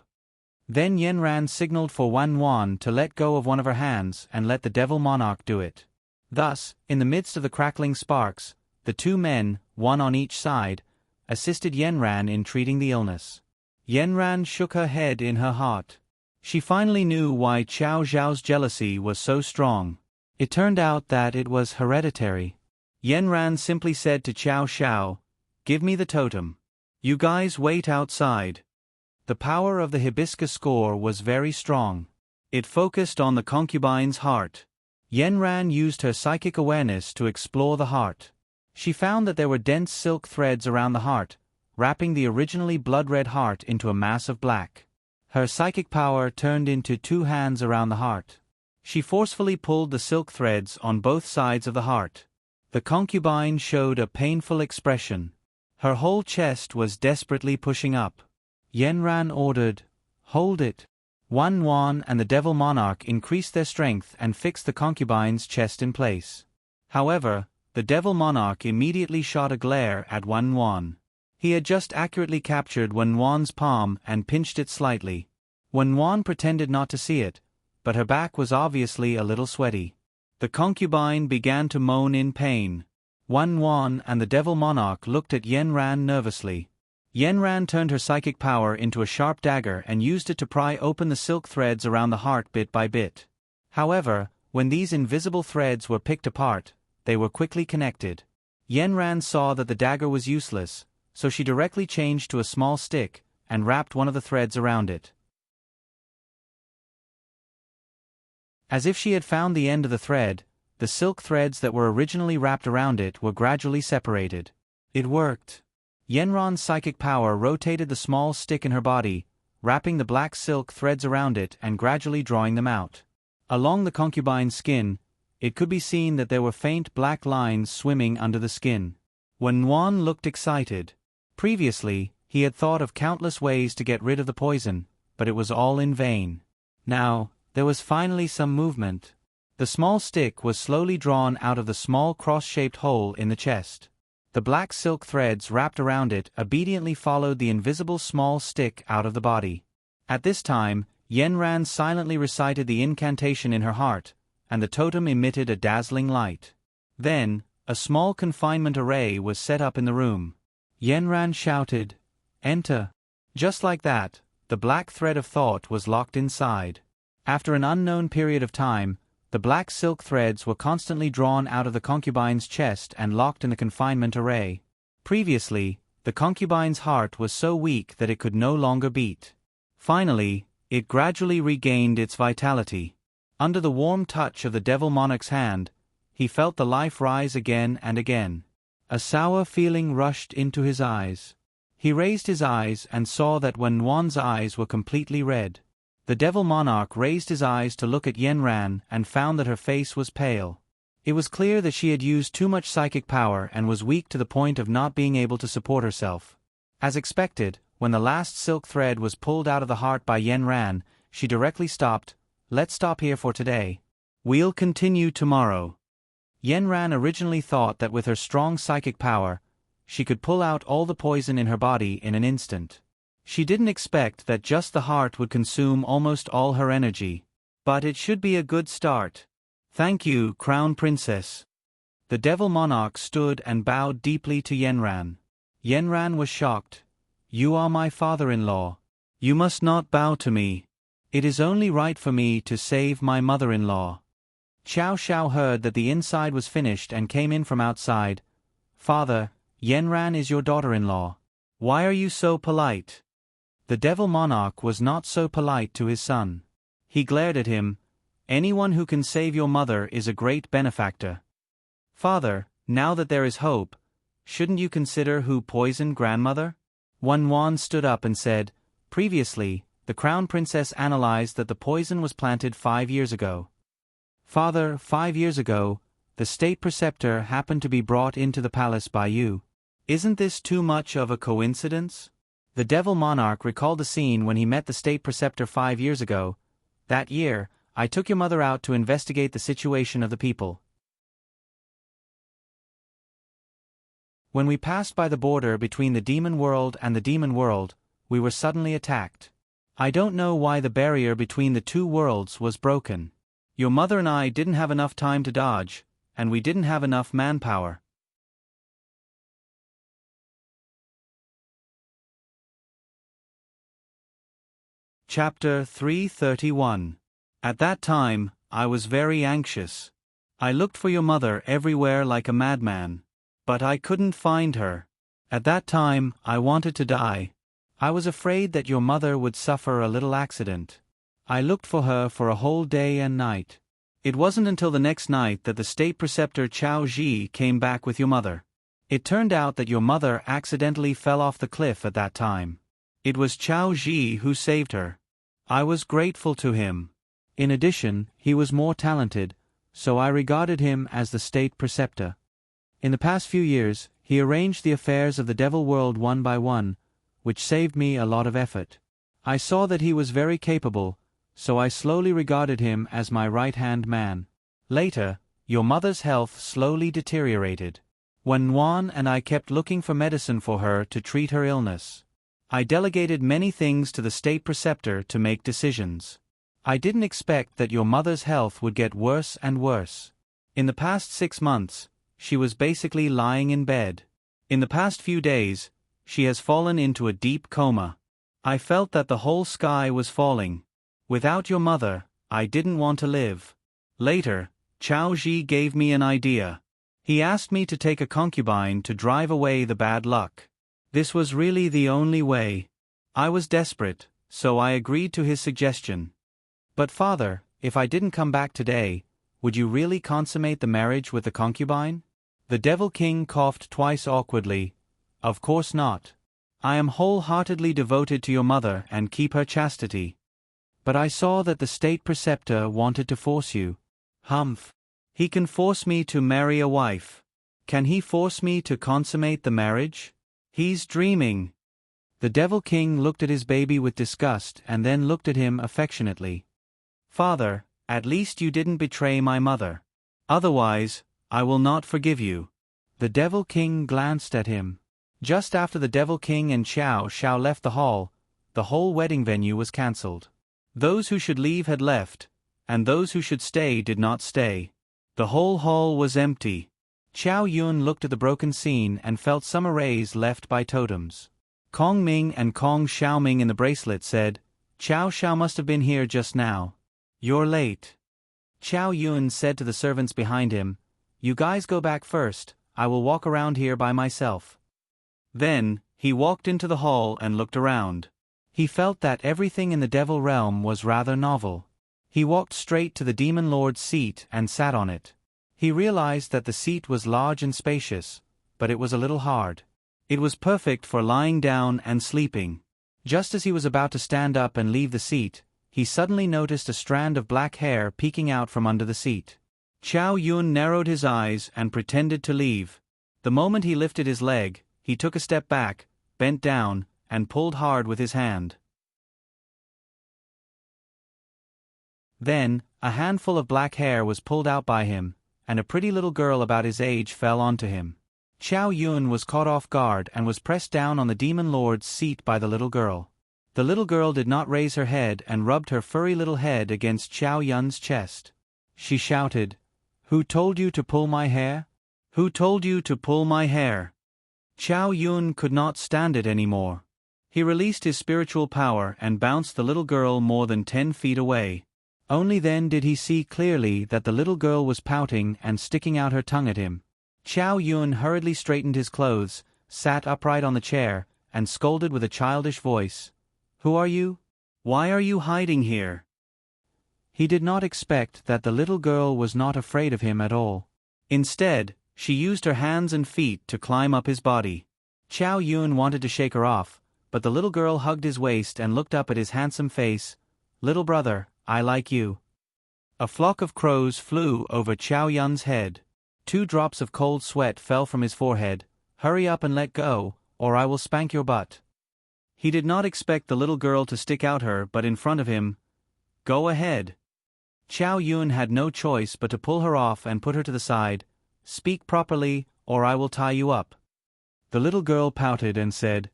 Then Yanran signaled for Wan Wan to let go of one of her hands and let the devil monarch do it. Thus, in the midst of the crackling sparks, the two men, one on each side, assisted Yanran in treating the illness. Yanran shook her head in her heart. She finally knew why Xiao Zhao's jealousy was so strong. It turned out that it was hereditary. Yanran simply said to Xiao Xiao, "Give me the totem. You guys wait outside." The power of the hibiscus score was very strong. It focused on the concubine's heart. Yanran used her psychic awareness to explore the heart. She found that there were dense silk threads around the heart, wrapping the originally blood-red heart into a mass of black. Her psychic power turned into two hands around the heart. She forcefully pulled the silk threads on both sides of the heart. The concubine showed a painful expression. Her whole chest was desperately pushing up. Yanran ordered, "Hold it." Wan Wan and the devil monarch increased their strength and fixed the concubine's chest in place. However, the devil monarch immediately shot a glare at Wan Wan. He had just accurately captured Wan Wan's palm and pinched it slightly. Wan Wan pretended not to see it, but her back was obviously a little sweaty. The concubine began to moan in pain. Wan Wan and the devil monarch looked at Yanran nervously. Yanran turned her psychic power into a sharp dagger and used it to pry open the silk threads around the heart bit by bit. However, when these invisible threads were picked apart, they were quickly connected. Yanran saw that the dagger was useless, so she directly changed to a small stick and wrapped one of the threads around it. As if she had found the end of the thread, the silk threads that were originally wrapped around it were gradually separated. It worked. Yanran's psychic power rotated the small stick in her body, wrapping the black silk threads around it and gradually drawing them out. Along the concubine's skin, it could be seen that there were faint black lines swimming under the skin. Wan Wan looked excited. Previously, he had thought of countless ways to get rid of the poison, but it was all in vain. Now, there was finally some movement. The small stick was slowly drawn out of the small cross-shaped hole in the chest. The black silk threads wrapped around it obediently followed the invisible small stick out of the body. At this time, Yanran silently recited the incantation in her heart, and the totem emitted a dazzling light. Then, a small confinement array was set up in the room. Yanran shouted, "Enter." Just like that, the black thread of thought was locked inside. After an unknown period of time, the black silk threads were constantly drawn out of the concubine's chest and locked in the confinement array. Previously, the concubine's heart was so weak that it could no longer beat. Finally, it gradually regained its vitality. Under the warm touch of the devil monarch's hand, he felt the life rise again and again. A sour feeling rushed into his eyes. He raised his eyes and saw that Wan Wan's eyes were completely red. The devil monarch raised his eyes to look at Yanran and found that her face was pale. It was clear that she had used too much psychic power and was weak to the point of not being able to support herself. As expected, when the last silk thread was pulled out of the heart by Yanran, she directly stopped. "Let's stop here for today. We'll continue tomorrow." Yanran originally thought that with her strong psychic power, she could pull out all the poison in her body in an instant. She didn't expect that just the heart would consume almost all her energy. But it should be a good start. "Thank you, Crown Princess." The devil monarch stood and bowed deeply to Yanran. Yanran was shocked. "You are my father-in-law. You must not bow to me. It is only right for me to save my mother-in-law." Xiao Xiao heard that the inside was finished and came in from outside. "Father, Yanran is your daughter-in-law. Why are you so polite?" The devil monarch was not so polite to his son. He glared at him. "Anyone who can save your mother is a great benefactor. Father, now that there is hope, shouldn't you consider who poisoned grandmother?" Wan Wan stood up and said, "Previously, the crown princess analyzed that the poison was planted 5 years ago. Father, 5 years ago, the state preceptor happened to be brought into the palace by you. Isn't this too much of a coincidence?" The devil monarch recalled the scene when he met the state preceptor 5 years ago. That year, I took your mother out to investigate the situation of the people. When we passed by the border between the demon world and the demon world, we were suddenly attacked. I don't know why the barrier between the two worlds was broken. Your mother and I didn't have enough time to dodge, and we didn't have enough manpower. Chapter 331. At that time, I was very anxious. I looked for your mother everywhere like a madman. But I couldn't find her. At that time, I wanted to die. I was afraid that your mother would suffer a little accident. I looked for her for a whole day and night. It wasn't until the next night that the state preceptor Chao Ji came back with your mother. It turned out that your mother accidentally fell off the cliff at that time. It was Chao Ji who saved her. I was grateful to him. In addition, he was more talented, so I regarded him as the state preceptor. In the past few years, he arranged the affairs of the devil world one by one, which saved me a lot of effort. I saw that he was very capable, so I slowly regarded him as my right-hand man. Later, your mother's health slowly deteriorated. When Nguyen and I kept looking for medicine for her to treat her illness. I delegated many things to the state preceptor to make decisions. I didn't expect that your mother's health would get worse and worse. In the past 6 months, she was basically lying in bed. In the past few days, she has fallen into a deep coma. I felt that the whole sky was falling. Without your mother, I didn't want to live. Later, Chao Ji gave me an idea. He asked me to take a concubine to drive away the bad luck. This was really the only way. I was desperate, so I agreed to his suggestion. But father, if I didn't come back today, would you really consummate the marriage with the concubine? The Devil King coughed twice awkwardly. Of course not. I am wholeheartedly devoted to your mother and keep her chastity. But I saw that the state preceptor wanted to force you. Humph. He can force me to marry a wife. Can he force me to consummate the marriage? He's dreaming. The Devil King looked at his baby with disgust and then looked at him affectionately. Father, at least you didn't betray my mother. Otherwise, I will not forgive you. The Devil King glanced at him. Just after the Devil King and Xiao Xiao left the hall, the whole wedding venue was cancelled. Those who should leave had left, and those who should stay did not stay. The whole hall was empty. Qiao Yun looked at the broken scene and felt some arrays left by totems. Kong Ming and Kong Xiaoming in the bracelet said, "Xiao Xiao must have been here just now. You're late." Qiao Yun said to the servants behind him, "You guys go back first, I will walk around here by myself." Then, he walked into the hall and looked around. He felt that everything in the devil realm was rather novel. He walked straight to the demon lord's seat and sat on it. He realized that the seat was large and spacious, but it was a little hard. It was perfect for lying down and sleeping. Just as he was about to stand up and leave the seat, he suddenly noticed a strand of black hair peeking out from under the seat. Qiao Yun narrowed his eyes and pretended to leave. The moment he lifted his leg, he took a step back, bent down, and pulled hard with his hand. Then, a handful of black hair was pulled out by him, and a pretty little girl about his age fell onto him. Qiao Yun was caught off guard and was pressed down on the demon lord's seat by the little girl. The little girl did not raise her head and rubbed her furry little head against Qiao Yun's chest. She shouted, "Who told you to pull my hair? Who told you to pull my hair?" Qiao Yun could not stand it anymore. He released his spiritual power and bounced the little girl more than 10 feet away. Only then did he see clearly that the little girl was pouting and sticking out her tongue at him. Qiao Yun hurriedly straightened his clothes, sat upright on the chair, and scolded with a childish voice, "Who are you? Why are you hiding here?" He did not expect that the little girl was not afraid of him at all. Instead, she used her hands and feet to climb up his body. Qiao Yun wanted to shake her off, but the little girl hugged his waist and looked up at his handsome face. "Little brother, I like you." A flock of crows flew over Qiao Yun's head. 2 drops of cold sweat fell from his forehead. "Hurry up and let go, or I will spank your butt." He did not expect the little girl to stick out her butt in front of him. "Go ahead." Chow Yun had no choice but to pull her off and put her to the side. "Speak properly, or I will tie you up." The little girl pouted and said,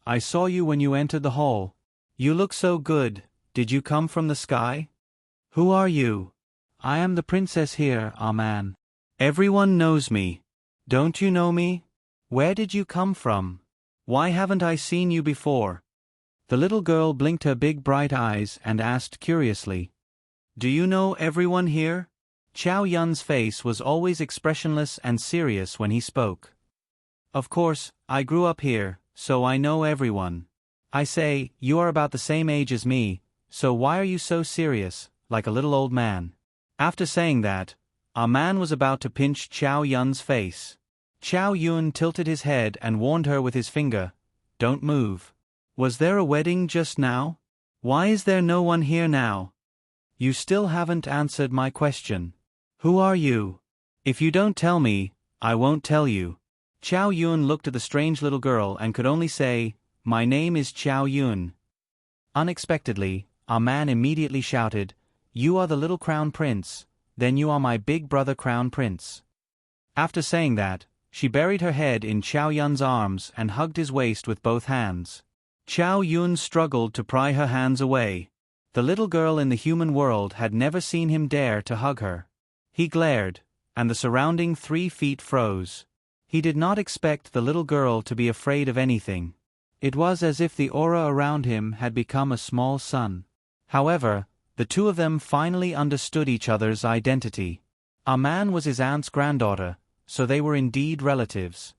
"I saw you when you entered the hall. You look so good. Did you come from the sky?" "Who are you?" "I am the princess here, man." "Everyone knows me. Don't you know me? Where did you come from? Why haven't I seen you before?" The little girl blinked her big bright eyes and asked curiously, "Do you know everyone here?" Chow Yun's face was always expressionless and serious when he spoke. "Of course, I grew up here, so I know everyone." "I say, you are about the same age as me, so why are you so serious, like a little old man?" After saying that, our man was about to pinch Chow Yun's face. Chow Yun tilted his head and warned her with his finger, "Don't move." "Was there a wedding just now? Why is there no one here now?" "You still haven't answered my question. Who are you?" "If you don't tell me, I won't tell you." Chow Yun looked at the strange little girl and could only say, "My name is Chow Yun." Unexpectedly, our man immediately shouted, "You are the little crown prince, then you are my big brother crown prince." After saying that, she buried her head in Chow Yun's arms and hugged his waist with both hands. Chow Yun struggled to pry her hands away. The little girl in the human world had never seen him dare to hug her. He glared, and the surrounding 3 feet froze. He did not expect the little girl to be afraid of anything. It was as if the aura around him had become a small sun. However, the two of them finally understood each other's identity. Our man was his aunt's granddaughter, so they were indeed relatives.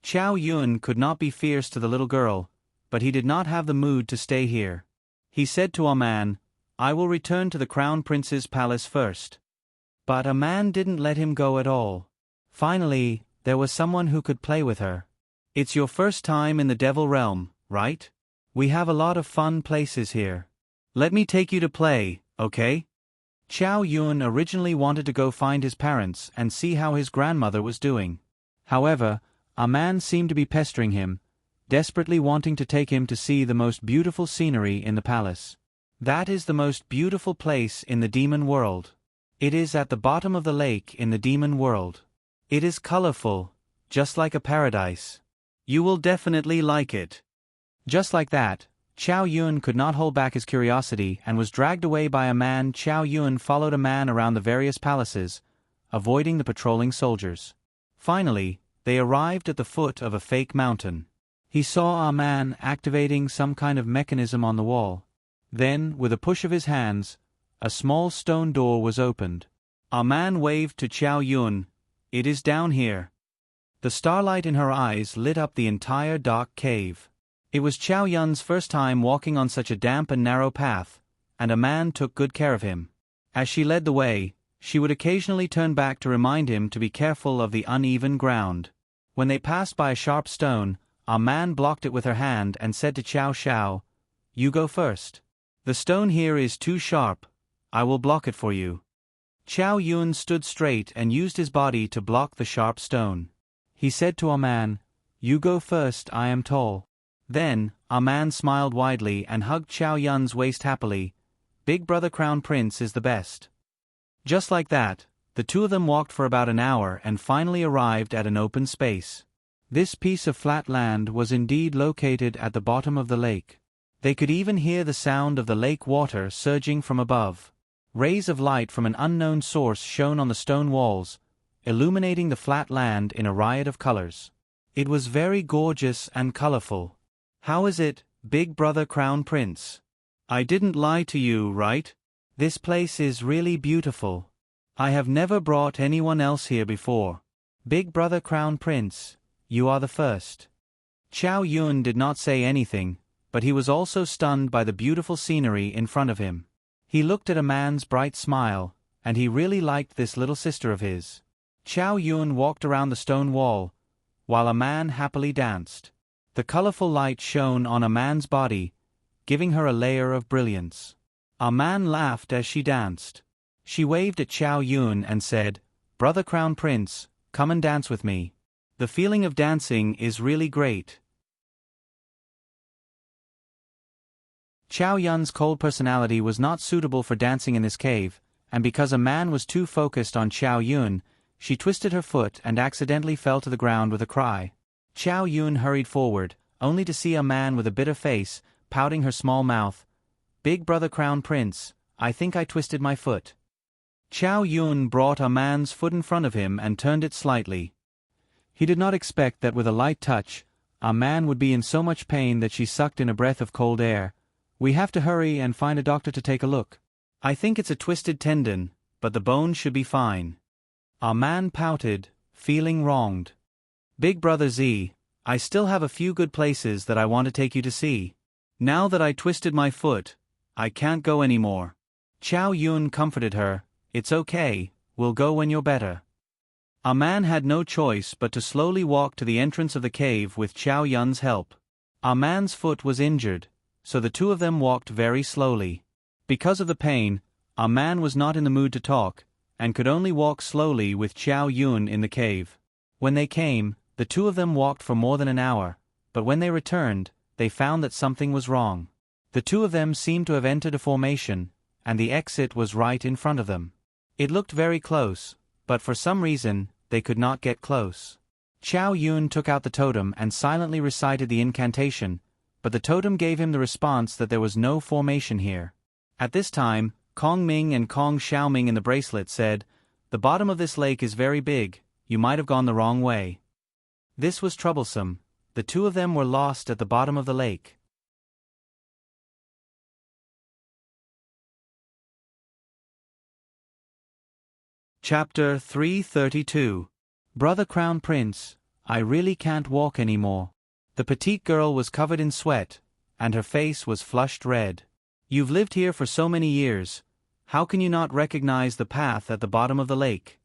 Chow Yun could not be fierce to the little girl, but he did not have the mood to stay here. He said to Aman, "I will return to the crown prince's palace first." But Aman didn't let him go at all. Finally, there was someone who could play with her. "It's your first time in the Devil Realm, right? We have a lot of fun places here. Let me take you to play, okay?" Chow Yun originally wanted to go find his parents and see how his grandmother was doing. However, Aman seemed to be pestering him, desperately wanting to take him to see the most beautiful scenery in the palace. That is the most beautiful place in the demon world. It is at the bottom of the lake in the demon world. It is colorful, just like a paradise. You will definitely like it. Just like that, Chow Yun could not hold back his curiosity and was dragged away by a man. Chow Yun followed a man around the various palaces, avoiding the patrolling soldiers. Finally, they arrived at the foot of a fake mountain. He saw a man activating some kind of mechanism on the wall. Then, with a push of his hands, a small stone door was opened. A man waved to Chow Yun, "It is down here." The starlight in her eyes lit up the entire dark cave. It was Chow Yun's first time walking on such a damp and narrow path, and a man took good care of him. As she led the way, she would occasionally turn back to remind him to be careful of the uneven ground. When they passed by a sharp stone, a man blocked it with her hand and said to Chow Shao, "You go first. The stone here is too sharp. I will block it for you." Chow Yun stood straight and used his body to block the sharp stone. He said to a man, "You go first, I am tall." Then, a man smiled widely and hugged Chow Yun's waist happily. "Big brother crown prince is the best." Just like that, the two of them walked for about an hour and finally arrived at an open space. This piece of flat land was indeed located at the bottom of the lake. They could even hear the sound of the lake water surging from above. Rays of light from an unknown source shone on the stone walls, illuminating the flat land in a riot of colors. It was very gorgeous and colorful. "How is it, big brother crown prince? I didn't lie to you, right? This place is really beautiful. I have never brought anyone else here before. Big brother crown prince, you are the first." Chow Yun did not say anything, but he was also stunned by the beautiful scenery in front of him. He looked at a man's bright smile, and he really liked this little sister of his. Chow Yun walked around the stone wall, while a man happily danced. The colorful light shone on a man's body, giving her a layer of brilliance. A man laughed as she danced. She waved at Chow Yun and said, "Brother Crown Prince, come and dance with me. The feeling of dancing is really great." Chow Yun's cold personality was not suitable for dancing in this cave, and because a man was too focused on Chow Yun, she twisted her foot and accidentally fell to the ground with a cry. Chow Yun hurried forward, only to see a man with a bitter face, pouting her small mouth. "Big brother Crown Prince, I think I twisted my foot." Chow Yun brought a man's foot in front of him and turned it slightly. He did not expect that with a light touch, a man would be in so much pain that she sucked in a breath of cold air. "We have to hurry and find a doctor to take a look. I think it's a twisted tendon, but the bone should be fine." A man pouted, feeling wronged. "Big brother Z, I still have a few good places that I want to take you to see. Now that I twisted my foot, I can't go anymore." Chow Yun comforted her. "It's okay, we'll go when you're better." A man had no choice but to slowly walk to the entrance of the cave with Chow Yun's help. A man's foot was injured, so the two of them walked very slowly. Because of the pain, a man was not in the mood to talk, and could only walk slowly with Chow Yun in the cave. When they came, the two of them walked for more than an hour, but when they returned, they found that something was wrong. The two of them seemed to have entered a formation, and the exit was right in front of them. It looked very close, but for some reason, they could not get close. Chow Yun took out the totem and silently recited the incantation, but the totem gave him the response that there was no formation here. At this time, Kong Ming and Kong Xiaoming in the bracelet said, "The bottom of this lake is very big, you might have gone the wrong way." This was troublesome. The two of them were lost at the bottom of the lake. Chapter 332. Brother Crown Prince, I really can't walk anymore. The petite girl was covered in sweat, and her face was flushed red. "You've lived here for so many years. How can you not recognize the path at the bottom of the lake?"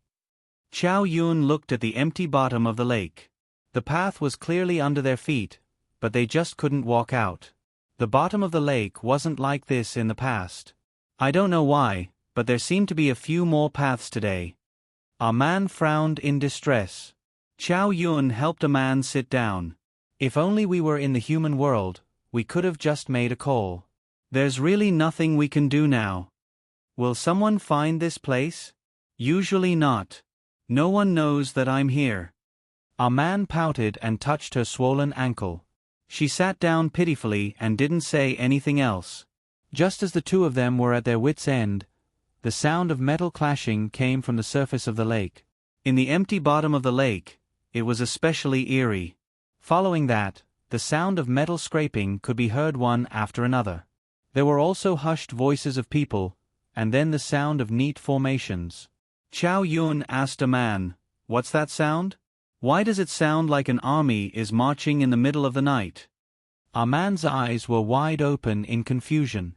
Chow Yun looked at the empty bottom of the lake. The path was clearly under their feet, but they just couldn't walk out. The bottom of the lake wasn't like this in the past. "I don't know why, but there seem to be a few more paths today." A man frowned in distress. Chow Yun helped a man sit down. "If only we were in the human world, we could have just made a call. There's really nothing we can do now. Will someone find this place?" "Usually not. No one knows that I'm here." A man pouted and touched her swollen ankle. She sat down pitifully and didn't say anything else. Just as the two of them were at their wits' end, the sound of metal clashing came from the surface of the lake. In the empty bottom of the lake, it was especially eerie. Following that, the sound of metal scraping could be heard one after another. There were also hushed voices of people, and then the sound of neat formations. Chow Yun asked a man, "What's that sound? Why does it sound like an army is marching in the middle of the night?" A man's eyes were wide open in confusion.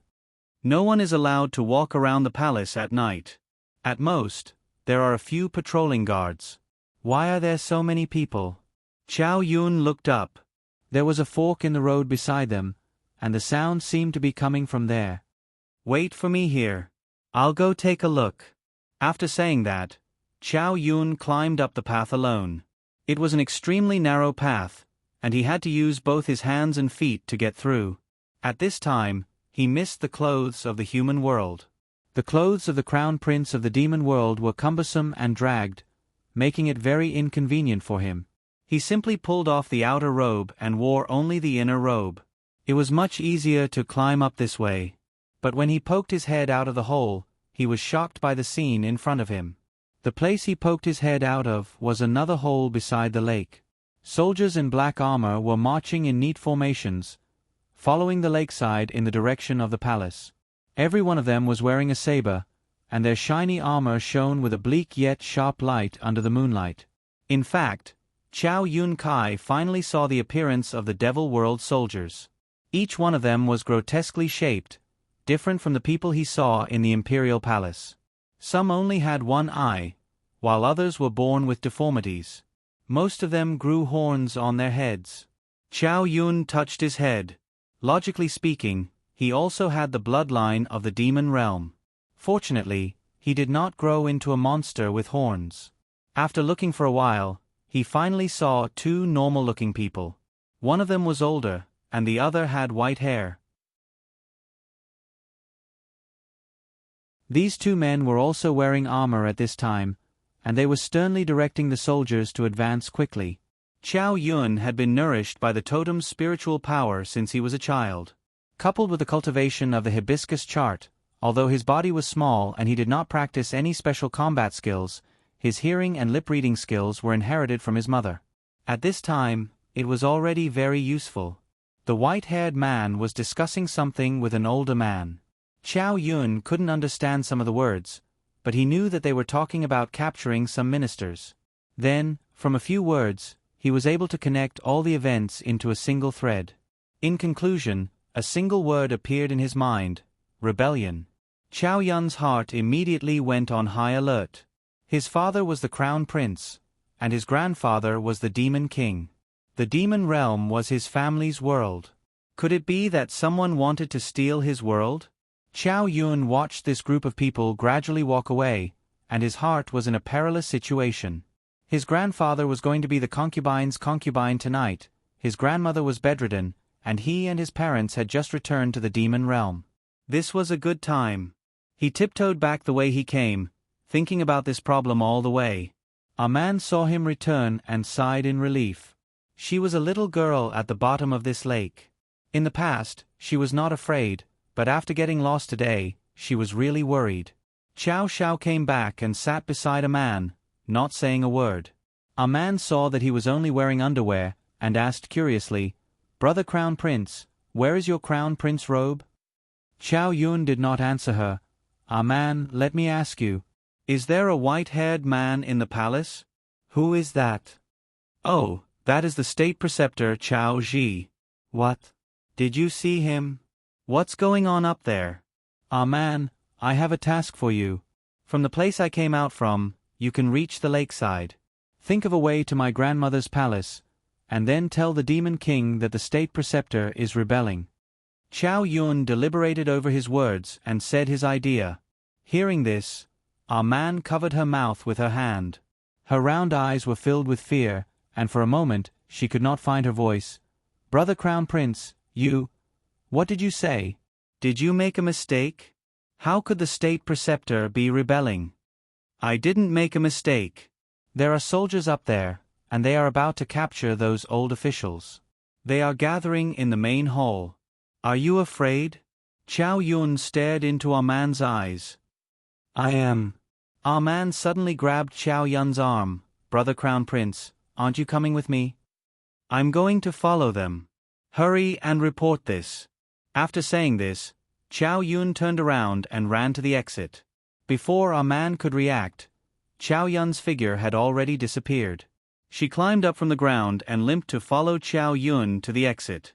"No one is allowed to walk around the palace at night. At most, there are a few patrolling guards." "Why are there so many people?" Chow Yun looked up. There was a fork in the road beside them, and the sound seemed to be coming from there. "Wait for me here. I'll go take a look." After saying that, Chow Yun climbed up the path alone. It was an extremely narrow path, and he had to use both his hands and feet to get through. At this time, he missed the clothes of the human world. The clothes of the crown prince of the demon world were cumbersome and dragged, making it very inconvenient for him. He simply pulled off the outer robe and wore only the inner robe. It was much easier to climb up this way. But when he poked his head out of the hole, he was shocked by the scene in front of him. The place he poked his head out of was another hole beside the lake. Soldiers in black armor were marching in neat formations, following the lakeside in the direction of the palace. Every one of them was wearing a saber, and their shiny armor shone with a bleak yet sharp light under the moonlight. In fact, Chow Yun Kai finally saw the appearance of the Devil World soldiers. Each one of them was grotesquely shaped, different from the people he saw in the imperial palace. Some only had one eye, while others were born with deformities. Most of them grew horns on their heads. Chow Yun touched his head. Logically speaking, he also had the bloodline of the demon realm. Fortunately, he did not grow into a monster with horns. After looking for a while, he finally saw two normal-looking people. One of them was older, and the other had white hair. These two men were also wearing armor at this time, and they were sternly directing the soldiers to advance quickly. Qiao Yun had been nourished by the totem's spiritual power since he was a child. Coupled with the cultivation of the hibiscus chart, although his body was small and he did not practice any special combat skills, his hearing and lip-reading skills were inherited from his mother. At this time, it was already very useful. The white-haired man was discussing something with an older man. Qiao Yun couldn't understand some of the words, but he knew that they were talking about capturing some ministers. Then, from a few words, he was able to connect all the events into a single thread. In conclusion, a single word appeared in his mind: rebellion. Qiao Yun's heart immediately went on high alert. His father was the crown prince, and his grandfather was the demon king. The demon realm was his family's world. Could it be that someone wanted to steal his world? Qiao Yun watched this group of people gradually walk away, and his heart was in a perilous situation. His grandfather was going to be the concubine's concubine tonight, his grandmother was bedridden, and he and his parents had just returned to the demon realm. This was a good time. He tiptoed back the way he came, thinking about this problem all the way. A man saw him return and sighed in relief. She was a little girl at the bottom of this lake. In the past, she was not afraid, but after getting lost today, she was really worried. Qiao Xiao came back and sat beside a man, not saying a word. A man saw that he was only wearing underwear, and asked curiously, "Brother Crown Prince, where is your Crown Prince robe?" Qiao Yun did not answer her. "Ah man, let me ask you, is there a white-haired man in the palace?" "Who is that?" "Oh, that is the state preceptor Qiao Ji." "What? Did you see him? What's going on up there?" "Ah man, I have a task for you. From the place I came out from, you can reach the lakeside. Think of a way to my grandmother's palace, and then tell the demon king that the state preceptor is rebelling." Qiao Yun deliberated over his words and said his idea. Hearing this, our man covered her mouth with her hand. Her round eyes were filled with fear, and for a moment she could not find her voice. "Brother Crown Prince, what did you say? Did you make a mistake? How could the state preceptor be rebelling?" "I didn't make a mistake. There are soldiers up there, and they are about to capture those old officials. They are gathering in the main hall. Are you afraid?" Qiao Yun stared into our man's eyes. "I am." Our man suddenly grabbed Qiao Yun's arm. "Brother Crown Prince, aren't you coming with me? I'm going to follow them. Hurry and report this." After saying this, Qiao Yun turned around and ran to the exit. Before our man could react, Qiao Yun's figure had already disappeared. She climbed up from the ground and limped to follow Qiao Yun to the exit.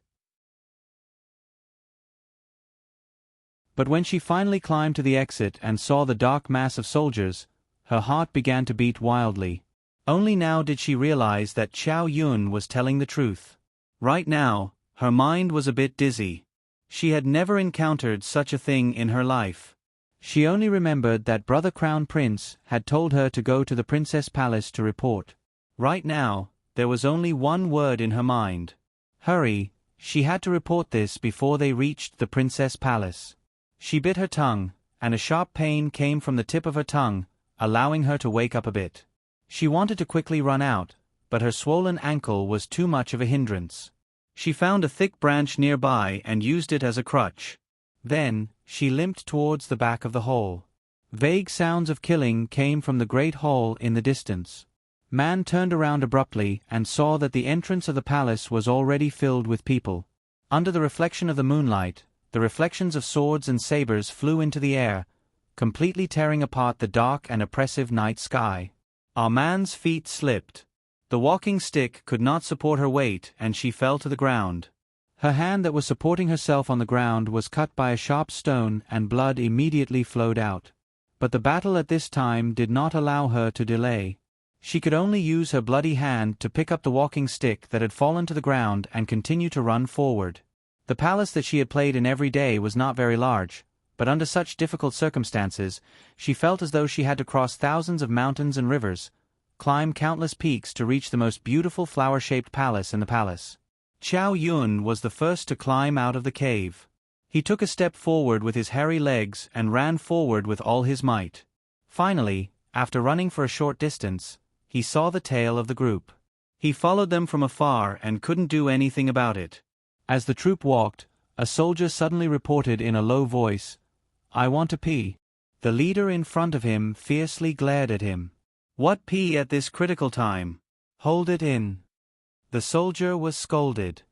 But when she finally climbed to the exit and saw the dark mass of soldiers, her heart began to beat wildly. Only now did she realize that Qiao Yun was telling the truth. Right now, her mind was a bit dizzy. She had never encountered such a thing in her life. She only remembered that Brother Crown Prince had told her to go to the Princess Palace to report. Right now, there was only one word in her mind. Hurry, she had to report this before they reached the Princess Palace. She bit her tongue, and a sharp pain came from the tip of her tongue, allowing her to wake up a bit. She wanted to quickly run out, but her swollen ankle was too much of a hindrance. She found a thick branch nearby and used it as a crutch. Then, she limped towards the back of the hall. Vague sounds of killing came from the great hall in the distance. Man turned around abruptly and saw that the entrance of the palace was already filled with people. Under the reflection of the moonlight, the reflections of swords and sabers flew into the air, completely tearing apart the dark and oppressive night sky. Our man's feet slipped. The walking stick could not support her weight and she fell to the ground. Her hand that was supporting herself on the ground was cut by a sharp stone and blood immediately flowed out. But the battle at this time did not allow her to delay. She could only use her bloody hand to pick up the walking stick that had fallen to the ground and continue to run forward. The palace that she had played in every day was not very large, but under such difficult circumstances, she felt as though she had to cross thousands of mountains and rivers, climb countless peaks to reach the most beautiful flower-shaped palace in the palace. Qiao Yun was the first to climb out of the cave. He took a step forward with his hairy legs and ran forward with all his might. Finally, after running for a short distance, he saw the tail of the group. He followed them from afar and couldn't do anything about it. As the troop walked, a soldier suddenly reported in a low voice, "I want to pee." The leader in front of him fiercely glared at him. "What pee at this critical time? Hold it in." The soldier was scolded.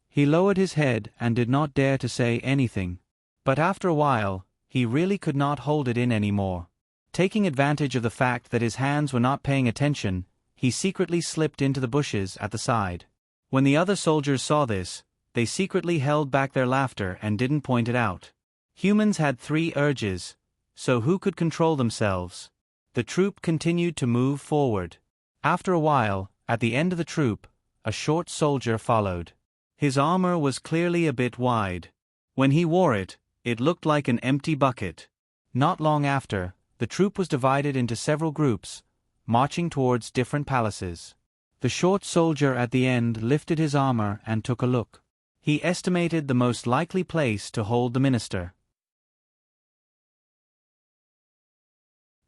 He lowered his head and did not dare to say anything. But after a while, he really could not hold it in anymore. Taking advantage of the fact that his hands were not paying attention, he secretly slipped into the bushes at the side. When the other soldiers saw this, they secretly held back their laughter and didn't point it out. Humans had 3 urges, so who could control themselves? The troop continued to move forward. After a while, at the end of the troop, a short soldier followed. His armor was clearly a bit wide. When he wore it, it looked like an empty bucket. Not long after, the troop was divided into several groups, marching towards different palaces. The short soldier at the end lifted his armor and took a look. He estimated the most likely place to hold the minister.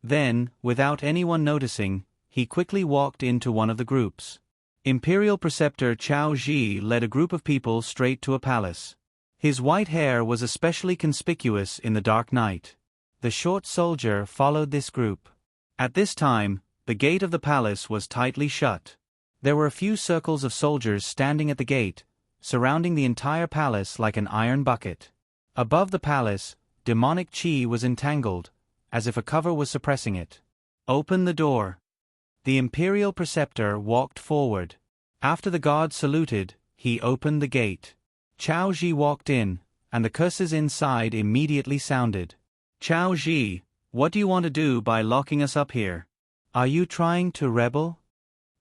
Then, without anyone noticing, he quickly walked into one of the groups. Imperial Preceptor Chao Ji led a group of people straight to a palace. His white hair was especially conspicuous in the dark night. The short soldier followed this group. At this time, the gate of the palace was tightly shut. There were a few circles of soldiers standing at the gate, surrounding the entire palace like an iron bucket. Above the palace, demonic chi was entangled, as if a cover was suppressing it. "Open the door." The Imperial Preceptor walked forward. After the guard saluted, he opened the gate. Chao Ji walked in, and the curses inside immediately sounded. "Chao Ji, what do you want to do by locking us up here? Are you trying to rebel?"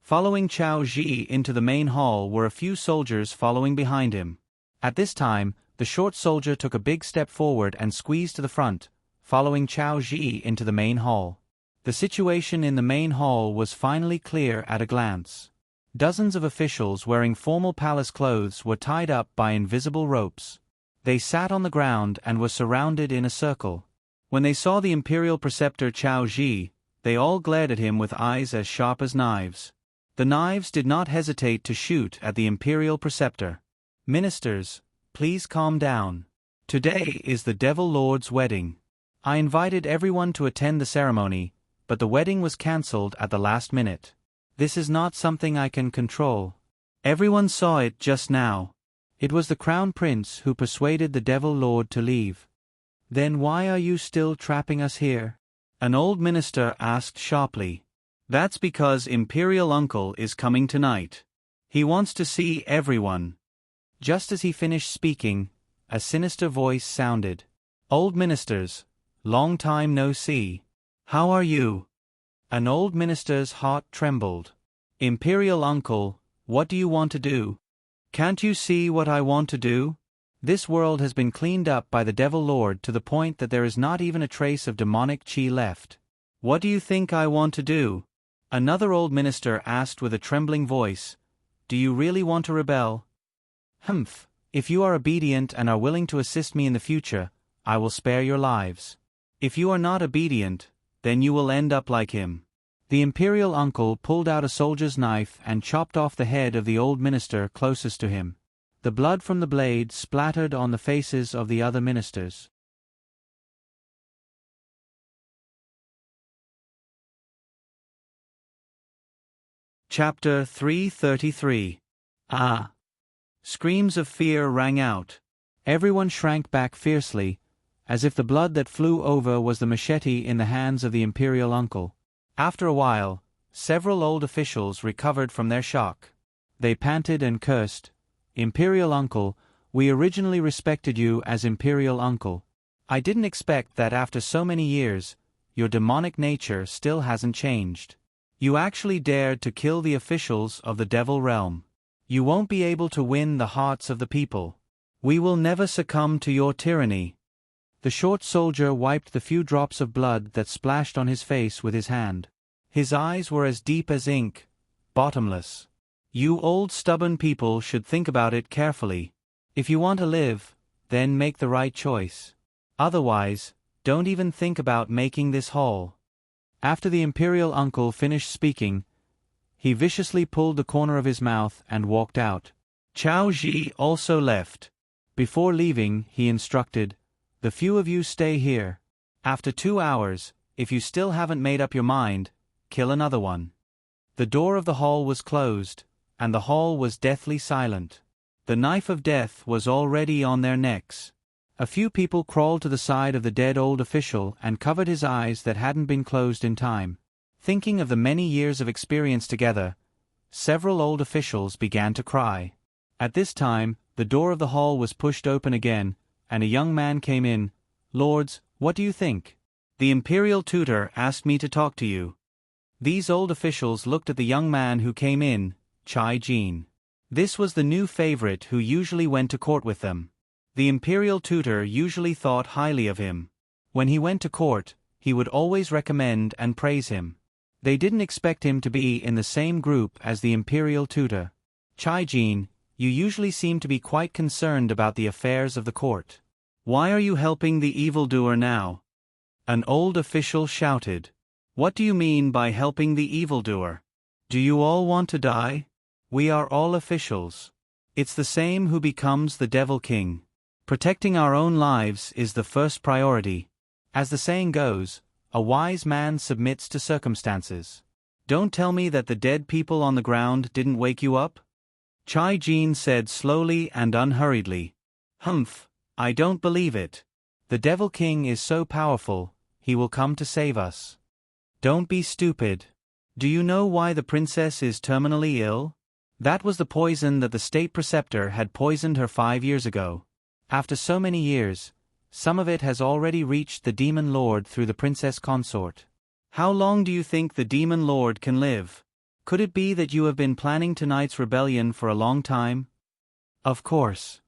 Following Chao Ji into the main hall were a few soldiers following behind him. At this time, the short soldier took a big step forward and squeezed to the front, following Chao Ji into the main hall. The situation in the main hall was finally clear at a glance. Dozens of officials wearing formal palace clothes were tied up by invisible ropes. They sat on the ground and were surrounded in a circle. When they saw the Imperial Preceptor Chao Ji, they all glared at him with eyes as sharp as knives. The knives did not hesitate to shoot at the Imperial Preceptor. "Ministers, please calm down. Today is the Devil Lord's wedding. I invited everyone to attend the ceremony, but the wedding was cancelled at the last minute. This is not something I can control. Everyone saw it just now. It was the Crown Prince who persuaded the Devil Lord to leave." "Then why are you still trapping us here?" an old minister asked sharply. "That's because Imperial Uncle is coming tonight. He wants to see everyone." Just as he finished speaking, a sinister voice sounded. "Old ministers, long time no see. How are you?" An old minister's heart trembled. "Imperial Uncle, what do you want to do? Can't you see what I want to do? This world has been cleaned up by the Devil Lord to the point that there is not even a trace of demonic chi left. What do you think I want to do?" Another old minister asked with a trembling voice, "Do you really want to rebel?" "Humph, if you are obedient and are willing to assist me in the future, I will spare your lives. If you are not obedient, then you will end up like him." The Imperial Uncle pulled out a soldier's knife and chopped off the head of the old minister closest to him. The blood from the blade splattered on the faces of the other ministers. Chapter 333. Ah! Screams of fear rang out. Everyone shrank back fiercely, as if the blood that flew over was the machete in the hands of the Imperial Uncle. After a while, several old officials recovered from their shock. They panted and cursed, "Imperial Uncle, we originally respected you as Imperial Uncle. I didn't expect that after so many years, your demonic nature still hasn't changed. You actually dared to kill the officials of the Devil Realm. You won't be able to win the hearts of the people. We will never succumb to your tyranny." The short soldier wiped the few drops of blood that splashed on his face with his hand. His eyes were as deep as ink, bottomless. "You old stubborn people should think about it carefully. If you want to live, then make the right choice. Otherwise, don't even think about making this haul. After the imperial uncle finished speaking, he viciously pulled the corner of his mouth and walked out. Chao Ji also left. Before leaving, he instructed, "The few of you stay here. After 2 hours, if you still haven't made up your mind, kill another one." The door of the hall was closed, and the hall was deathly silent. The knife of death was already on their necks. A few people crawled to the side of the dead old official and covered his eyes that hadn't been closed in time. Thinking of the many years of experience together, several old officials began to cry. At this time, the door of the hall was pushed open again, and a young man came in. "Lords, what do you think? The imperial tutor asked me to talk to you." These old officials looked at the young man who came in, Chai Jin. This was the new favorite who usually went to court with them. The imperial tutor usually thought highly of him. When he went to court, he would always recommend and praise him. They didn't expect him to be in the same group as the imperial tutor. "Chai Jin, you usually seem to be quite concerned about the affairs of the court. Why are you helping the evildoer now?" An old official shouted. "What do you mean by helping the evildoer? Do you all want to die? We are all officials. It's the same who becomes the Devil King. Protecting our own lives is the first priority. As the saying goes, a wise man submits to circumstances. Don't tell me that the dead people on the ground didn't wake you up?" Chai Jin said slowly and unhurriedly. "Humph, I don't believe it. The Devil King is so powerful, he will come to save us." "Don't be stupid. Do you know why the princess is terminally ill? That was the poison that the state preceptor had poisoned her 5 years ago. After so many years, some of it has already reached the demon lord through the princess consort. How long do you think the demon lord can live? Could it be that you have been planning tonight's rebellion for a long time?" "Of course."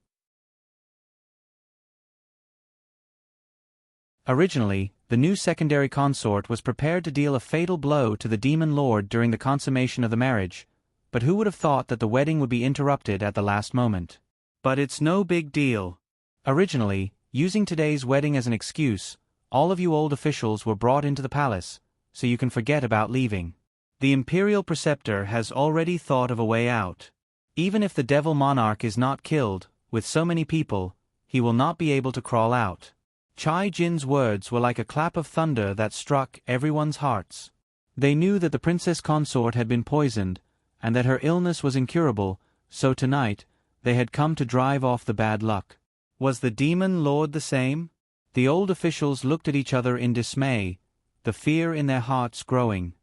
Originally, the new secondary consort was prepared to deal a fatal blow to the demon lord during the consummation of the marriage, but who would have thought that the wedding would be interrupted at the last moment? But it's no big deal. Originally, using today's wedding as an excuse, all of you old officials were brought into the palace, so you can forget about leaving. The imperial preceptor has already thought of a way out. Even if the devil monarch is not killed, with so many people, he will not be able to crawl out. Chai Jin's words were like a clap of thunder that struck everyone's hearts. They knew that the princess consort had been poisoned, and that her illness was incurable, so tonight, they had come to drive off the bad luck. Was the demon lord the same? The old officials looked at each other in dismay, the fear in their hearts growing.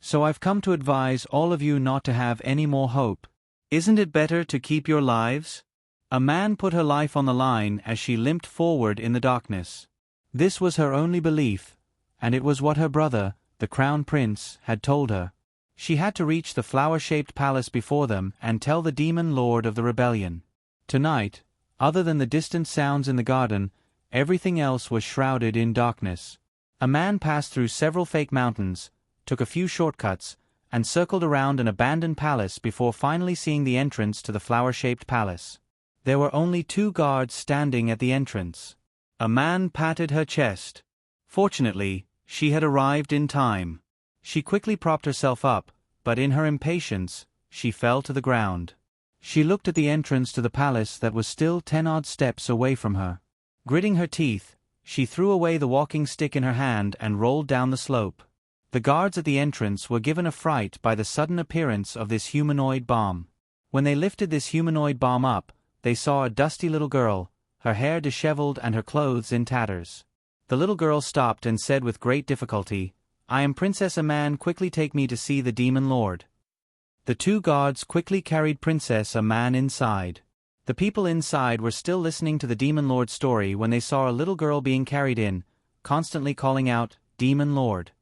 "So I've come to advise all of you not to have any more hope. Isn't it better to keep your lives?" A man put her life on the line as she limped forward in the darkness. This was her only belief, and it was what her brother, the crown prince, had told her. She had to reach the flower-shaped palace before them and tell the demon lord of the rebellion. Tonight, other than the distant sounds in the garden, everything else was shrouded in darkness. A man passed through several fake mountains, took a few shortcuts, and circled around an abandoned palace before finally seeing the entrance to the flower-shaped palace. There were only 2 guards standing at the entrance. A man patted her chest. Fortunately, she had arrived in time. She quickly propped herself up, but in her impatience, she fell to the ground. She looked at the entrance to the palace that was still 10-odd steps away from her. Gritting her teeth, she threw away the walking stick in her hand and rolled down the slope. The guards at the entrance were given a fright by the sudden appearance of this humanoid bomb. When they lifted this humanoid bomb up, they saw a dusty little girl, her hair disheveled and her clothes in tatters. The little girl stopped and said with great difficulty, "I am Princess Aman, quickly take me to see the demon lord." The 2 guards quickly carried Princess Aman inside. The people inside were still listening to the demon lord's story when they saw a little girl being carried in, constantly calling out, "Demon lord."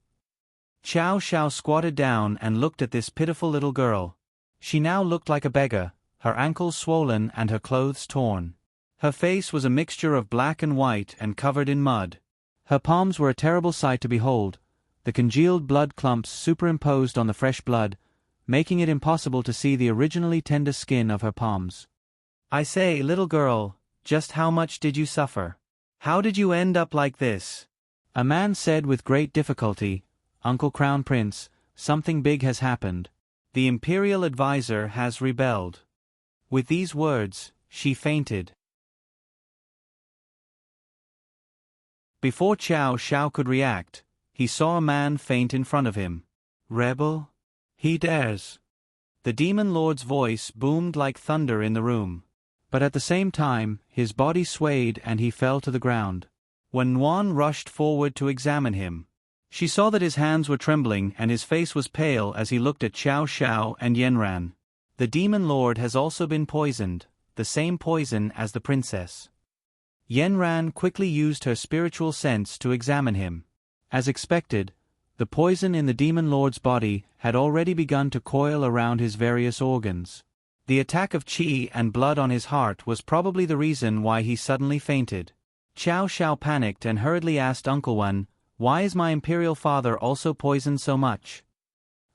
Chow Shao squatted down and looked at this pitiful little girl. She now looked like a beggar, her ankles swollen and her clothes torn. Her face was a mixture of black and white and covered in mud. Her palms were a terrible sight to behold, the congealed blood clumps superimposed on the fresh blood, making it impossible to see the originally tender skin of her palms. "I say, little girl, Just how much did you suffer? How did you end up like this? A man said with great difficulty, Uncle Crown Prince, something big has happened. The imperial advisor has rebelled. With these words, she fainted. Before Qiao Shao could react, he saw a man faint in front of him. Rebel? He dares. The demon lord's voice boomed like thunder in the room. But at the same time, his body swayed and he fell to the ground. When Nuan rushed forward to examine him, she saw that his hands were trembling and his face was pale as he looked at Qiao Shao and Yanran. The demon lord has also been poisoned, the same poison as the princess. Yanran quickly used her spiritual sense to examine him. As expected, the poison in the demon lord's body had already begun to coil around his various organs. The attack of qi and blood on his heart was probably the reason why he suddenly fainted. Qiao Shao panicked and hurriedly asked Uncle Wen, "Why is my imperial father also poisoned so much?"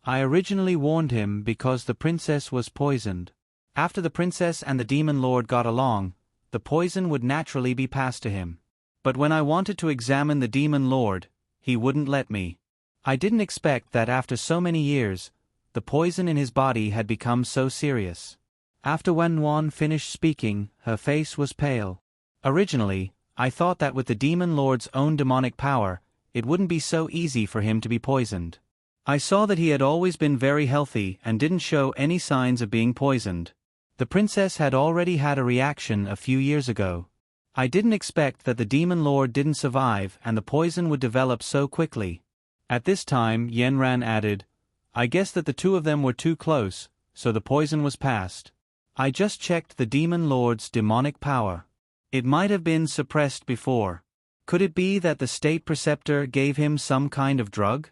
"I originally warned him because the princess was poisoned. After the princess and the demon lord got along, the poison would naturally be passed to him. But when I wanted to examine the demon lord, he wouldn't let me. I didn't expect that after so many years, the poison in his body had become so serious." After Wen Nuan finished speaking, her face was pale. "Originally, I thought that with the demon lord's own demonic power, it wouldn't be so easy for him to be poisoned. I saw that he had always been very healthy and didn't show any signs of being poisoned. The princess had already had a reaction a few years ago. I didn't expect that the demon lord didn't survive and the poison would develop so quickly." At this time, Yanran added, "I guess that the two of them were too close, so the poison was passed. I just checked the demon lord's demonic power. It might have been suppressed before. Could it be that the state preceptor gave him some kind of drug?"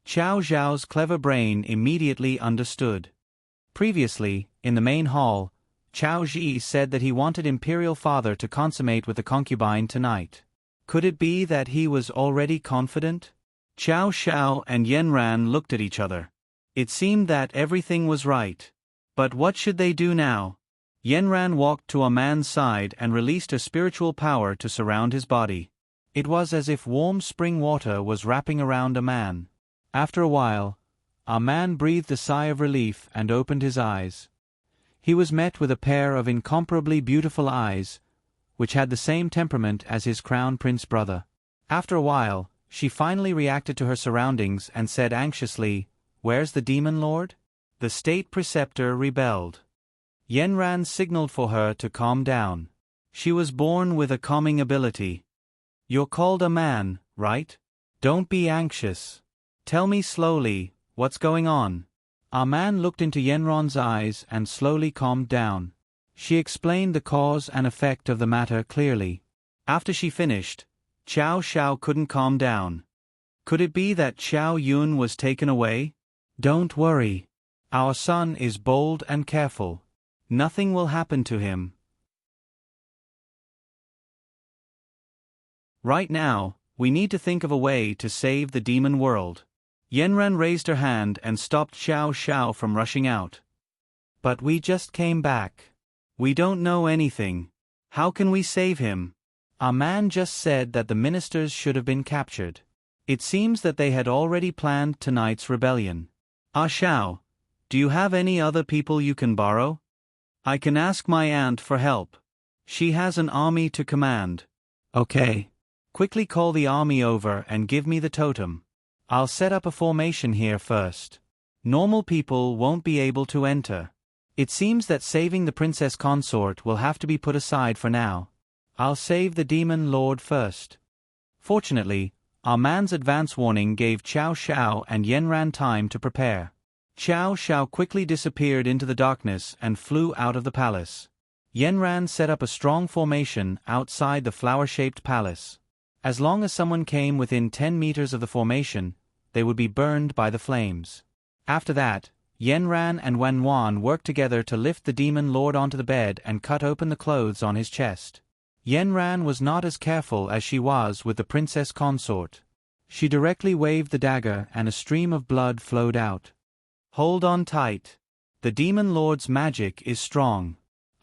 Qiao Zhao's clever brain immediately understood. Previously, in the main hall, Qiao Zhi said that he wanted imperial father to consummate with the concubine tonight. Could it be that he was already confident? Qiao Shao and Yanran looked at each other. It seemed that everything was right. But what should they do now? Yanran walked to a man's side and released her spiritual power to surround his body. It was as if warm spring water was wrapping around a man. After a while, our man breathed a sigh of relief and opened his eyes. He was met with a pair of incomparably beautiful eyes, which had the same temperament as his crown prince brother. After a while, she finally reacted to her surroundings and said anxiously, "Where's the demon lord?" The state preceptor rebelled. Yanran signaled for her to calm down. She was born with a calming ability. "You're called a man, right? Don't be anxious. Tell me slowly, what's going on?" Our man looked into Yanran's eyes and slowly calmed down. She explained the cause and effect of the matter clearly. After she finished, Qiao Shao couldn't calm down. Could it be that Qiao Yun was taken away? "Don't worry. Our son is bold and careful. Nothing will happen to him. Right now, we need to think of a way to save the demon world." Yanran raised her hand and stopped Qiao Shao from rushing out. "But we just came back. We don't know anything. How can we save him?" Our man just said that the ministers should have been captured. It seems that they had already planned tonight's rebellion. "Ah Shao, do you have any other people you can borrow? I can ask my aunt for help. She has an army to command." "Okay. Quickly call the army over and give me the totem. I'll set up a formation here first. Normal people won't be able to enter. It seems that saving the princess consort will have to be put aside for now. I'll save the demon lord first." Fortunately, our man's advance warning gave Qiao Shao and Yanran time to prepare. Qiao Shao quickly disappeared into the darkness and flew out of the palace. Yanran set up a strong formation outside the flower-shaped palace. As long as someone came within 10 meters of the formation, they would be burned by the flames. After that, Yanran and Wen Wan worked together to lift the demon lord onto the bed and cut open the clothes on his chest. Yanran was not as careful as she was with the princess consort. She directly waved the dagger and a stream of blood flowed out. "Hold on tight. The demon lord's magic is strong.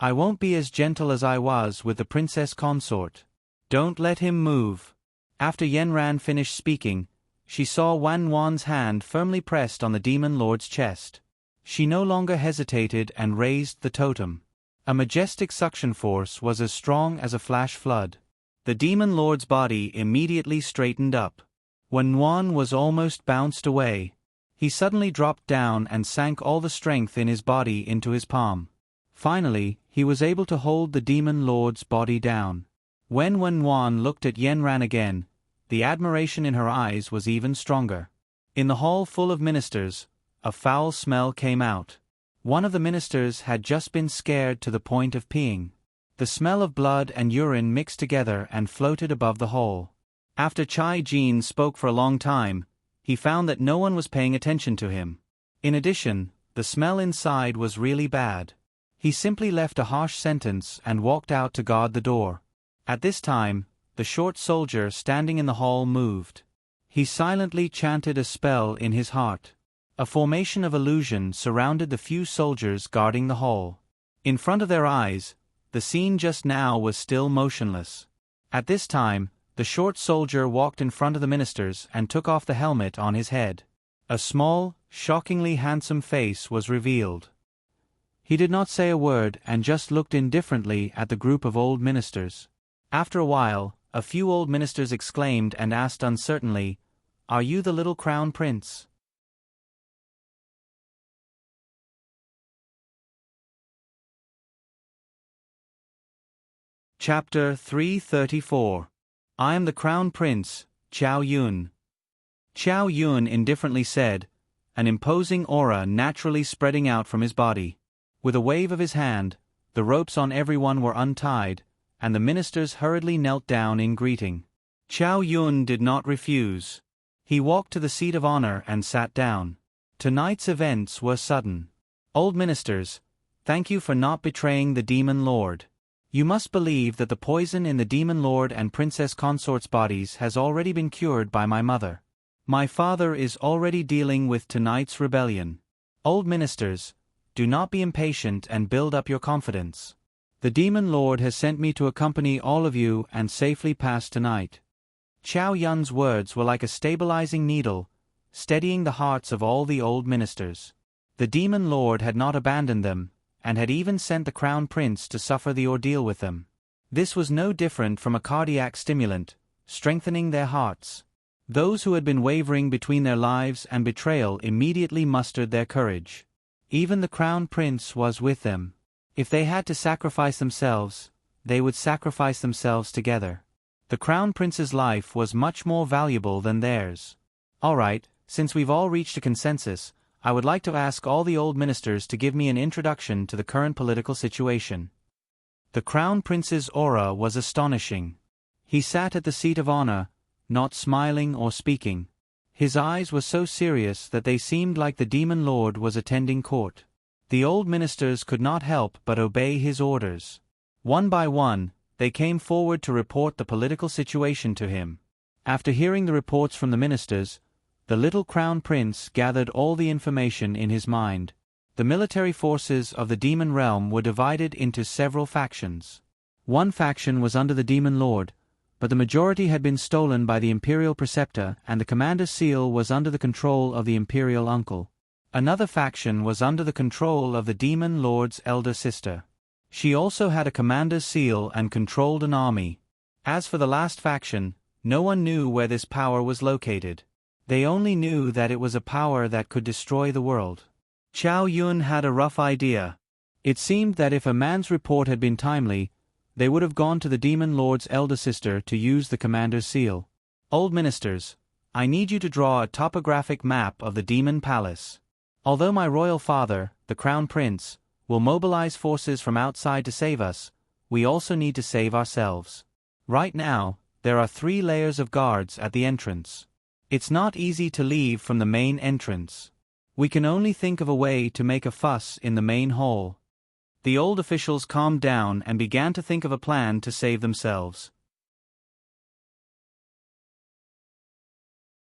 I won't be as gentle as I was with the princess consort. Don't let him move. After Yanran finished speaking, she saw Wan Wan's hand firmly pressed on the demon lord's chest. She no longer hesitated and raised the totem. A majestic suction force was as strong as a flash flood. The demon lord's body immediately straightened up. When Wan was almost bounced away, he suddenly dropped down and sank all the strength in his body into his palm. Finally, he was able to hold the demon lord's body down. When Wen Wan looked at Yanran again, the admiration in her eyes was even stronger. In the hall full of ministers, a foul smell came out. One of the ministers had just been scared to the point of peeing. The smell of blood and urine mixed together and floated above the hall. After Chai Jin spoke for a long time, he found that no one was paying attention to him. In addition, the smell inside was really bad. He simply left a harsh sentence and walked out to guard the door. At this time, the short soldier standing in the hall moved. He silently chanted a spell in his heart. A formation of illusion surrounded the few soldiers guarding the hall. In front of their eyes, the scene just now was still motionless. At this time, the short soldier walked in front of the ministers and took off the helmet on his head. A small, shockingly handsome face was revealed. He did not say a word and just looked indifferently at the group of old ministers. After a while, a few old ministers exclaimed and asked uncertainly, "Are you the little crown prince?" Chapter 334. I am the Crown Prince, Chow Yun. Chow Yun indifferently said, an imposing aura naturally spreading out from his body. With a wave of his hand, the ropes on everyone were untied, and the ministers hurriedly knelt down in greeting. Chow Yun did not refuse. He walked to the seat of honor and sat down. Tonight's events were sudden. Old ministers, thank you for not betraying the demon lord. You must believe that the poison in the demon lord and princess consort's bodies has already been cured by my mother. My father is already dealing with tonight's rebellion. Old ministers, do not be impatient and build up your confidence. The demon lord has sent me to accompany all of you and safely pass tonight. Chow Yun's words were like a stabilizing needle, steadying the hearts of all the old ministers. The demon lord had not abandoned them, and had even sent the crown prince to suffer the ordeal with them. This was no different from a cardiac stimulant, strengthening their hearts. Those who had been wavering between their lives and betrayal immediately mustered their courage. Even the crown prince was with them. If they had to sacrifice themselves, they would sacrifice themselves together. The crown prince's life was much more valuable than theirs. All right, since we've all reached a consensus, I would like to ask all the old ministers to give me an introduction to the current political situation. The crown prince's aura was astonishing. He sat at the seat of honor, not smiling or speaking. His eyes were so serious that they seemed like the demon lord was attending court. The old ministers could not help but obey his orders. One by one, they came forward to report the political situation to him. After hearing the reports from the ministers, the little crown prince gathered all the information in his mind. The military forces of the demon realm were divided into several factions. One faction was under the demon lord, but the majority had been stolen by the imperial preceptor and the commander's seal was under the control of the imperial uncle. Another faction was under the control of the demon lord's elder sister. She also had a commander's seal and controlled an army. As for the last faction, no one knew where this power was located. They only knew that it was a power that could destroy the world. Chow Yun had a rough idea. It seemed that if a man's report had been timely, they would have gone to the demon lord's elder sister to use the commander's seal. Old ministers, I need you to draw a topographic map of the demon palace. Although my royal father, the crown prince, will mobilize forces from outside to save us, we also need to save ourselves. Right now, there are 3 layers of guards at the entrance. It's not easy to leave from the main entrance. We can only think of a way to make a fuss in the main hall. The old officials calmed down and began to think of a plan to save themselves.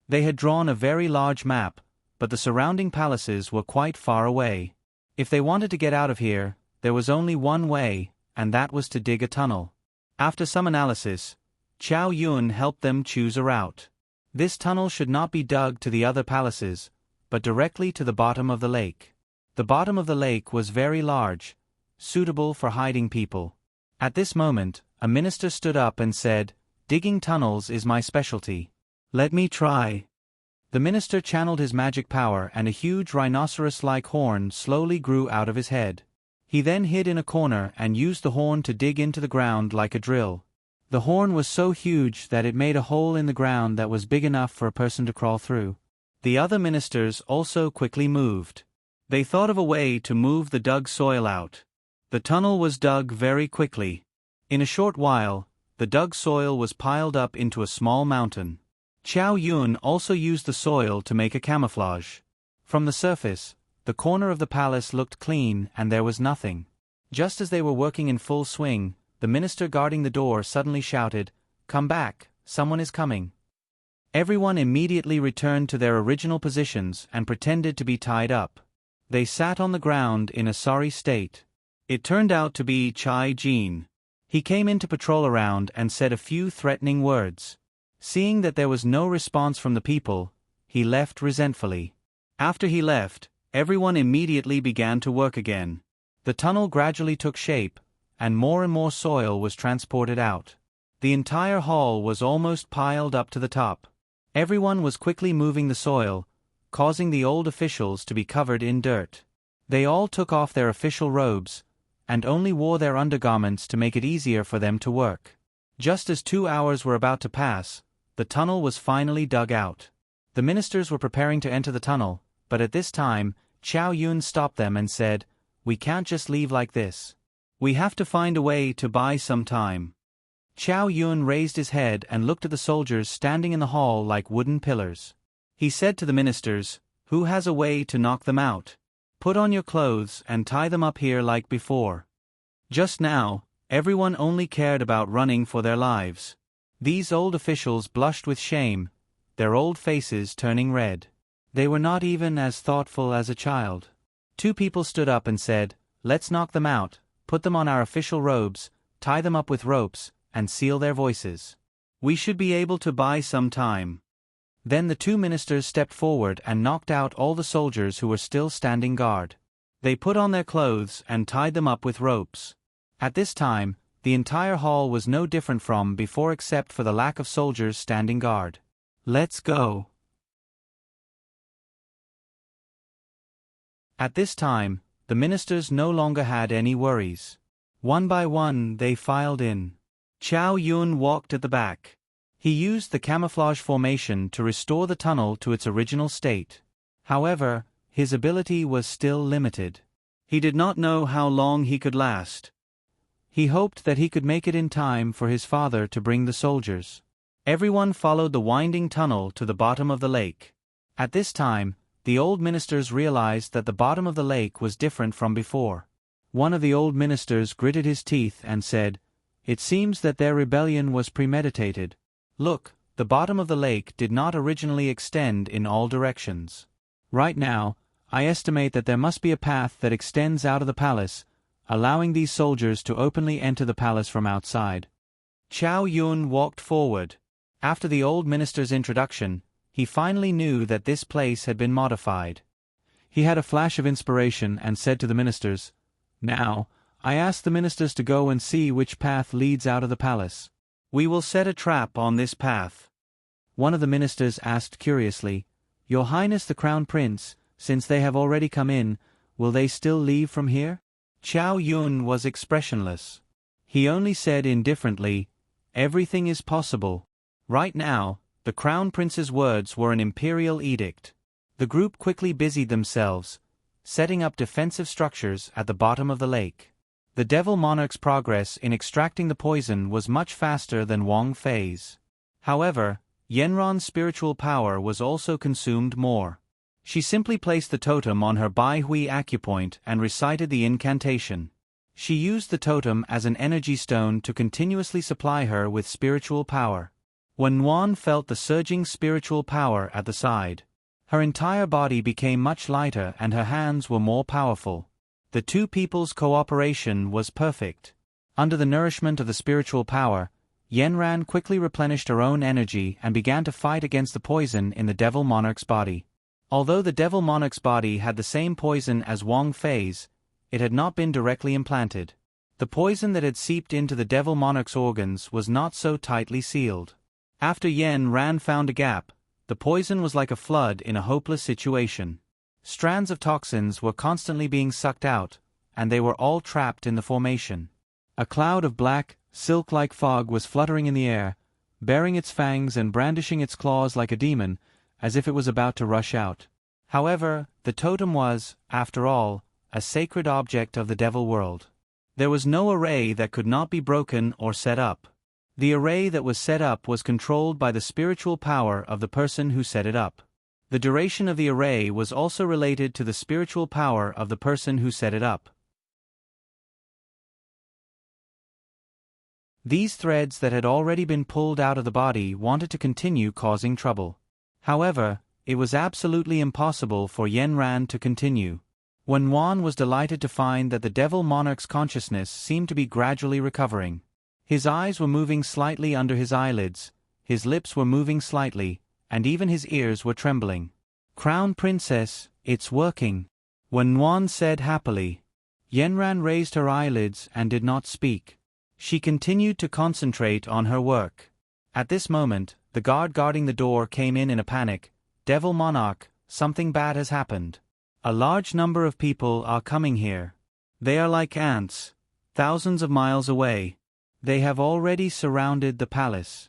They had drawn a very large map, but the surrounding palaces were quite far away. If they wanted to get out of here, there was only one way, and that was to dig a tunnel. After some analysis, Chow Yun helped them choose a route. This tunnel should not be dug to the other palaces, but directly to the bottom of the lake. The bottom of the lake was very large, suitable for hiding people. At this moment, a minister stood up and said, "Digging tunnels is my specialty. Let me try." The minister channeled his magic power and a huge rhinoceros-like horn slowly grew out of his head. He then hid in a corner and used the horn to dig into the ground like a drill. The horn was so huge that it made a hole in the ground that was big enough for a person to crawl through. The other ministers also quickly moved. They thought of a way to move the dug soil out. The tunnel was dug very quickly. In a short while, the dug soil was piled up into a small mountain. Chow Yun also used the soil to make a camouflage. From the surface, the corner of the palace looked clean and there was nothing. Just as they were working in full swing, the minister guarding the door suddenly shouted, "Come back, someone is coming." Everyone immediately returned to their original positions and pretended to be tied up. They sat on the ground in a sorry state. It turned out to be Chai Jin. He came in to patrol around and said a few threatening words. Seeing that there was no response from the people, he left resentfully. After he left, everyone immediately began to work again. The tunnel gradually took shape, and more soil was transported out. The entire hall was almost piled up to the top. Everyone was quickly moving the soil, causing the old officials to be covered in dirt. They all took off their official robes, and only wore their undergarments to make it easier for them to work. Just as 2 hours were about to pass, the tunnel was finally dug out. The ministers were preparing to enter the tunnel, but at this time, Chow Yun stopped them and said, "We can't just leave like this. We have to find a way to buy some time." Chow Yun raised his head and looked at the soldiers standing in the hall like wooden pillars. He said to the ministers, "Who has a way to knock them out? Put on your clothes and tie them up here like before." Just now, everyone only cared about running for their lives. These old officials blushed with shame, their old faces turning red. They were not even as thoughtful as a child. 2 people stood up and said, "Let's knock them out, put them on our official robes, tie them up with ropes, and seal their voices. We should be able to buy some time." Then the 2 ministers stepped forward and knocked out all the soldiers who were still standing guard. They put on their clothes and tied them up with ropes. At this time, the entire hall was no different from before except for the lack of soldiers standing guard. "Let's go." At this time, the ministers no longer had any worries. One by one they filed in. Chow Yun walked at the back. He used the camouflage formation to restore the tunnel to its original state. However, his ability was still limited. He did not know how long he could last. He hoped that he could make it in time for his father to bring the soldiers. Everyone followed the winding tunnel to the bottom of the lake. At this time, the old ministers realized that the bottom of the lake was different from before. One of the old ministers gritted his teeth and said, "It seems that their rebellion was premeditated. Look, the bottom of the lake did not originally extend in all directions. Right now, I estimate that there must be a path that extends out of the palace, allowing these soldiers to openly enter the palace from outside." Chow Yun walked forward. After the old minister's introduction, he finally knew that this place had been modified. He had a flash of inspiration and said to the ministers, "Now, I ask the ministers to go and see which path leads out of the palace. We will set a trap on this path." One of the ministers asked curiously, "Your Highness the Crown Prince, since they have already come in, will they still leave from here?" Chow Yun was expressionless. He only said indifferently, "Everything is possible." Right now, the Crown Prince's words were an imperial edict. The group quickly busied themselves, setting up defensive structures at the bottom of the lake. The Devil Monarch's progress in extracting the poison was much faster than Wang Fei's. However, Yenron's spiritual power was also consumed more. She simply placed the totem on her Bai Hui acupoint and recited the incantation. She used the totem as an energy stone to continuously supply her with spiritual power. When Nuan felt the surging spiritual power at the side, her entire body became much lighter and her hands were more powerful. The two people's cooperation was perfect. Under the nourishment of the spiritual power, Yenran quickly replenished her own energy and began to fight against the poison in the Devil Monarch's body. Although the Devil Monarch's body had the same poison as Wang Fei's, it had not been directly implanted. The poison that had seeped into the Devil Monarch's organs was not so tightly sealed. After Yenran found a gap, the poison was like a flood in a hopeless situation. Strands of toxins were constantly being sucked out, and they were all trapped in the formation. A cloud of black, silk-like fog was fluttering in the air, baring its fangs and brandishing its claws like a demon, as if it was about to rush out. However, the totem was, after all, a sacred object of the devil world. There was no array that could not be broken or set up. The array that was set up was controlled by the spiritual power of the person who set it up. The duration of the array was also related to the spiritual power of the person who set it up. These threads that had already been pulled out of the body wanted to continue causing trouble. However, it was absolutely impossible for Yenran to continue. Wen Wan was delighted to find that the Devil Monarch's consciousness seemed to be gradually recovering. His eyes were moving slightly under his eyelids, his lips were moving slightly, and even his ears were trembling. "Crown Princess, it's working," Wen Wan said happily. Yenran raised her eyelids and did not speak. She continued to concentrate on her work. At this moment, the guard guarding the door came in a panic. "Devil Monarch, something bad has happened. A large number of people are coming here. They are like ants, thousands of miles away. They have already surrounded the palace."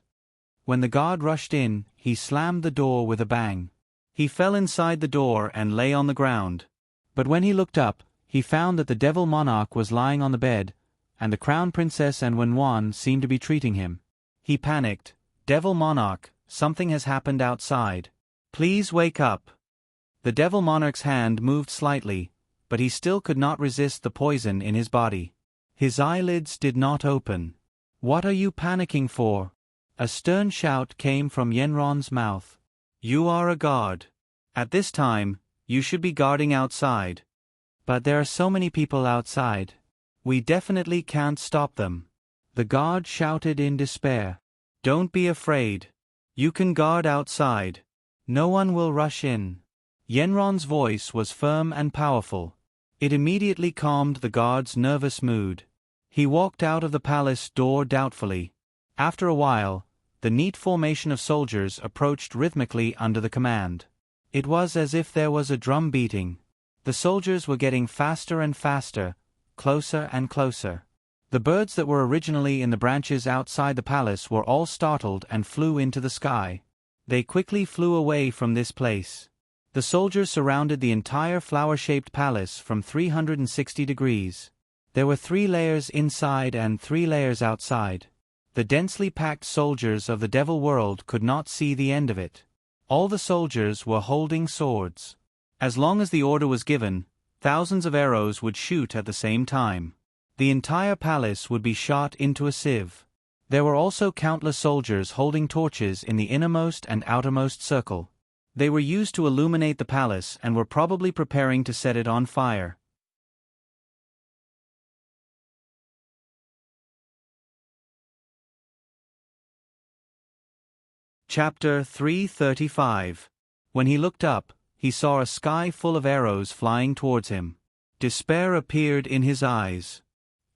When the guard rushed in, he slammed the door with a bang. He fell inside the door and lay on the ground. But when he looked up, he found that the Devil Monarch was lying on the bed, and the Crown Princess and Wen Wan seemed to be treating him. He panicked. "Devil Monarch, something has happened outside. Please wake up." The Devil Monarch's hand moved slightly, but he still could not resist the poison in his body. His eyelids did not open. "What are you panicking for?" A stern shout came from Yenran's mouth. "You are a guard. At this time, you should be guarding outside." "But there are so many people outside. We definitely can't stop them," the guard shouted in despair. "Don't be afraid. You can guard outside. No one will rush in." Yenran's voice was firm and powerful. It immediately calmed the guard's nervous mood. He walked out of the palace door doubtfully. After a while, the neat formation of soldiers approached rhythmically under the command. It was as if there was a drum beating. The soldiers were getting faster and faster, closer and closer. The birds that were originally in the branches outside the palace were all startled and flew into the sky. They quickly flew away from this place. The soldiers surrounded the entire flower-shaped palace from 360 degrees. There were 3 layers inside and 3 layers outside. The densely packed soldiers of the Devil World could not see the end of it. All the soldiers were holding swords. As long as the order was given, thousands of arrows would shoot at the same time. The entire palace would be shot into a sieve. There were also countless soldiers holding torches in the innermost and outermost circle. They were used to illuminate the palace and were probably preparing to set it on fire. Chapter 335. When he looked up, he saw a sky full of arrows flying towards him. Despair appeared in his eyes.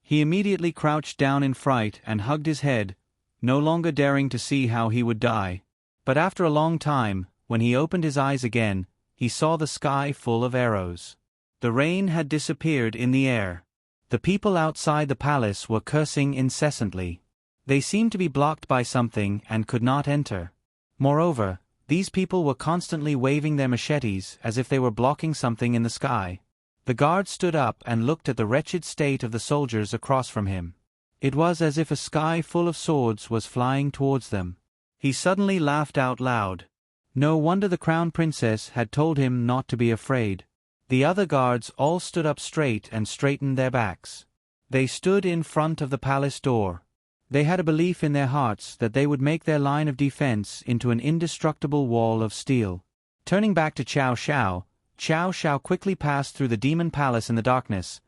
He immediately crouched down in fright and hugged his head, no longer daring to see how he would die. But after a long time, when he opened his eyes again, he saw the sky full of arrows. The rain had disappeared in the air. The people outside the palace were cursing incessantly. They seemed to be blocked by something and could not enter. Moreover, these people were constantly waving their machetes as if they were blocking something in the sky. The guard stood up and looked at the wretched state of the soldiers across from him. It was as if a sky full of swords was flying towards them. He suddenly laughed out loud. No wonder the Crown Princess had told him not to be afraid. The other guards all stood up straight and straightened their backs. They stood in front of the palace door. They had a belief in their hearts that they would make their line of defense into an indestructible wall of steel. Turning back to Cao Xiao quickly passed through the demon palace in the darkness,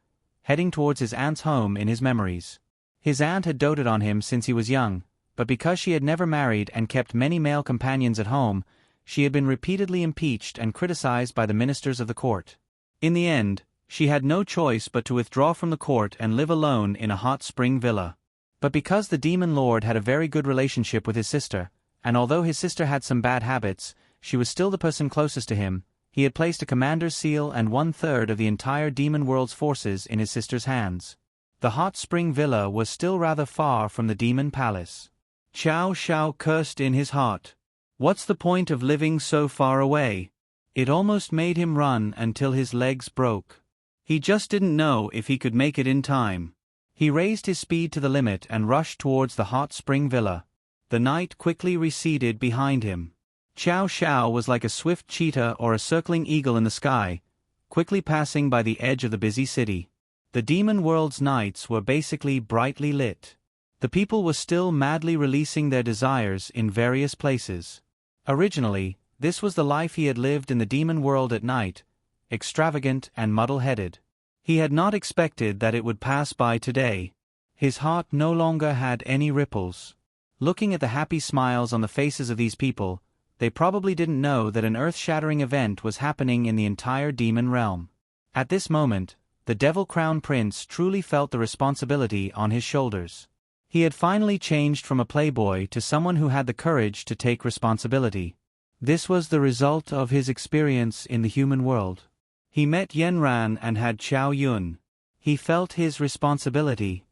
heading towards his aunt's home in his memories. His aunt had doted on him since he was young, but because she had never married and kept many male companions at home, she had been repeatedly impeached and criticized by the ministers of the court. In the end, she had no choice but to withdraw from the court and live alone in a hot spring villa. But because the demon lord had a very good relationship with his sister, and although his sister had some bad habits, she was still the person closest to him, he had placed a commander's seal and 1/3 of the entire demon world's forces in his sister's hands. The hot spring villa was still rather far from the demon palace. Qiao Xiao cursed in his heart. What's the point of living so far away? It almost made him run until his legs broke. He just didn't know if he could make it in time. He raised his speed to the limit and rushed towards the hot spring villa. The night quickly receded behind him. Qiao Xiao was like a swift cheetah or a circling eagle in the sky, quickly passing by the edge of the busy city. The demon world's nights were basically brightly lit. The people were still madly releasing their desires in various places. Originally, this was the life he had lived in the demon world at night, extravagant and muddle-headed. He had not expected that it would pass by today. His heart no longer had any ripples. Looking at the happy smiles on the faces of these people, they probably didn't know that an earth-shattering event was happening in the entire demon realm. At this moment, the Devil Crown Prince truly felt the responsibility on his shoulders. He had finally changed from a playboy to someone who had the courage to take responsibility. This was the result of his experience in the human world. He met Yanran and had Qiao Yun. He felt his responsibility.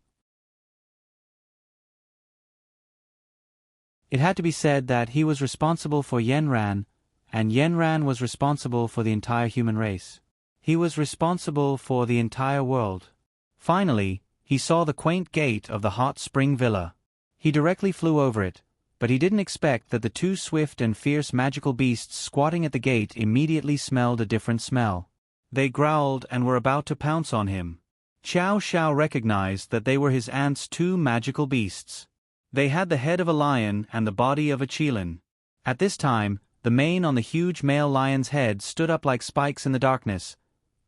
It had to be said that he was responsible for Yanran, and Yanran was responsible for the entire human race. He was responsible for the entire world. Finally, he saw the quaint gate of the hot spring villa. He directly flew over it, but he didn't expect that the two swift and fierce magical beasts squatting at the gate immediately smelled a different smell. They growled and were about to pounce on him. Qiao Xiao recognized that they were his aunt's two magical beasts. They had the head of a lion and the body of a qilin. At this time, the mane on the huge male lion's head stood up like spikes in the darkness,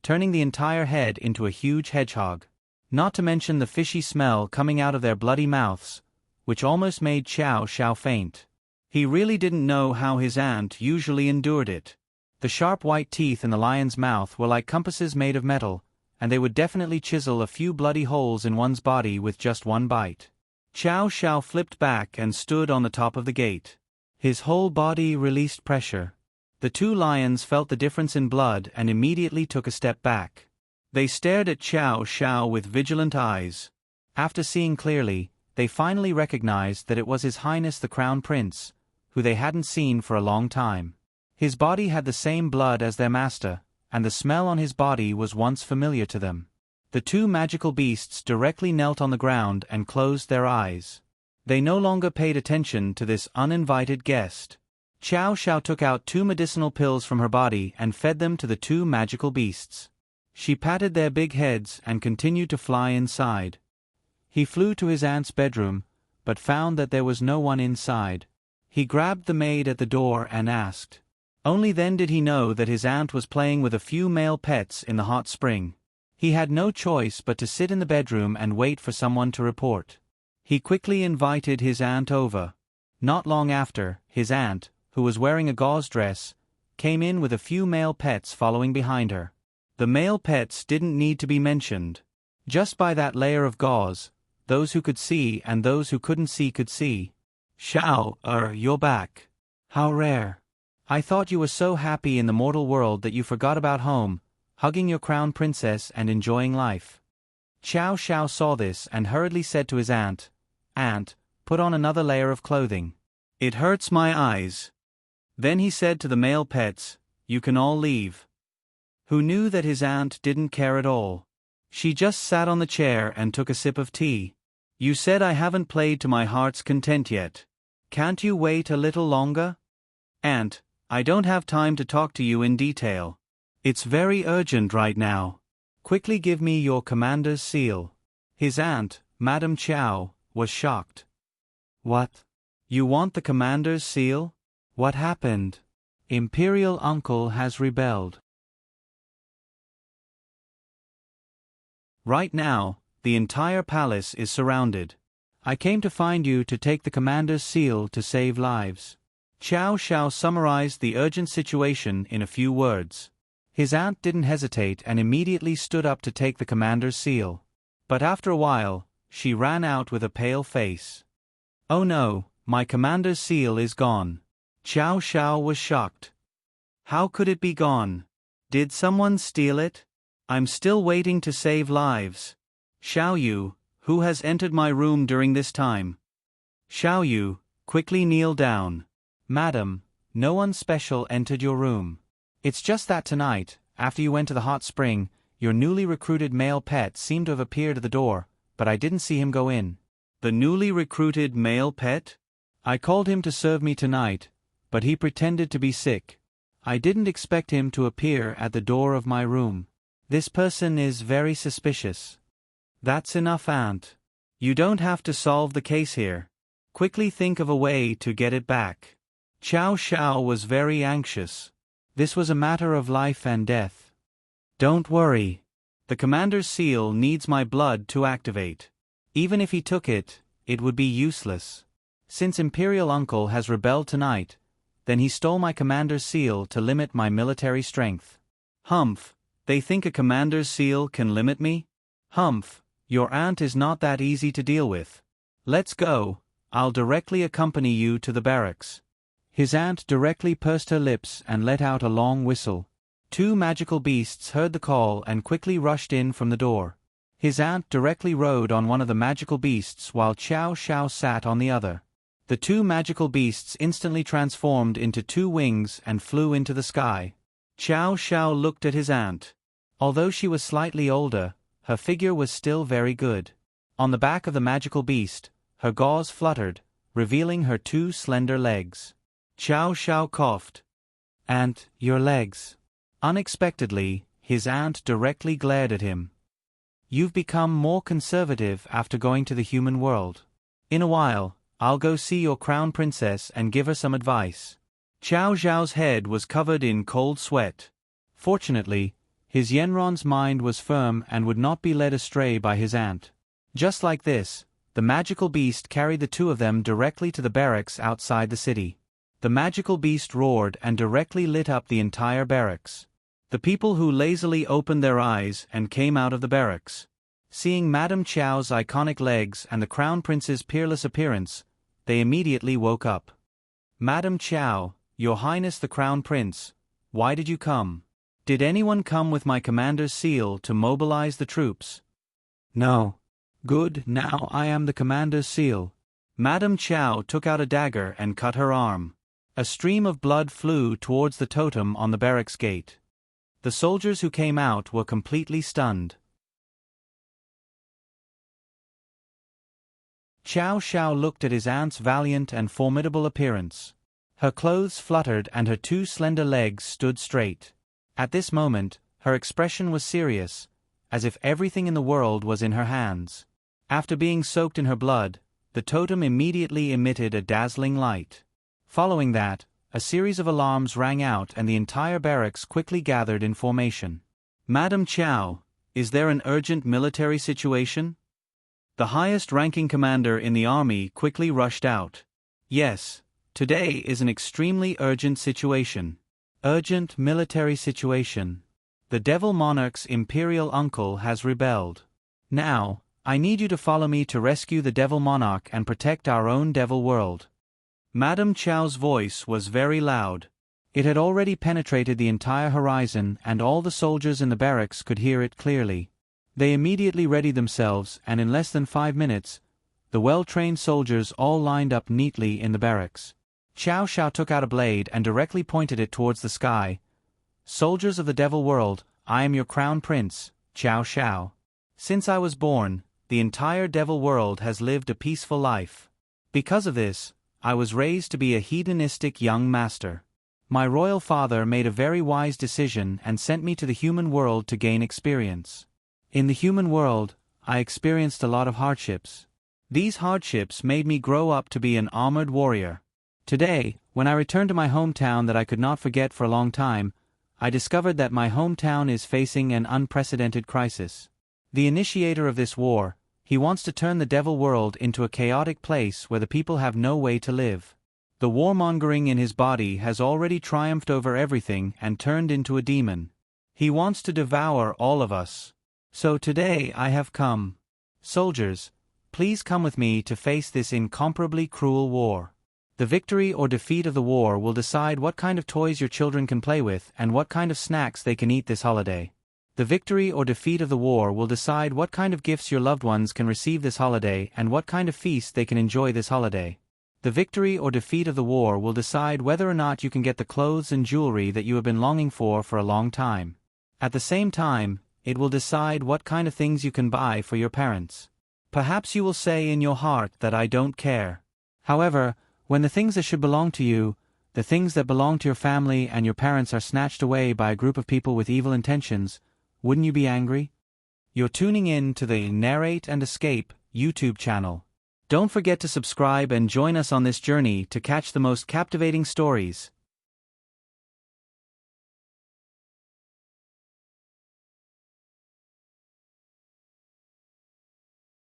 turning the entire head into a huge hedgehog. Not to mention the fishy smell coming out of their bloody mouths, which almost made Qiao Xiao faint. He really didn't know how his aunt usually endured it. The sharp white teeth in the lion's mouth were like compasses made of metal, and they would definitely chisel a few bloody holes in one's body with just one bite. Qiao Xiao flipped back and stood on the top of the gate. His whole body released pressure. The two lions felt the difference in blood and immediately took a step back. They stared at Qiao Xiao with vigilant eyes. After seeing clearly, they finally recognized that it was His Highness the Crown Prince, who they hadn't seen for a long time. His body had the same blood as their master, and the smell on his body was once familiar to them. The two magical beasts directly knelt on the ground and closed their eyes. They no longer paid attention to this uninvited guest. Qiao Xiao took out 2 medicinal pills from her body and fed them to the two magical beasts. She patted their big heads and continued to fly inside. He flew to his aunt's bedroom, but found that there was no one inside. He grabbed the maid at the door and asked. Only then did he know that his aunt was playing with a few male pets in the hot spring. He had no choice but to sit in the bedroom and wait for someone to report. He quickly invited his aunt over. Not long after, his aunt, who was wearing a gauze dress, came in with a few male pets following behind her. The male pets didn't need to be mentioned. Just by that layer of gauze, those who could see and those who couldn't see could see. Xiao, you're back. How rare. I thought you were so happy in the mortal world that you forgot about home, hugging your crown princess and enjoying life. Qiao Xiao saw this and hurriedly said to his aunt, "Aunt, put on another layer of clothing. It hurts my eyes." Then he said to the male pets, "You can all leave." Who knew that his aunt didn't care at all. She just sat on the chair and took a sip of tea. "You said I haven't played to my heart's content yet. Can't you wait a little longer?" "Aunt, I don't have time to talk to you in detail. It's very urgent right now. Quickly give me your commander's seal." His aunt, Madame Qiao, was shocked. "What? You want the commander's seal? What happened?" "Imperial uncle has rebelled." Right now, the entire palace is surrounded. I came to find you to take the commander's seal to save lives. Xiao Xiao summarized the urgent situation in a few words. His aunt didn't hesitate and immediately stood up to take the commander's seal. But after a while, she ran out with a pale face. Oh no, my commander's seal is gone. Xiao Xiao was shocked. How could it be gone? Did someone steal it? I'm still waiting to save lives. Xiao Yu, who has entered my room during this time? Xiao Yu, quickly kneel down. Madam, no one special entered your room. It's just that tonight, after you went to the hot spring, your newly recruited male pet seemed to have appeared at the door, but I didn't see him go in. The newly recruited male pet? I called him to serve me tonight, but he pretended to be sick. I didn't expect him to appear at the door of my room. This person is very suspicious. That's enough, Aunt. You don't have to solve the case here. Quickly think of a way to get it back. Xiao Xiao was very anxious. This was a matter of life and death. Don't worry. The commander's seal needs my blood to activate. Even if he took it, it would be useless. Since Imperial Uncle has rebelled tonight, then he stole my commander's seal to limit my military strength. Humph, they think a commander's seal can limit me? Humph, your aunt is not that easy to deal with. Let's go, I'll directly accompany you to the barracks. His aunt directly pursed her lips and let out a long whistle. Two magical beasts heard the call and quickly rushed in from the door. His aunt directly rode on one of the magical beasts while Xiao Xiao sat on the other. The two magical beasts instantly transformed into two wings and flew into the sky. Xiao Xiao looked at his aunt. Although she was slightly older, her figure was still very good. On the back of the magical beast, her gauze fluttered, revealing her two slender legs. Xiao Xiao coughed. Aunt, your legs. Unexpectedly, his aunt directly glared at him. You've become more conservative after going to the human world. In a while, I'll go see your crown princess and give her some advice. Xiao Xiao's head was covered in cold sweat. Fortunately, his Yenron's mind was firm and would not be led astray by his aunt. Just like this, the magical beast carried the two of them directly to the barracks outside the city. The magical beast roared and directly lit up the entire barracks. The people who lazily opened their eyes and came out of the barracks. Seeing Madame Qiao's iconic legs and the crown prince's peerless appearance, they immediately woke up. Madame Qiao, Your Highness the Crown Prince, why did you come? Did anyone come with my commander's seal to mobilize the troops? No. Good, now I am the commander's seal. Madame Qiao took out a dagger and cut her arm. A stream of blood flew towards the totem on the barracks gate. The soldiers who came out were completely stunned. Xiao Xiao looked at his aunt's valiant and formidable appearance. Her clothes fluttered and her two slender legs stood straight. At this moment, her expression was serious, as if everything in the world was in her hands. After being soaked in her blood, the totem immediately emitted a dazzling light. Following that, a series of alarms rang out and the entire barracks quickly gathered in formation. Madame Qiao, is there an urgent military situation? The highest-ranking commander in the army quickly rushed out. Yes, today is an extremely urgent situation. Urgent military situation. The Devil Monarch's imperial uncle has rebelled. Now, I need you to follow me to rescue the Devil Monarch and protect our own Devil world. Madame Qiao's voice was very loud. It had already penetrated the entire horizon and all the soldiers in the barracks could hear it clearly. They immediately readied themselves and in less than 5 minutes, the well-trained soldiers all lined up neatly in the barracks. Xiao Xiao took out a blade and directly pointed it towards the sky. Soldiers of the Devil world, I am your crown prince, Xiao Xiao. Since I was born, the entire Devil world has lived a peaceful life. Because of this, I was raised to be a hedonistic young master. My royal father made a very wise decision and sent me to the human world to gain experience. In the human world, I experienced a lot of hardships. These hardships made me grow up to be an armored warrior. Today, when I returned to my hometown that I could not forget for a long time, I discovered that my hometown is facing an unprecedented crisis. The initiator of this war, he wants to turn the devil world into a chaotic place where the people have no way to live. The warmongering in his body has already triumphed over everything and turned into a demon. He wants to devour all of us. So today I have come. Soldiers, please come with me to face this incomparably cruel war. The victory or defeat of the war will decide what kind of toys your children can play with and what kind of snacks they can eat this holiday. The victory or defeat of the war will decide what kind of gifts your loved ones can receive this holiday and what kind of feast they can enjoy this holiday. The victory or defeat of the war will decide whether or not you can get the clothes and jewelry that you have been longing for a long time. At the same time, it will decide what kind of things you can buy for your parents. Perhaps you will say in your heart that I don't care. However, when the things that should belong to you, the things that belong to your family and your parents are snatched away by a group of people with evil intentions, wouldn't you be angry? You're tuning in to the Narrate and Escape YouTube channel. Don't forget to subscribe and join us on this journey to catch the most captivating stories.